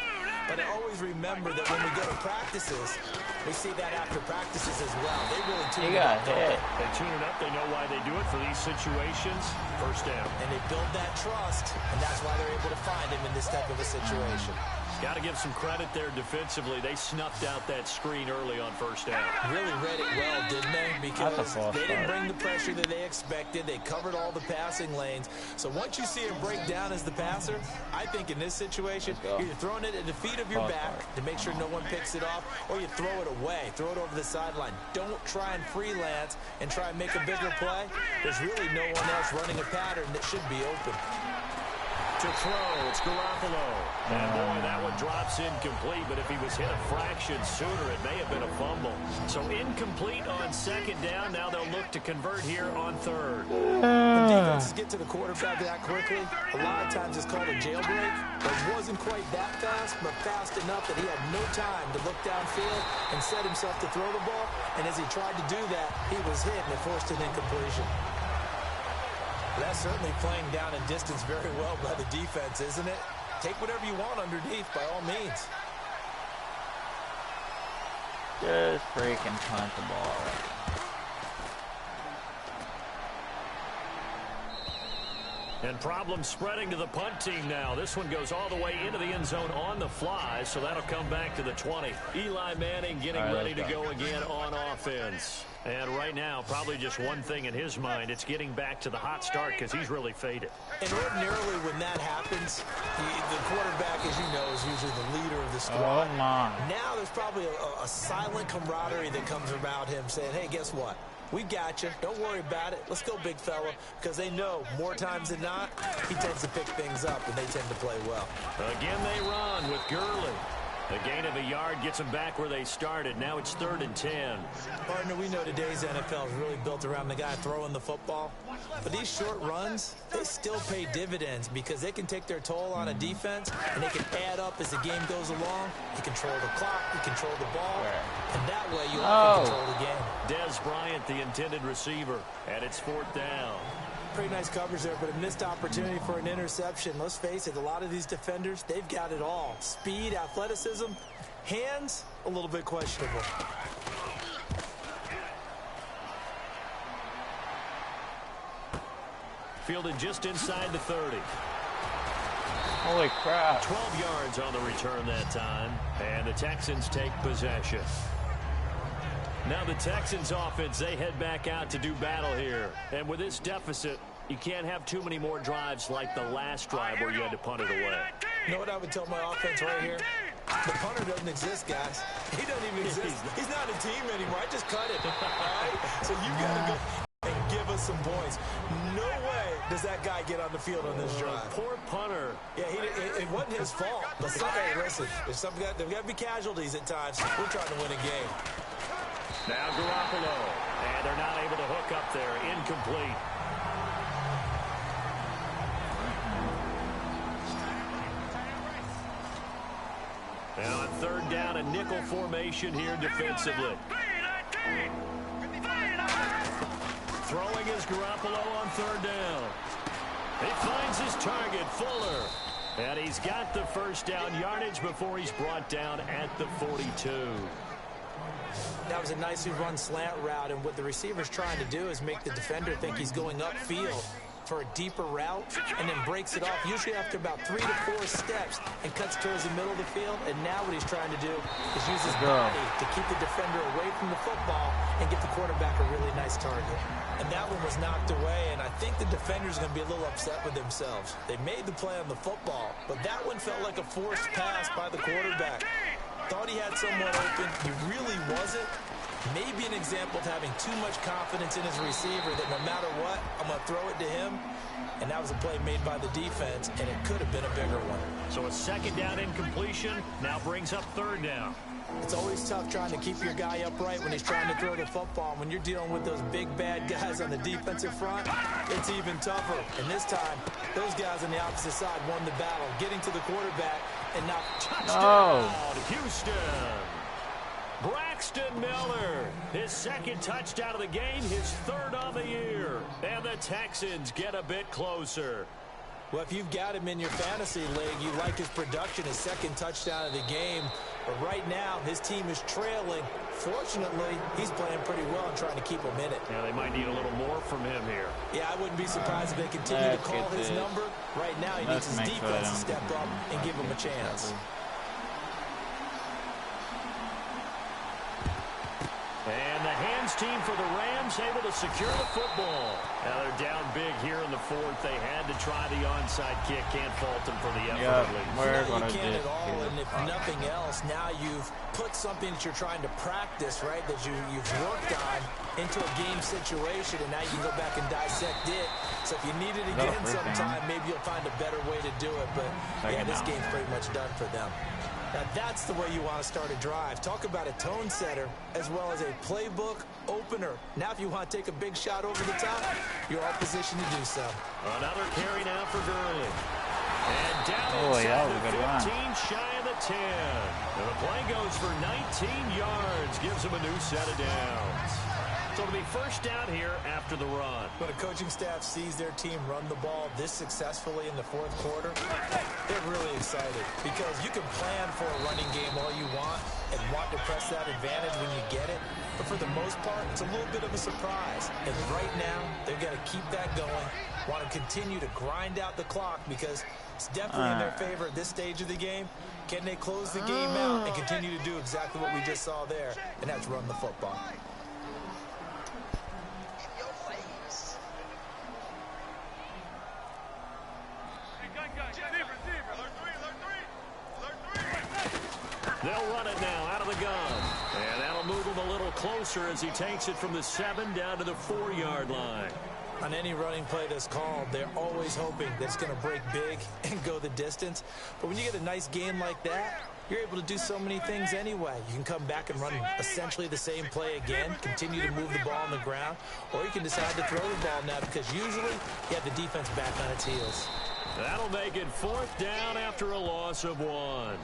Speaker 8: But I always remember that when we go to practices, we see that after practices as well. They really tune it up.
Speaker 7: They tune it up. They know why they do it for these situations. First down.
Speaker 8: And they build that trust, and that's why they're able to find him in this type of a situation.
Speaker 7: Got to give some credit there defensively. They snuffed out that screen early on first down.
Speaker 8: Really read it well, didn't they? Because they didn't bring the pressure that they expected. They covered all the passing lanes. So once you see him break down as the passer, I think in this situation, you're throwing it at the feet of your back to make sure no one picks it off, or you throw it away, throw it over the sideline. Don't try and freelance and try and make a bigger play. There's really no one else running a pattern that should be open.
Speaker 7: To throw, it's Garoppolo. And boy, that one drops incomplete, but if he was hit a fraction sooner, it may have been a fumble. So incomplete on second down. Now they'll look to convert here on third.
Speaker 8: When defenses get to the quarterback that quickly, a lot of times it's called a jailbreak. But it wasn't quite that fast, but fast enough that he had no time to look downfield and set himself to throw the ball. And as he tried to do that, he was hit and it forced an incompletion. That's certainly playing down in distance very well by the defense, isn't it? Take whatever you want underneath, by all means.
Speaker 1: Just freaking punt the ball already.
Speaker 7: And problems spreading to the punt team now. This one goes all the way into the end zone on the fly, so that'll come back to the 20. Eli Manning getting ready to go again on offense. And right now, probably just one thing in his mind. It's getting back to the hot start because he's really faded.
Speaker 8: And ordinarily when that happens, the quarterback, as you know, is usually the leader of the squad.
Speaker 1: Oh, my.
Speaker 8: Now there's probably a silent camaraderie that comes about him saying, hey, guess what? We got you. Don't worry about it. Let's go, big fella. Because they know more times than not, he tends to pick things up, and they tend to play well.
Speaker 7: Again, they run with Gurley. A gain of a yard gets them back where they started. Now it's 3rd and 10.
Speaker 8: Partner, we know today's NFL is really built around the guy throwing the football. But these short runs, they still pay dividends because they can take their toll on a defense, and they can add up as the game goes along. You control the clock, you control the ball, and that way you often control the game.
Speaker 7: Des Bryant, the intended receiver, and it's 4th down.
Speaker 8: Pretty nice coverage there, but a missed opportunity for an interception. Let's face it, a lot of these defenders, they've got it all. Speed, athleticism, hands, a little bit questionable.
Speaker 7: Fielded just inside the 30.
Speaker 1: Holy crap.
Speaker 7: 12 yards on the return that time, and the Texans take possession. Now the Texans offense, they head back out to do battle here. And with this deficit, you can't have too many more drives like the last drive where you had to punt it away.
Speaker 8: You know what I would tell my offense right here? The punter doesn't exist, guys. He doesn't even exist. He's not a team anymore. I just cut it. All right? So you got to go and give us some points. No way does that guy get on the field on this drive.
Speaker 7: Poor punter.
Speaker 8: Yeah, it wasn't his fault. But hey, listen, there's got to be casualties at times. We're trying to win a game.
Speaker 7: Now Garoppolo, and they're not able to hook up there. Incomplete. And on 3rd down, a nickel formation here defensively. Throwing is Garoppolo on 3rd down. He finds his target, Fuller. And he's got the first down yardage before he's brought down at the 42.
Speaker 8: That was a nicely run slant route, and what the receiver's trying to do is make the defender think he's going upfield for a deeper route, and then breaks it off, usually after about 3 to 4 steps, and cuts towards the middle of the field. And now what he's trying to do is use his body to keep the defender away from the football and get the quarterback a really nice target. And that one was knocked away, and I think the defender's going to be a little upset with themselves. They made the play on the football, but that one felt like a forced pass by the quarterback. Thought he had someone open. He really wasn't. Maybe an example of having too much confidence in his receiver that no matter what, I'm going to throw it to him. And that was a play made by the defense, and it could have been a bigger one.
Speaker 7: So a 2nd down incompletion now brings up 3rd down.
Speaker 8: It's always tough trying to keep your guy upright when he's trying to throw the football. When you're dealing with those big, bad guys on the defensive front, it's even tougher. And this time, those guys on the opposite side won the battle, getting to the quarterback and now
Speaker 7: touchdown, Houston. Braxton Miller, his 2nd touchdown of the game, his 3rd on the year. And the Texans get a bit closer.
Speaker 8: Well, if you've got him in your fantasy league, you like his production, his 2nd touchdown of the game. But right now, his team is trailing. Fortunately, he's playing pretty well and trying to keep him in it.
Speaker 7: Yeah, they might need a little more from him here.
Speaker 8: Yeah, I wouldn't be surprised if they continue to call his number. Right now, he needs his defense to step up and give him a chance.
Speaker 7: team for the Rams able to secure the football. Now they're down big here in the fourth. They had to try the onside kick. Can't fault them for the effort at least.
Speaker 1: We're
Speaker 8: You
Speaker 1: gonna
Speaker 8: can't
Speaker 1: just
Speaker 8: at all, and if
Speaker 1: fuck.
Speaker 8: nothing else, now you've put something that you're trying to practice, right, that you've worked on into a game situation, and now you can go back and dissect it. So if you need it again sometime, maybe you'll find a better way to do it. But, yeah, this game's pretty much done for them. Now, that's the way you want to start a drive. Talk about a tone setter as well as a playbook opener. Now, if you want to take a big shot over the top, you're all positioned to do so.
Speaker 7: Another carry now for Gurley. And down
Speaker 1: that was
Speaker 7: inside
Speaker 1: a good
Speaker 7: the 15,
Speaker 1: run.
Speaker 7: shy of the 10. And the play goes for 19 yards, gives him a new set of downs. So it'll be first down here after the run.
Speaker 8: When a coaching staff sees their team run the ball this successfully in the fourth quarter, they're really excited because you can plan for a running game all you want and want to press that advantage when you get it. But for the most part, it's a little bit of a surprise. And right now, they're going to keep that going, want to continue to grind out the clock because it's definitely in their favor at this stage of the game. Can they close the game out and continue to do exactly what we just saw there? And that's run the football.
Speaker 7: They'll run it now out of the gun. And that'll move him a little closer as he takes it from the 7 down to the 4-yard line.
Speaker 8: On any running play that's called, they're always hoping that it's going to break big and go the distance. But when you get a nice game like that, you're able to do so many things anyway. You can come back and run essentially the same play again, continue to move the ball on the ground, or you can decide to throw the ball now because usually you have the defense back on its heels.
Speaker 7: That'll make it 4th down after a loss of 1.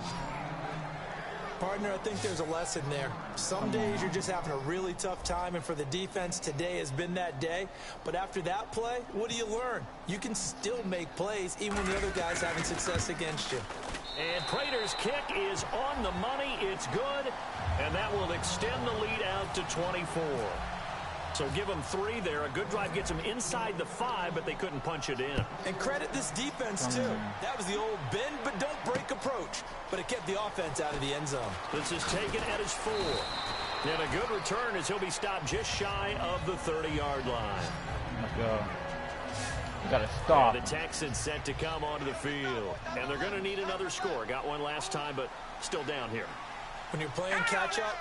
Speaker 8: Partner, I think there's a lesson there. Some days you're just having a really tough time, and for the defense, today has been that day. But after that play, what do you learn? You can still make plays even when the other guy's having success against you.
Speaker 7: And Prater's kick is on the money. It's good, and that will extend the lead out to 24. So give them 3 there. A good drive gets them inside the 5, but they couldn't punch it in.
Speaker 8: And credit this defense, too. That was the old bend but don't break approach. But it kept the offense out of the end zone.
Speaker 7: This is taken at his 4. And a good return as he'll be stopped just shy of the 30-yard line.
Speaker 1: Let's go. You gotta stop.
Speaker 7: And the Texans set to come onto the field. And they're going to need another score. Got one last time, but still down here.
Speaker 8: When you're playing catch-up,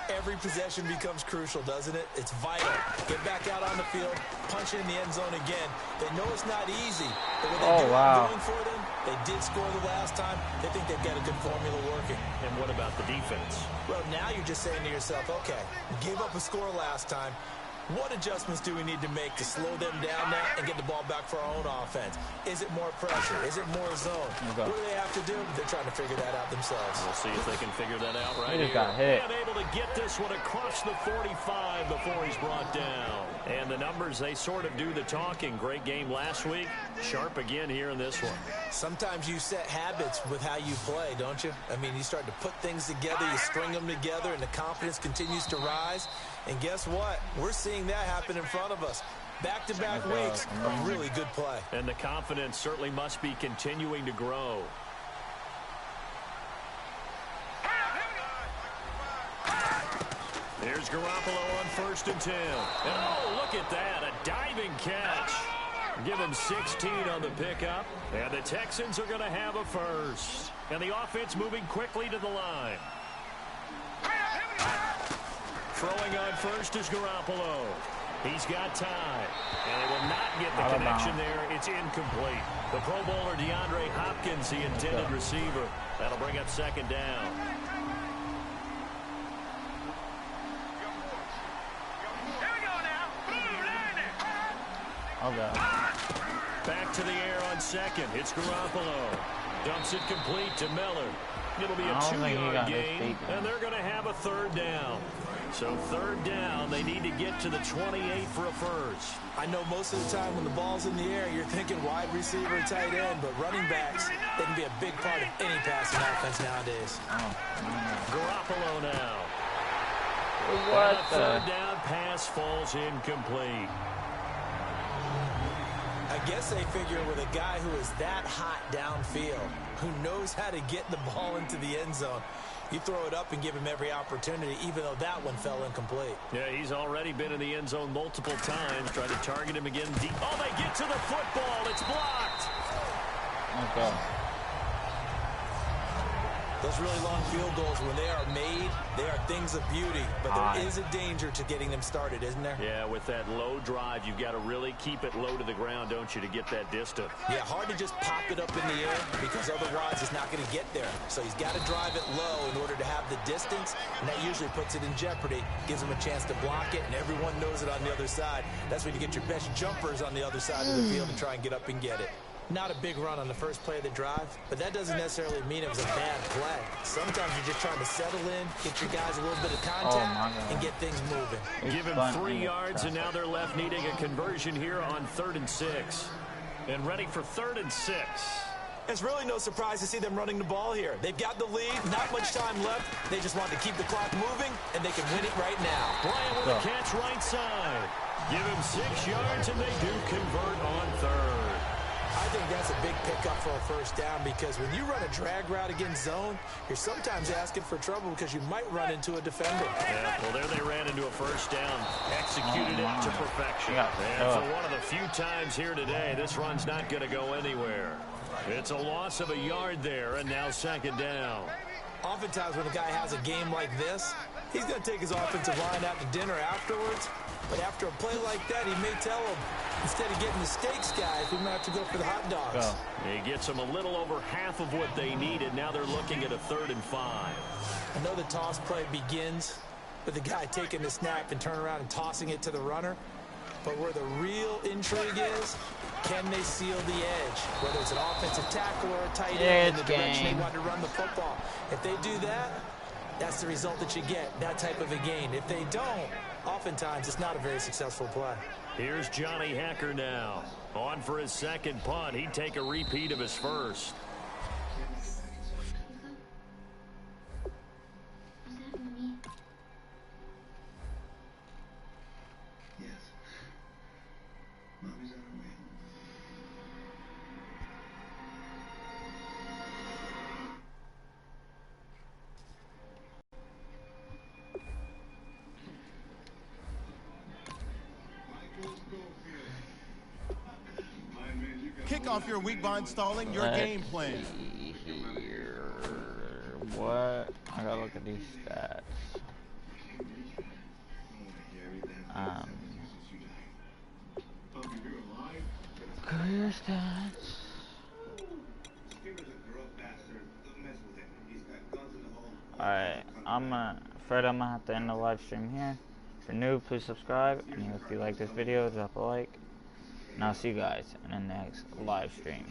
Speaker 8: every possession becomes crucial, doesn't it? It's vital. Get back out on the field, punch it in the end zone again. They know it's not easy, but what they doing for them, they did score the last time. They think they've got a good formula working.
Speaker 7: And what about the defense?
Speaker 8: Well, now you're just saying to yourself, okay, gave up a score last time. What adjustments do we need to make to slow them down now and get the ball back for our own offense? Is it more pressure? Is it more zone? What do they have to do? They're trying to figure that out themselves.
Speaker 7: We'll see if they can figure that out right
Speaker 1: He
Speaker 7: here.
Speaker 1: got hit.
Speaker 7: And able to get this one across the 45 before he's brought down. And the numbers, they sort of do the talking. Great game last week. Sharp again here in this one.
Speaker 8: Sometimes you set habits with how you play, don't you? I mean, you start to put things together, you string them together, and the confidence continues to rise. And guess what? We're seeing that happen in front of us. Back-to-back weeks of really good play.
Speaker 7: And the confidence certainly must be continuing to grow. Here's Garoppolo on 1st and 10. And oh, look at that, a diving catch. Give him 16 on the pickup. And the Texans are going to have a first. And the offense moving quickly to the line. Throwing on first is Garoppolo. He's got time. And they will not get the connection there. It's incomplete. The Pro Bowler DeAndre Hopkins, the intended receiver. That'll bring up 2nd down. Back to the air on 2nd. It's Garoppolo. Dumps it complete to Miller. It'll be a 2-yard gain, and they're going to have a 3rd down. So 3rd down, they need to get to the 28 for a first.
Speaker 8: I know most of the time when the ball's in the air, you're thinking wide receiver, tight end, but running backs, they can be a big part of any passing offense nowadays.
Speaker 7: Garoppolo now.
Speaker 1: What
Speaker 7: the 3rd down pass falls incomplete.
Speaker 8: I guess they figure with a guy who is that hot downfield, who knows how to get the ball into the end zone, you throw it up and give him every opportunity, even though that one fell incomplete.
Speaker 7: Yeah, he's already been in the end zone multiple times. Try to target him again deep. Oh, they get to the football. It's blocked.
Speaker 1: Okay.
Speaker 8: Those really long field goals, when they are made, they are things of beauty. But there is a danger to getting them started, isn't there?
Speaker 7: Yeah, with that low drive, you've got to really keep it low to the ground, don't you, to get that distance.
Speaker 8: Yeah, hard to just pop it up in the air because otherwise it's not going to get there. So he's got to drive it low in order to have the distance, and that usually puts it in jeopardy, gives him a chance to block it, and everyone knows it on the other side. That's when you get your best jumpers on the other side of the field and try and get up and get it. Not a big run on the first play of the drive, but that doesn't necessarily mean it was a bad play. Sometimes you're just trying to settle in, get your guys a little bit of contact, and get things moving.
Speaker 7: Give him 3 yards, and now they're left needing a conversion here on 3rd and 6. And ready for 3rd and 6.
Speaker 8: It's really no surprise to see them running the ball here. They've got the lead, not much time left. They just want to keep the clock moving, and they can win it right now.
Speaker 7: Bryant with a catch right side. Give him 6 yards, and they do convert on 3rd.
Speaker 8: I think that's a big pickup for a first down because when you run a drag route against zone, you're sometimes asking for trouble because you might run into a defender.
Speaker 7: Yeah, well, there they ran into a first down. Executed it to perfection.
Speaker 1: Yeah.
Speaker 7: And for one of the few times here today, this run's not going to go anywhere. It's a loss of a yard there, and now 2nd down.
Speaker 8: Oftentimes when a guy has a game like this, he's going to take his offensive line out to dinner afterwards. But after a play like that, he may tell him, instead of getting the steaks, guys, we might have to go for the hot dogs.
Speaker 7: He gets them a little over half of what they needed. Now they're looking at a 3rd and 5.
Speaker 8: I know the toss play begins with the guy taking the snap and turn around and tossing it to the runner. But where the real intrigue is, can they seal the edge? Whether it's an offensive tackle or a tight end in the direction they want to run the football. If they do that, that's the result that you get, that type of a gain. If they don't, oftentimes it's not a very successful play.
Speaker 7: Here's Johnny Hacker now. On for his 2nd punt. He'd take a repeat of his first.
Speaker 4: Kick off your week by installing your game plan.
Speaker 1: What? I gotta look at these stats. Career stats. Alright, I'm gonna have to end the live stream here. If you're new, please subscribe, and if you like this video, drop a like. And I'll see you guys in the next live stream.